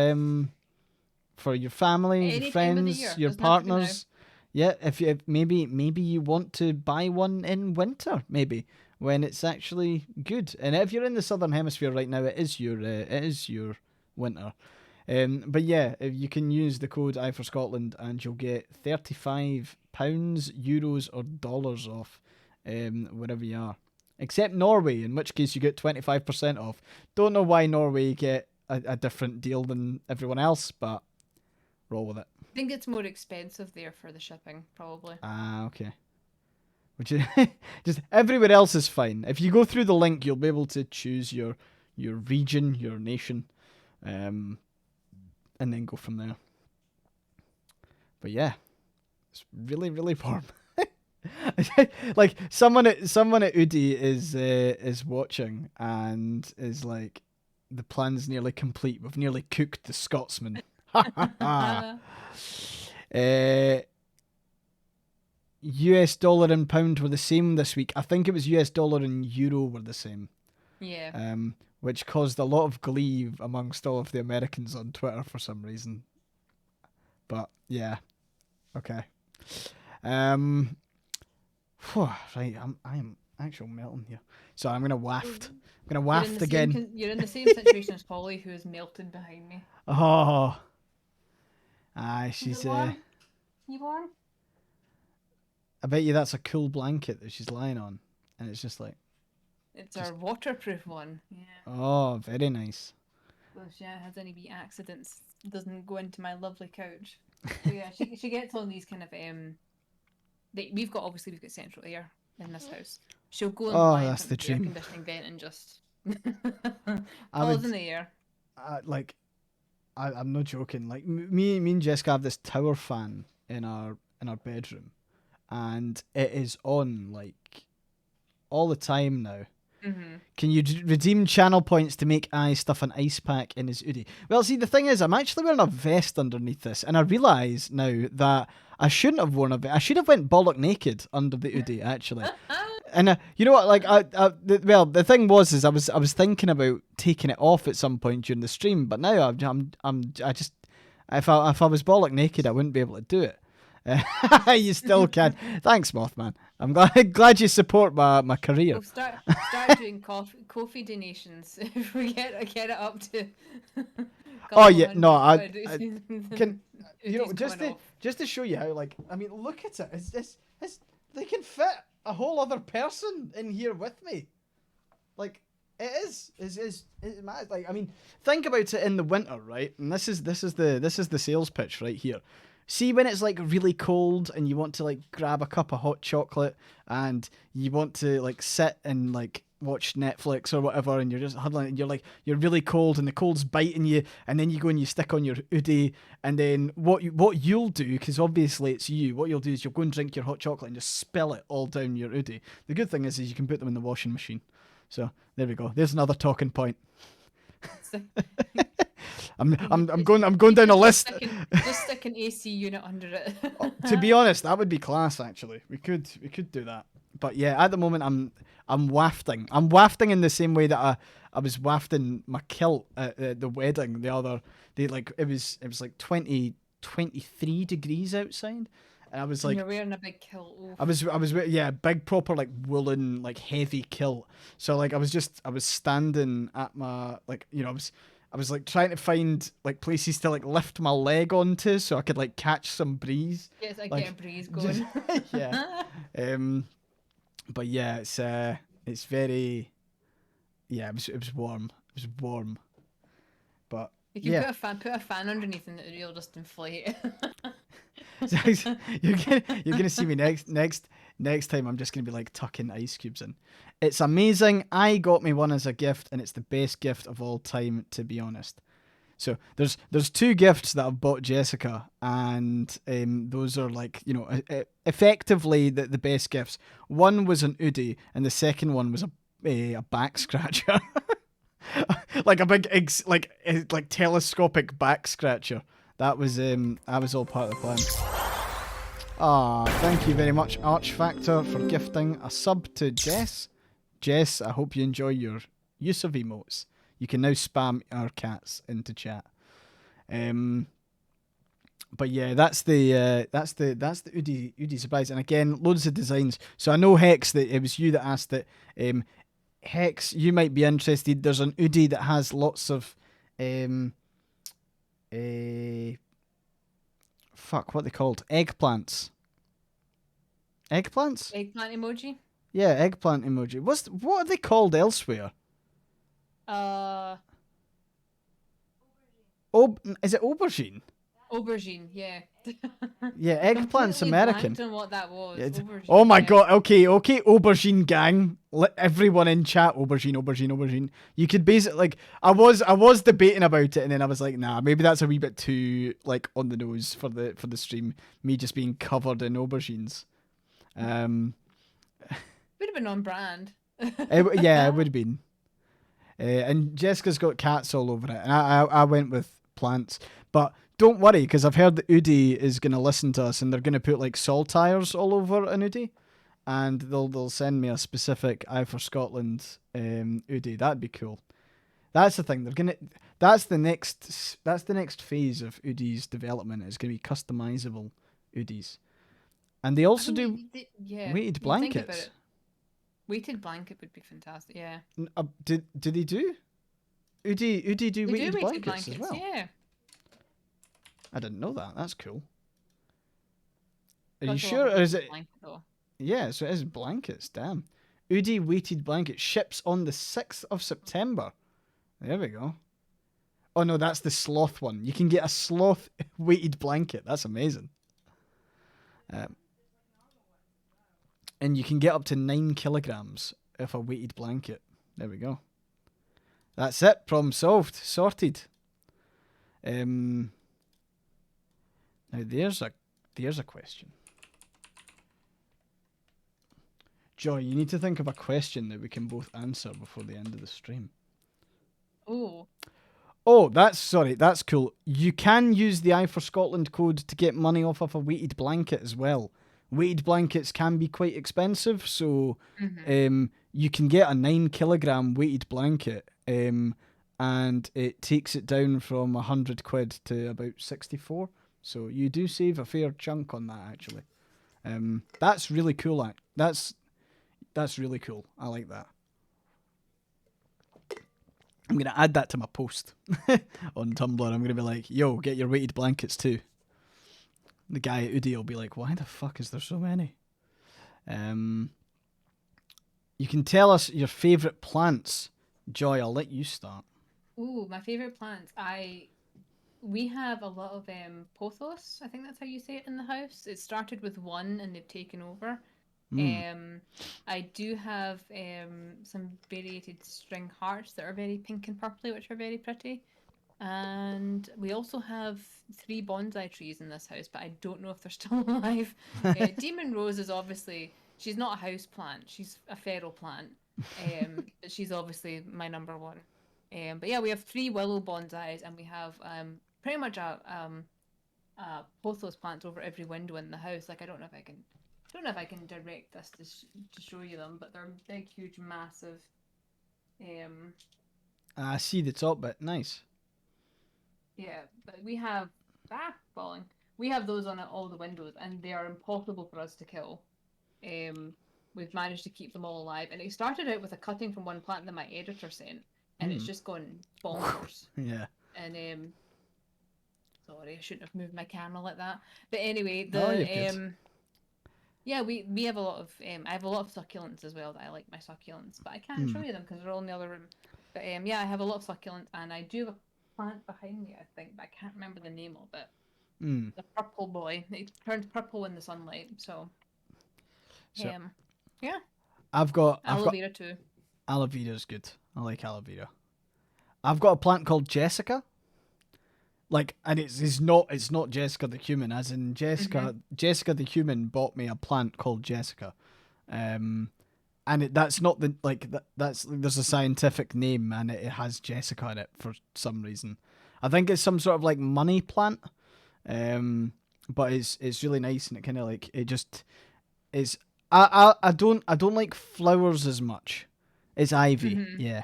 [SPEAKER 1] your family, your friends, your partners, if maybe you want to buy one in winter, maybe when it's actually good. And if you're in the southern hemisphere right now, it is your winter. But yeah, you can use the code I for Scotland and you'll get £35, euros, or dollars off wherever you are. Except Norway, in which case you get 25% off. Don't know why Norway get a different deal than everyone else, but roll with it.
[SPEAKER 2] I think it's more expensive there for the shipping, probably.
[SPEAKER 1] Ah, okay. Which is just everywhere else is fine. If you go through the link, you'll be able to choose your region, your nation, and then go from there. But yeah, it's really, really warm. Like someone at Udi is watching and is like, the plan's nearly complete. We've nearly cooked the Scotsman. US dollar and pound were the same this week. I think it was US dollar and euro were the same.
[SPEAKER 2] Yeah.
[SPEAKER 1] Which caused a lot of glee amongst all of the Americans on Twitter for some reason. But yeah, okay. Right, I am actually melting here. So I'm gonna waft. I'm gonna waft again.
[SPEAKER 2] You're in the same situation as Holly, who is melted behind me.
[SPEAKER 1] Oh. Aye, she's
[SPEAKER 2] You warm?
[SPEAKER 1] I bet you that's a cool blanket that she's lying on, and it's just like.
[SPEAKER 2] It's our waterproof one. Yeah.
[SPEAKER 1] Oh, very nice.
[SPEAKER 2] Well, if she has any wee accidents, it doesn't go into my lovely couch. So yeah, she gets on these kind of we've got central air in this house. She'll go and lie in the air conditioning vent and just falls in the air.
[SPEAKER 1] I'm not joking. Like me and Jessica have this tower fan in our bedroom, and it is on like all the time now.
[SPEAKER 2] Mm-hmm.
[SPEAKER 1] Can you redeem channel points to make stuff an ice pack in his Udi? Well, see, the thing is, I'm actually wearing a vest underneath this, and I realise now that I shouldn't have worn a vest. I should have went bollock naked under the Udi, actually. And you know what? Like, the thing was, I was thinking about taking it off at some point during the stream, but now I just if I was bollock naked, I wouldn't be able to do it. You still can. Thanks, Mothman. I'm glad you support my career.
[SPEAKER 2] We'll start doing coffee donations if we get it up to a
[SPEAKER 1] Oh
[SPEAKER 2] couple
[SPEAKER 1] yeah, no,
[SPEAKER 2] hundred
[SPEAKER 1] I
[SPEAKER 2] quid.
[SPEAKER 1] can,
[SPEAKER 2] Udi's
[SPEAKER 1] just
[SPEAKER 2] coming off.
[SPEAKER 1] to show you how, like, I mean, look at it. It's they can fit a whole other person in here with me. Like, it is mad. Like, I mean, think about it in the winter, right? And this is the sales pitch right here. See when it's like really cold and you want to like grab a cup of hot chocolate and you want to like sit and like watch Netflix or whatever, and you're just huddling and you're really cold and the cold's biting you, and then you go and you stick on your hoodie, and then what you'll do, because obviously it's you, what you'll do is you'll go and drink your hot chocolate and just spill it all down your hoodie. The good thing is you can put them in the washing machine. So there we go. There's another talking point. I'm going down a list.
[SPEAKER 2] Just stick an AC unit under it.
[SPEAKER 1] To be honest, that would be class. Actually, we could do that. But yeah, at the moment I'm wafting. I'm wafting in the same way that I was wafting my kilt at the wedding the other day. Like it was like 23 degrees outside. And I was like,
[SPEAKER 2] you're wearing a big kilt. Oof.
[SPEAKER 1] I was yeah, big proper like woolen like heavy kilt. So like I was standing at my like, you know, I was like trying to find like places to like lift my leg onto so I could like catch some breeze.
[SPEAKER 2] Yes, I
[SPEAKER 1] like,
[SPEAKER 2] get a breeze going.
[SPEAKER 1] Yeah. But yeah, it's very, yeah, it was warm. It was warm. But
[SPEAKER 2] you can put a fan underneath and it'll just inflate.
[SPEAKER 1] You're gonna see me next time. I'm just gonna be like tucking ice cubes in. It's amazing. I got me one as a gift, and it's the best gift of all time, to be honest. So there's two gifts that I've bought Jessica, and those are like, you know, effectively the best gifts. One was an Udi, and the second one was a back scratcher, like a big like telescopic back scratcher. That was all part of the plan. Thank you very much, Arch Factor, for gifting a sub to Jess. Jess, I hope you enjoy your use of emotes. You can now spam our cats into chat. But yeah, that's the Udi surprise, and again, loads of designs. So I know Hex, that it was you that asked it. Hex, you might be interested. There's an Udi that has lots of what they called? Eggplants. Eggplants?
[SPEAKER 2] Eggplant emoji?
[SPEAKER 1] Yeah, eggplant emoji. What are they called elsewhere? Is it aubergine?
[SPEAKER 2] Aubergine, yeah.
[SPEAKER 1] Yeah, eggplant's American.
[SPEAKER 2] On what that was.
[SPEAKER 1] Yeah, oh my god. Okay, aubergine gang. Let everyone in chat aubergine. You could basically like I was debating about it, and then I was like, nah, maybe that's a wee bit too like on the nose for the stream. Me just being covered in aubergines.
[SPEAKER 2] Would have been on brand.
[SPEAKER 1] Yeah, it would have been. And Jessica's got cats all over it, and I went with plants. But don't worry, because I've heard that Udi is going to listen to us, and they're going to put like saltires all over an Udi, and they'll send me a specific AyeSphere Scotland Udi. That'd be cool. That's the thing. That's the next phase of Udi's development. Is going to be customizable Udis, and they also do weighted blankets.
[SPEAKER 2] Weighted blanket would be fantastic. Yeah.
[SPEAKER 1] Do they do? Udi do weighted blankets as well?
[SPEAKER 2] Yeah.
[SPEAKER 1] I didn't know that. That's cool. Are you sure? Or is it? Yeah, so it is blankets. Damn. Udi weighted blanket ships on the 6th of September. There we go. Oh no, that's the sloth one. You can get a sloth weighted blanket. That's amazing. And you can get up to 9 kilograms of a weighted blanket. There we go. That's it. Problem solved. Sorted. Now there's a question. Joy, you need to think of a question that we can both answer before the end of the stream. Oh, that's cool. You can use the AyeSphere Scotland code to get money off of a weighted blanket as well. Weighted blankets can be quite expensive, so you can get a 9 kilogram weighted blanket, and it takes it down from 100 quid to about 64. So you do save a fair chunk on that, actually. That's really cool. That's really cool. I like that. I'm going to add that to my post on Tumblr. I'm going to be like, yo, get your weighted blankets too. The guy at Udi will be like, why the fuck is there so many? You can tell us your favourite plants. Joy, I'll let you start.
[SPEAKER 2] Ooh, my favorite plants. We have a lot of pothos. I think that's how you say it in the house. It started with one, and they've taken over. I do have some variated string hearts that are very pink and purpley, which are very pretty. And we also have 3 bonsai trees in this house, but I don't know if they're still alive. Demon Rose is obviously, she's not a house plant, she's a feral plant. But she's obviously my number one. But yeah, we have 3 willow bonsais, and we have pretty much a pothos plants over every window in the house. Like, I don't know if I can direct this to show you them, but they're big, huge, massive.
[SPEAKER 1] I see the top bit. Nice.
[SPEAKER 2] Yeah, but we have falling. We have those on all the windows, and they are impossible for us to kill. We've managed to keep them all alive, and it started out with a cutting from one plant that my editor sent, and it's just gone bonkers.
[SPEAKER 1] Yeah.
[SPEAKER 2] And sorry, I shouldn't have moved my camera like that. But anyway, yeah, we have a lot of I have a lot of succulents as well that I like my succulents, but I can't show you them because they're all in the other room. But yeah, I have a lot of succulents, and I do have a plant behind me, I think, but I can't remember the name of it. The purple boy. It turns purple in the sunlight, so yeah.
[SPEAKER 1] I've got
[SPEAKER 2] aloe vera too.
[SPEAKER 1] Aloe vera's good. I like aloe vera. I've got a plant called Jessica. Like, and it's not Jessica the human, as in Jessica the human bought me a plant called Jessica. And that's not the that's there's a scientific name, and it has Jessica in it for some reason. I think it's some sort of like money plant, but it's really nice, and it kind of like it just is. I don't like flowers as much. It's ivy, yeah.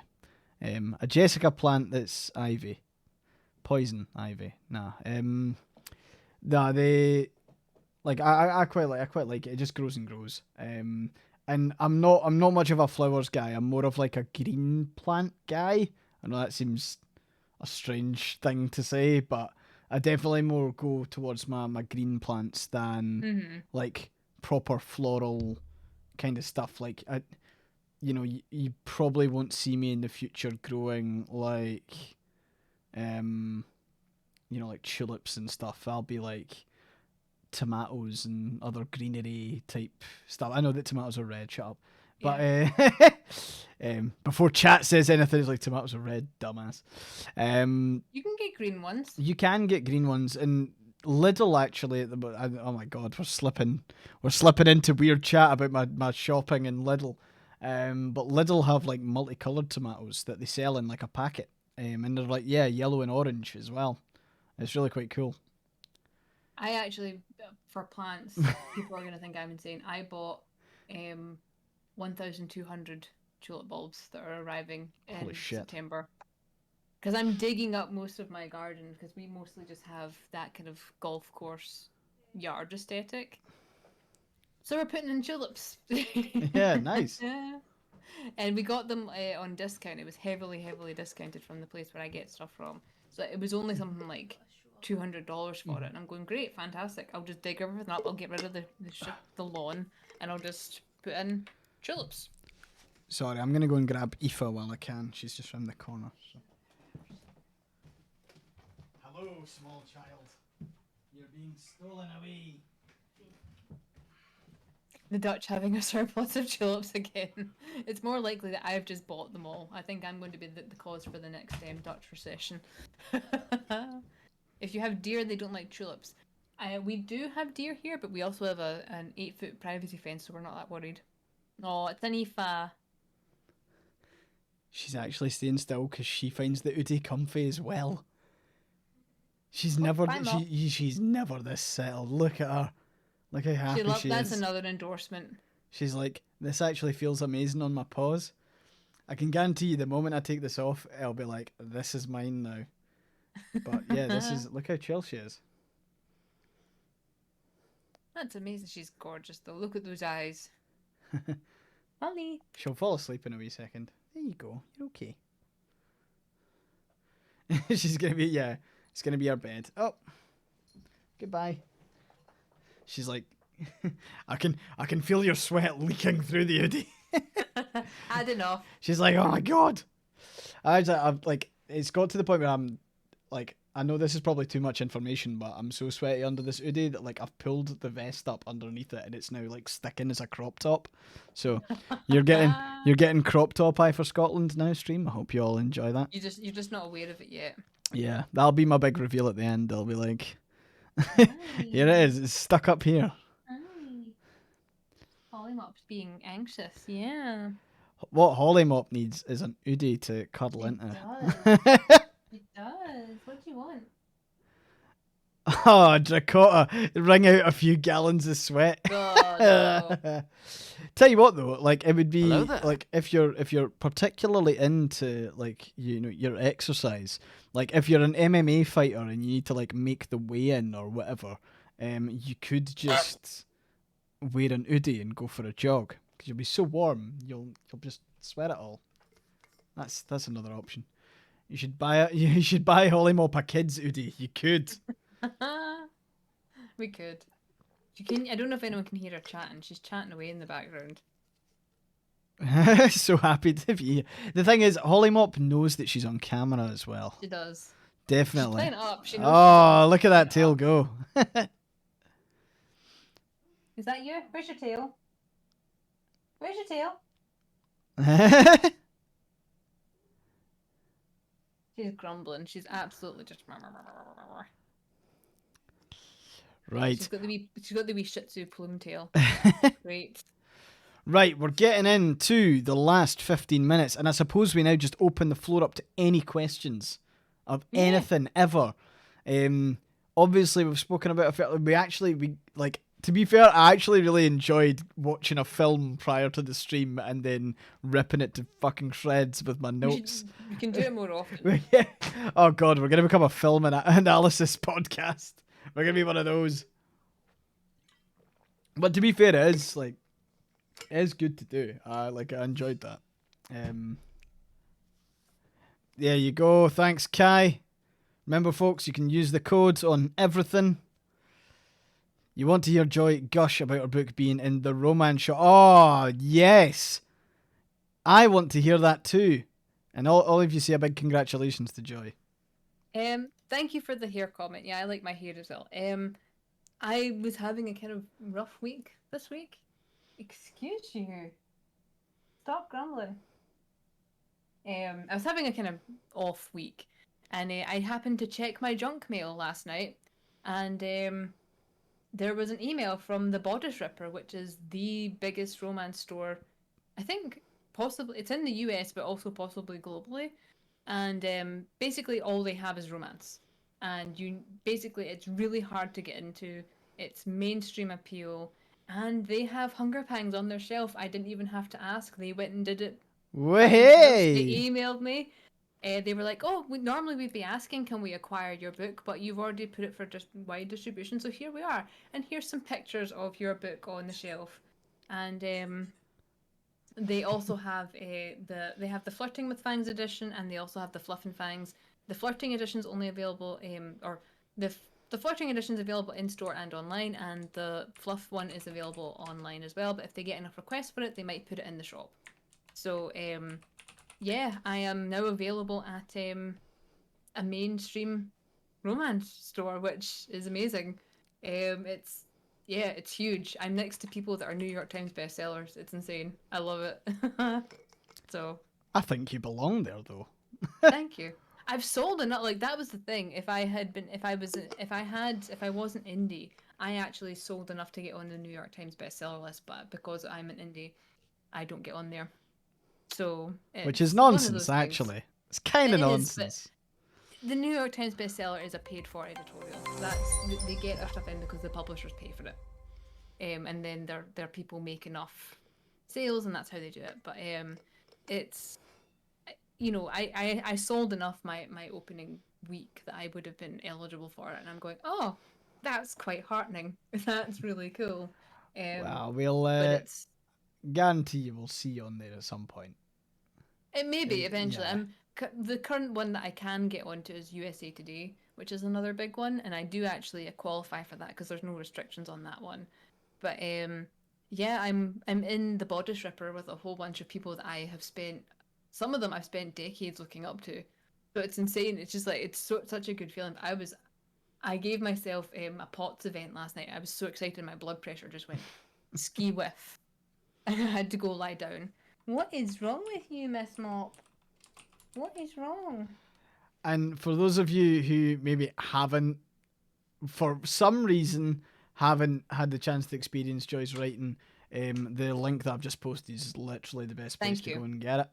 [SPEAKER 1] A Jessica plant that's ivy, poison ivy. They like I quite like it. It just grows and grows. And I'm not much of a flowers guy. I'm more of like a green plant guy. I know that seems a strange thing to say, but I definitely more go towards my green plants than like proper floral kind of stuff. Like you probably won't see me in the future growing like like tulips and stuff. I'll be like tomatoes and other greenery type stuff. I know that tomatoes are red, shut up. But before chat says anything, it's like tomatoes are red, dumbass.
[SPEAKER 2] You can get green ones.
[SPEAKER 1] You can get green ones, and Lidl actually. Oh my god, we're slipping into weird chat about my shopping in Lidl. But Lidl have like multicolored tomatoes that they sell in like a packet, and they're like yellow and orange as well. It's really quite cool.
[SPEAKER 2] I actually, for plants, people are going to think I'm insane. I bought 1,200 tulip bulbs that are arriving in September. Because I'm digging up most of my garden, because we mostly just have that kind of golf course yard aesthetic. So we're putting in tulips.
[SPEAKER 1] Yeah, nice.
[SPEAKER 2] And we got them on discount. It was heavily, heavily discounted from the place where I get stuff from. So it was only something like $200 for it, and I'm going, great, fantastic. I'll just dig everything up. I'll get rid of the lawn, and I'll just put in tulips.
[SPEAKER 1] Sorry, I'm gonna go and grab Aoife while I can. She's just around the corner. So. Hello, small child. You're being stolen away.
[SPEAKER 2] The Dutch having a surplus of tulips again. It's more likely that I've just bought them all. I think I'm going to be the cause for the next Dutch recession. If you have deer, they don't like tulips. We do have deer here, but we also have an 8-foot privacy fence, so we're not that worried. Oh, it's an Aoife.
[SPEAKER 1] She's actually staying still because she finds the Udi comfy as well. She's never this settled. Look at her. Look how happy she is.
[SPEAKER 2] That's another endorsement.
[SPEAKER 1] She's like, this actually feels amazing on my paws. I can guarantee you the moment I take this off, I'll be like, this is mine now. But yeah, look how chill she is.
[SPEAKER 2] That's amazing. She's gorgeous, though. Look at those eyes. Holly.
[SPEAKER 1] She'll fall asleep in a wee second. There you go. You're okay. She's gonna be it's gonna be our bed. Oh, goodbye. She's like, I can feel your sweat leaking through the hoodie.
[SPEAKER 2] I don't know.
[SPEAKER 1] She's like, oh my god. I'm like, it's got to the point where I'm like, I know this is probably too much information, but I'm so sweaty under this hoodie that like I've pulled the vest up underneath it and it's now like sticking as a crop top. So you're getting crop top Eye for Scotland now stream. I hope you all enjoy that.
[SPEAKER 2] You're just not aware of it yet.
[SPEAKER 1] Yeah, that'll be my big reveal at the end. They'll be like, here it is. It's stuck up here.
[SPEAKER 2] Holly Mop's being anxious. Yeah.
[SPEAKER 1] What Holly Mop needs is an hoodie to cuddle into.
[SPEAKER 2] It does. What do you want?
[SPEAKER 1] Oh, Dracota, wring out a few gallons of sweat.
[SPEAKER 2] Oh, no.
[SPEAKER 1] Tell you what though, like it would be like if you're particularly into like your exercise, like if you're an MMA fighter and you need to like make the weigh in or whatever, you could just wear an hoodie and go for a jog because you'll be so warm you'll just sweat it all. That's another option. You should buy Holly Mop a kid's hoodie. You could.
[SPEAKER 2] We could. I don't know if anyone can hear her chatting. She's chatting away in the background.
[SPEAKER 1] So happy to be here. The thing is, Holly Mop knows that she's on camera as well.
[SPEAKER 2] She does.
[SPEAKER 1] Definitely.
[SPEAKER 2] She's playing it up. She knows
[SPEAKER 1] look at that tail go.
[SPEAKER 2] Is that you? Where's your tail? Where's your tail? She's grumbling. She's absolutely just.
[SPEAKER 1] Right.
[SPEAKER 2] She's got the wee Shih Tzu plume tail. Great.
[SPEAKER 1] Right, we're getting into the last 15 minutes, and I suppose we now just open the floor up to any questions of anything ever. Obviously, we've spoken about to be fair, I actually really enjoyed watching a film prior to the stream and then ripping it to fucking shreds with my notes.
[SPEAKER 2] You can do it more often.
[SPEAKER 1] Yeah. Oh god, we're gonna become a film analysis podcast. We're gonna be one of those. But to be fair, it is good to do. I enjoyed that. There you go. Thanks, Kai. Remember, folks, you can use the code on everything. You want to hear Joy gush about her book being in the romance shop? Oh, yes. I want to hear that too. And all of you say a big congratulations to Joy.
[SPEAKER 2] Thank you for the hair comment. Yeah, I like my hair as well. I was having a kind of rough week this week. Excuse you. Stop grumbling. I was having a kind of off week, and I happened to check my junk mail last night, and there was an email from the Bodice Ripper, which is the biggest romance store, I think, possibly. It's in the US, but also possibly globally. And basically all they have is romance. And it's really hard to get into. It's mainstream appeal. And they have Hunger Pangs on their shelf. I didn't even have to ask. They went and did it.
[SPEAKER 1] Hey!
[SPEAKER 2] They emailed me. They were like, oh, normally we'd be asking, can we acquire your book? But you've already put it for just wide distribution. So here we are. And here's some pictures of your book on the shelf. And they also have the Flirting with Fangs edition, and they also have the Fluff and Fangs. The Flirting edition is only available, the Flirting edition is available in store and online, and the Fluff one is available online as well. But if they get enough requests for it, they might put it in the shop. So yeah, I am now available at a mainstream romance store, which is amazing. It's huge. I'm next to people that are New York Times bestsellers. It's insane. I love it. So
[SPEAKER 1] I think you belong there, though.
[SPEAKER 2] Thank you. I've sold enough. Like, that was the thing. If I wasn't indie, I actually sold enough to get on the New York Times bestseller list. But because I'm an indie, I don't get on there. So
[SPEAKER 1] which is nonsense, actually. It's kind of nonsense.
[SPEAKER 2] The New York Times bestseller is a paid-for editorial. They get their stuff in because the publishers pay for it, and then their people make enough sales, and that's how they do it. But it's, I sold enough my opening week that I would have been eligible for it, and I'm going, oh, that's quite heartening. That's really cool.
[SPEAKER 1] Well, we'll
[SPEAKER 2] But it's
[SPEAKER 1] guarantee you we'll see you on there at some point.
[SPEAKER 2] it may be eventually.
[SPEAKER 1] Yeah.
[SPEAKER 2] The current one that I can get onto is USA Today, which is another big one, and I do actually qualify for that because there's no restrictions on that one. But yeah, I'm in the Bodice Ripper with a whole bunch of people that I have spent. Some of them I've spent decades looking up to, but it's insane. It's just like such a good feeling. I gave myself a POTS event last night. I was so excited, my blood pressure just went ski whiff, and I had to go lie down. What is wrong with you, Miss Mop? What is wrong?
[SPEAKER 1] And for those of you who maybe haven't, for some reason, haven't had the chance to experience Joy's writing, the link that I've just posted is literally the best place to go and get it.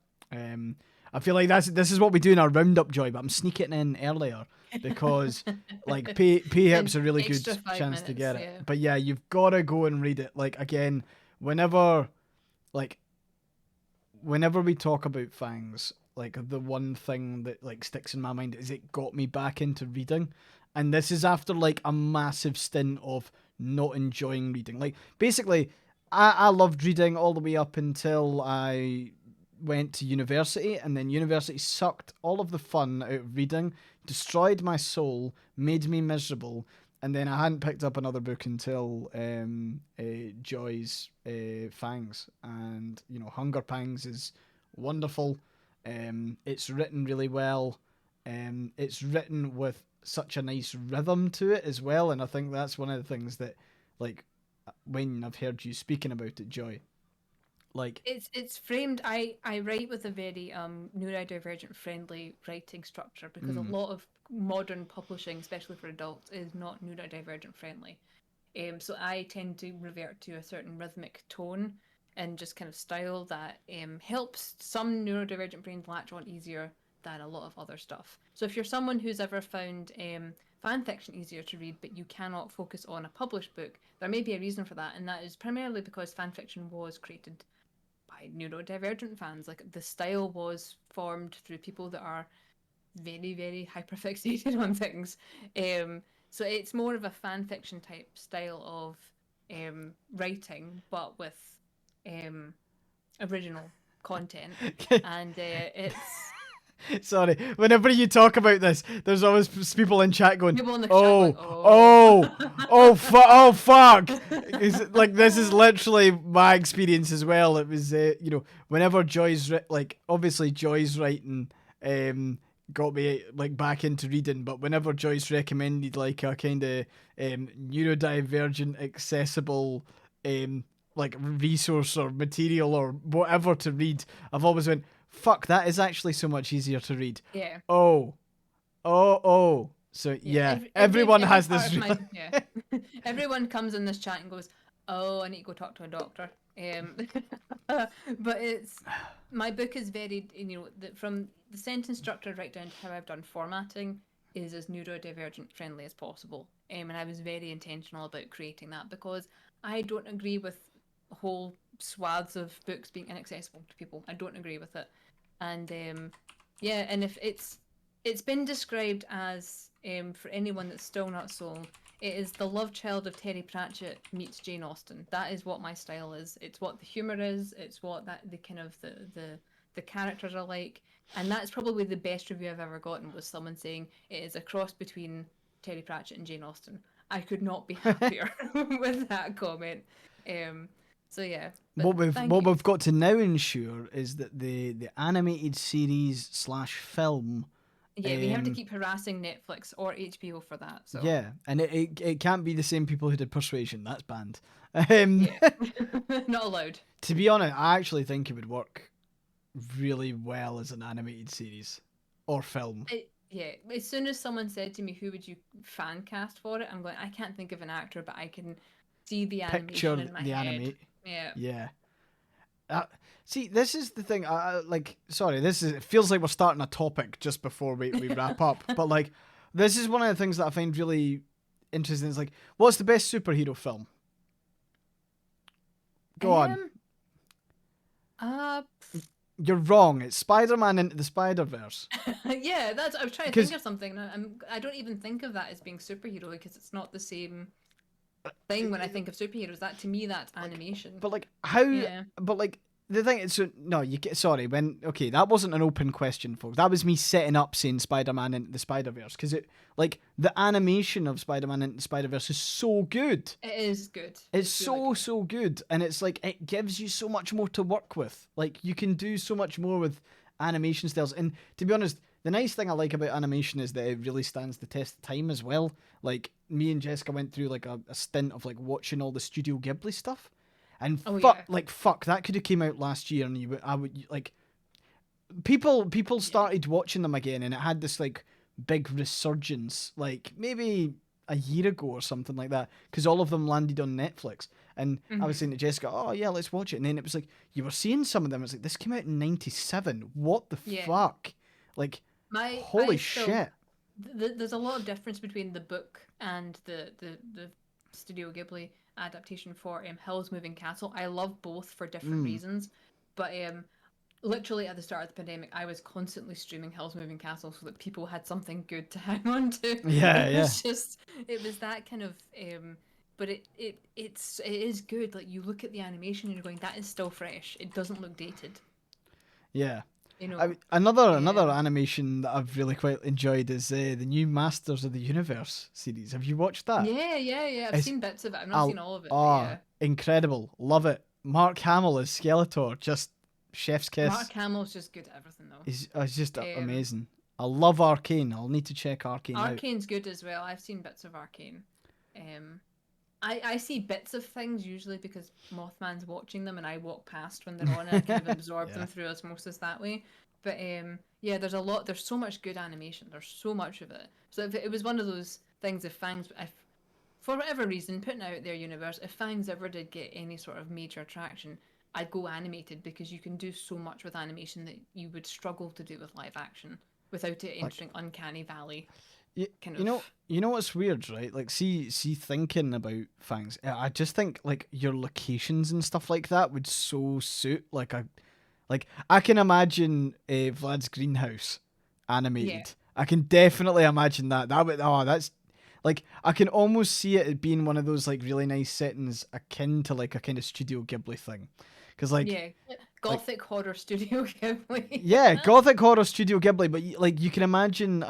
[SPEAKER 1] I feel like this is what we do in our roundup, Joy, but I'm sneaking in earlier because like P-Hip's a really good chance to get it.
[SPEAKER 2] Yeah.
[SPEAKER 1] But yeah, you've got to go and read it. Like again, whenever like whenever we talk about Fangs, like the one thing that like sticks in my mind is it got me back into reading. And this is after like a massive stint of not enjoying reading. Like basically I loved reading all the way up until I went to university, and then university sucked all of the fun out of reading, destroyed my soul, made me miserable, and then I hadn't picked up another book until Joy's Fangs, and you know Hunger Pangs is wonderful. It's written really well. It's written with such a nice rhythm to it as well, and I think that's one of the things that, like, when I've heard you speaking about it, Joy, like
[SPEAKER 2] it's framed. I write with a very neurodivergent friendly writing structure because a lot of modern publishing, especially for adults, is not neurodivergent friendly. So I tend to revert to a certain rhythmic tone and just kind of style that helps some neurodivergent brains latch on easier than a lot of other stuff. So if you're someone who's ever found fan fiction easier to read, but you cannot focus on a published book, there may be a reason for that, and that is primarily because fan fiction was created by neurodivergent fans. Like the style was formed through people that are very, very hyperfixated on things. So it's more of a fan fiction type style of writing, but with original content, and it's.
[SPEAKER 1] Sorry, whenever you talk about this, there's always people in chat going,
[SPEAKER 2] People in the chat
[SPEAKER 1] "Oh,
[SPEAKER 2] going,
[SPEAKER 1] oh, fuck!" Like this is literally my experience as well. It was, you know, whenever Joy's like, obviously Joy's writing, got me like back into reading. But whenever Joyce recommended like a kind of neurodivergent, accessible, like resource or material or whatever to read, I've always went, fuck, that is actually so much easier to read.
[SPEAKER 2] Yeah.
[SPEAKER 1] Oh. So yeah, everyone has this.
[SPEAKER 2] Yeah. Everyone comes in this chat and goes, "Oh, I need to go talk to a doctor." But it's my book is very, you know, from the sentence structure right down to how I've done formatting is as neurodivergent friendly as possible. And I was very intentional about creating that because I don't agree with whole swaths of books being inaccessible to people. I don't agree with it. And yeah, and if it's been described as for anyone that's still not sold, it is the love child of Terry Pratchett meets Jane Austen. That is what my style is. It's what the humor is. It's what the kind of the characters are like. And that's probably the best review I've ever gotten, was someone saying it is a cross between Terry Pratchett and Jane Austen. I could not be happier with that comment. So yeah.
[SPEAKER 1] What we've got to now ensure is that the animated series / film.
[SPEAKER 2] Yeah, we have to keep harassing Netflix or HBO for that. So
[SPEAKER 1] yeah, and it can't be the same people who did Persuasion. That's banned.
[SPEAKER 2] Yeah. Not allowed.
[SPEAKER 1] To be honest, I actually think it would work really well as an animated series or film.
[SPEAKER 2] Yeah, as soon as someone said to me, "Who would you fan cast for it?" I'm going, I can't think of an actor, but I can see the animation in my head.
[SPEAKER 1] Yeah. See, this is the thing. Sorry, it feels like we're starting a topic just before we wrap up. But like, this is one of the things that I find really interesting. Is like, what's the best superhero film? Go on. you're wrong. It's Spider-Man Into the Spider-Verse.
[SPEAKER 2] Yeah, I was trying to think of something. I don't even think of that as being superhero because it's not the same thing when I think of superheroes. That to me, that's animation.
[SPEAKER 1] But like how?
[SPEAKER 2] Yeah.
[SPEAKER 1] But like the thing is, so no, you get sorry when okay, that wasn't an open question, folks. That was me setting up saying Spider-Man Into the Spider-Verse because it like the animation of Spider-Man Into the Spider-Verse is so good.
[SPEAKER 2] It is good.
[SPEAKER 1] It's so good, and it's like it gives you so much more to work with. Like you can do so much more with animation styles. And to be honest, the nice thing I like about animation is that it really stands the test of time as well. Like me and Jessica went through like a stint of like watching all the Studio Ghibli stuff, and fuck, that could have came out last year, and I would like people started watching them again, and it had this like big resurgence, like maybe a year ago or something like that, because all of them landed on Netflix. And I was saying to Jessica, "Oh yeah, let's watch it." And then it was like you were seeing some of them. It's like this came out in '97. What the fuck? Like, holy shit!
[SPEAKER 2] There's a lot of difference between the book and the Studio Ghibli adaptation for Howl's Moving Castle. I love both for different reasons, but literally at the start of the pandemic, I was constantly streaming Hell's Moving Castle so that people had something good to hang on to. It was that kind of, but it is good. Like you look at the animation and you're going, that is still fresh. It doesn't look dated.
[SPEAKER 1] Yeah. Another animation that I've really quite enjoyed is the new Masters of the Universe series. Have you watched that?
[SPEAKER 2] Yeah. I've seen bits of it. I've not seen all of it.
[SPEAKER 1] Incredible. Love it. Mark Hamill as Skeletor, just chef's kiss.
[SPEAKER 2] Mark Hamill's just good at everything though.
[SPEAKER 1] He's just amazing. I love Arcane. I'll need to check Arcane out.
[SPEAKER 2] Arcane's good as well. I've seen bits of Arcane. I see bits of things usually because Mothman's watching them and I walk past when they're on and I kind of absorb them through osmosis that way. But there's so much good animation. There's so much of it. So if it was one of those things, if for whatever reason, putting out their universe, if Fangs ever did get any sort of major traction, I'd go animated because you can do so much with animation that you would struggle to do with live action without it entering uncanny valley.
[SPEAKER 1] You know what's weird, right? Like, see, thinking about Fangs, I just think like your locations and stuff like that would so suit I can imagine Vlad's greenhouse animated. Yeah. I can definitely imagine that. That's like I can almost see it being one of those like really nice settings akin to like a kind of Studio Ghibli thing, because
[SPEAKER 2] gothic horror Studio Ghibli.
[SPEAKER 1] Yeah, gothic horror Studio Ghibli, but like you can imagine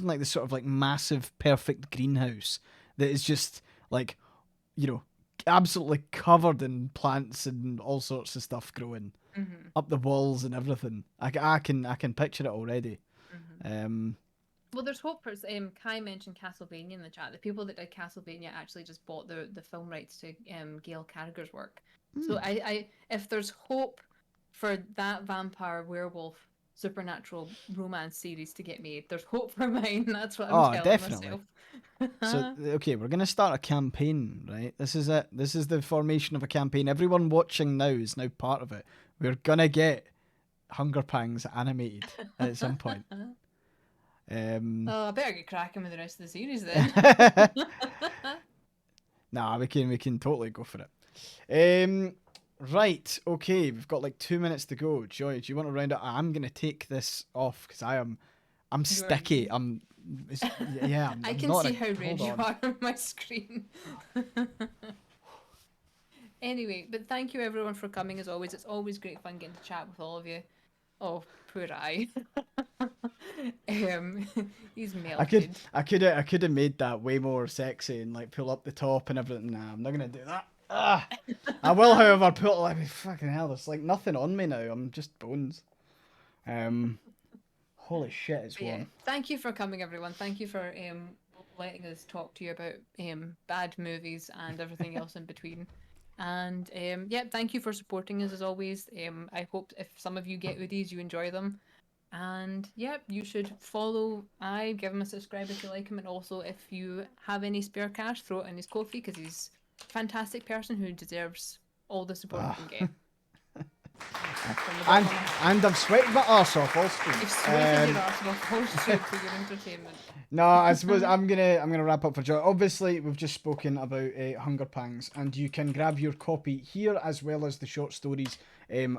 [SPEAKER 1] like this sort of like massive perfect greenhouse that is just like, absolutely covered in plants and all sorts of stuff growing up the walls and everything. I can picture it already.
[SPEAKER 2] Well, there's hope for Kai mentioned Castlevania in the chat. The people that did Castlevania actually just bought the film rights to Gail Carriger's work. So I if there's hope for that vampire werewolf supernatural romance series to get made, there's hope for mine. That's what I'm telling myself.
[SPEAKER 1] So okay, we're gonna start a campaign, right? This is it. This is the formation of a campaign. Everyone watching now is now part of it. We're gonna get Hunger Pangs animated at some point.
[SPEAKER 2] I better get cracking with the rest of the series then.
[SPEAKER 1] Nah, we can totally go for it. Right, okay, we've got like 2 minutes to go. Joy, do you want to round up? I'm gonna take this off because I'm sticky. I'm
[SPEAKER 2] I can see how red you are on my screen. Anyway, but thank you everyone for coming as always. It's always great fun getting to chat with all of you. Oh, poor I. He's melted.
[SPEAKER 1] I could have made that way more sexy and like pull up the top and everything. Nah, I'm not gonna do that. I will, however, pull like fucking hell. There's like nothing on me now. I'm just bones. Holy shit, it's warm.
[SPEAKER 2] Thank you for coming, everyone. Thank you for letting us talk to you about bad movies and everything else in between. And thank you for supporting us as always. I hope if some of you get Oodies, you enjoy them. And you should follow give him a subscribe if you like him, and also if you have any spare cash, throw it in his Ko-fi because he's a fantastic person who deserves all the support he can get.
[SPEAKER 1] And I've sweated my arse off also.
[SPEAKER 2] You've sweated your arse off also for your entertainment.
[SPEAKER 1] No, I suppose I'm gonna wrap up for Joy. Obviously, we've just spoken about Hunger Pangs, and you can grab your copy here as well as the short stories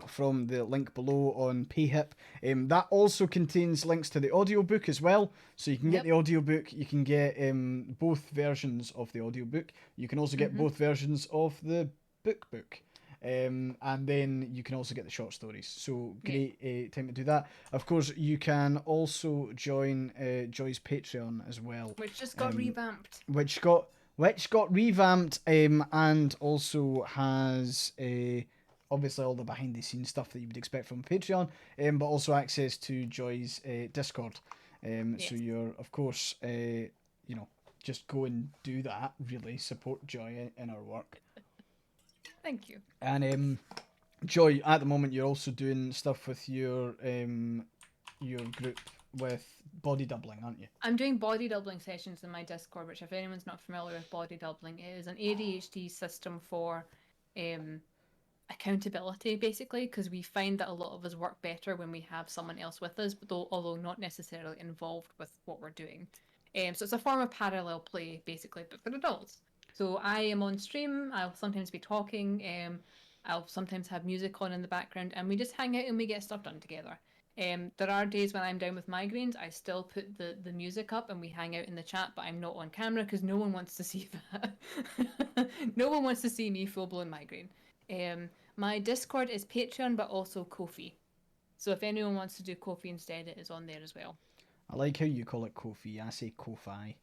[SPEAKER 1] from the link below on PayHip. That also contains links to the audiobook as well. So you can get the audiobook, you can get both versions of the audiobook. You can also get both versions of the book. And then you can also get the short stories. So great time to do that. Of course, you can also join Joy's Patreon as well,
[SPEAKER 2] which just got revamped.
[SPEAKER 1] Which got revamped, and also has obviously all the behind the scenes stuff that you would expect from Patreon, but also access to Joy's Discord. So you're, of course, just go and do that. Really support Joy in her work.
[SPEAKER 2] Thank you.
[SPEAKER 1] And Joy, at the moment, you're also doing stuff with your group with body doubling, aren't you?
[SPEAKER 2] I'm doing body doubling sessions in my Discord, which, if anyone's not familiar with body doubling, is an ADHD system for accountability, basically, because we find that a lot of us work better when we have someone else with us, but although not necessarily involved with what we're doing. So it's a form of parallel play, basically, but for adults. So I am on stream, I'll sometimes be talking, I'll sometimes have music on in the background, and we just hang out and we get stuff done together. There are days when I'm down with migraines, I still put the music up and we hang out in the chat, but I'm not on camera because no one wants to see that. No one wants to see me full-blown migraine. My Discord is Patreon, but also Ko-fi. So if anyone wants to do Ko-fi instead, it is on there as well.
[SPEAKER 1] I like how you call it Ko-fi. I say Ko-fi.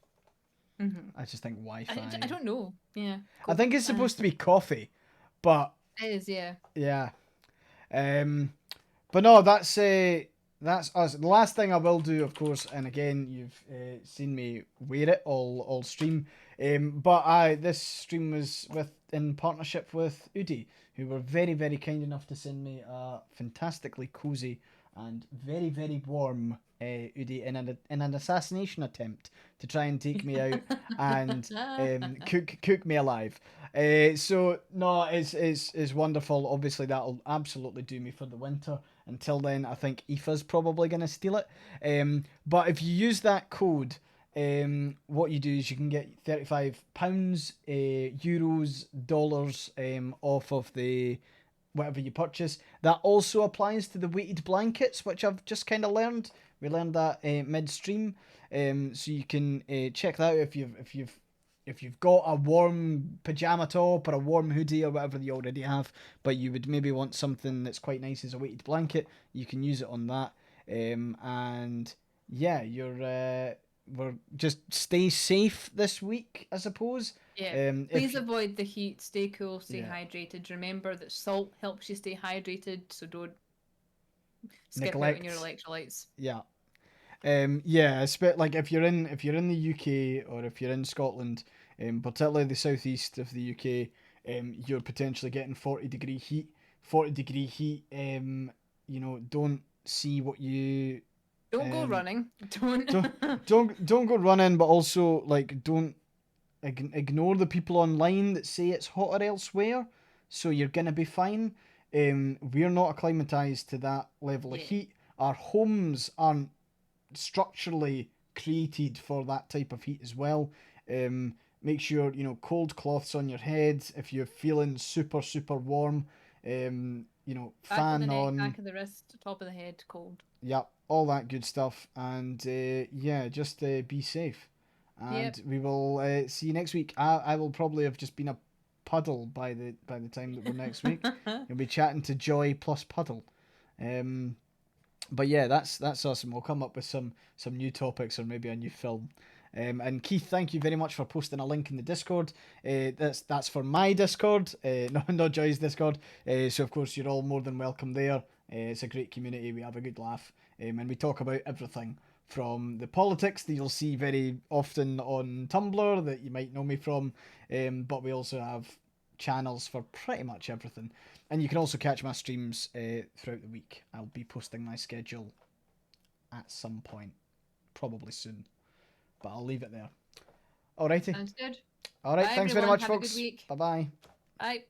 [SPEAKER 1] I just think Wi-Fi.
[SPEAKER 2] I don't know. Yeah.
[SPEAKER 1] I think it's supposed to be coffee, but
[SPEAKER 2] it is. Yeah.
[SPEAKER 1] Yeah. But no, that's us. The last thing I will do, of course, and again, you've seen me wear it all stream. But this stream was in partnership with Udi, who were very, very kind enough to send me a fantastically cozy and very, very warm Udi in an assassination attempt to try and take me out and cook me alive. So no, it's wonderful. Obviously, that'll absolutely do me for the winter. Until then, I think Aoife's probably going to steal it. But if you use that code, what you do is you can get £35, euros, dollars off of the whatever you purchase. That also applies to the weighted blankets, which I've just kind of learned. We learned that midstream. So you can check that out if you've got a warm pajama top or a warm hoodie or whatever you already have, but you would maybe want something that's quite nice as a weighted blanket, you can use it on that. And yeah, we're just stay safe this week, I suppose.
[SPEAKER 2] Yeah. Please avoid the heat. Stay cool. Stay hydrated. Remember that salt helps you stay hydrated, so don't skip out on your electrolytes.
[SPEAKER 1] Yeah. Like if you're in the UK or if you're in Scotland, particularly the southeast of the UK, you're potentially getting 40-degree heat. 40-degree heat. Don't see what you.
[SPEAKER 2] Don't go running.
[SPEAKER 1] Don't go running, but also like don't ignore the people online that say it's hotter elsewhere. So you're gonna be fine. We're not acclimatized to that level of heat. Our homes aren't structurally created for that type of heat as well. Make sure cold cloths on your head if you're feeling super warm. Fan
[SPEAKER 2] back of the neck,
[SPEAKER 1] on,
[SPEAKER 2] back of the wrist, top of the head, cold.
[SPEAKER 1] Yeah, all that good stuff. And just be safe. And we will see you next week. I will probably have just been a puddle by the time that we're next week. You'll be chatting to Joy plus Puddle. But yeah, that's awesome. We'll come up with some new topics or maybe a new film. And Keith, thank you very much for posting a link in the Discord. That's for my Discord, not Joy's Discord. So of course you're all more than welcome there. It's a great community. We have a good laugh, and we talk about everything from the politics that you'll see very often on Tumblr that you might know me from, but we also have channels for pretty much everything. And you can also catch my streams throughout the week. I'll be posting my schedule at some point, probably soon. But I'll leave it there. Alrighty.
[SPEAKER 2] Sounds good.
[SPEAKER 1] Alright, thanks very much, folks.
[SPEAKER 2] Have a good week.
[SPEAKER 1] Bye-bye.
[SPEAKER 2] Bye.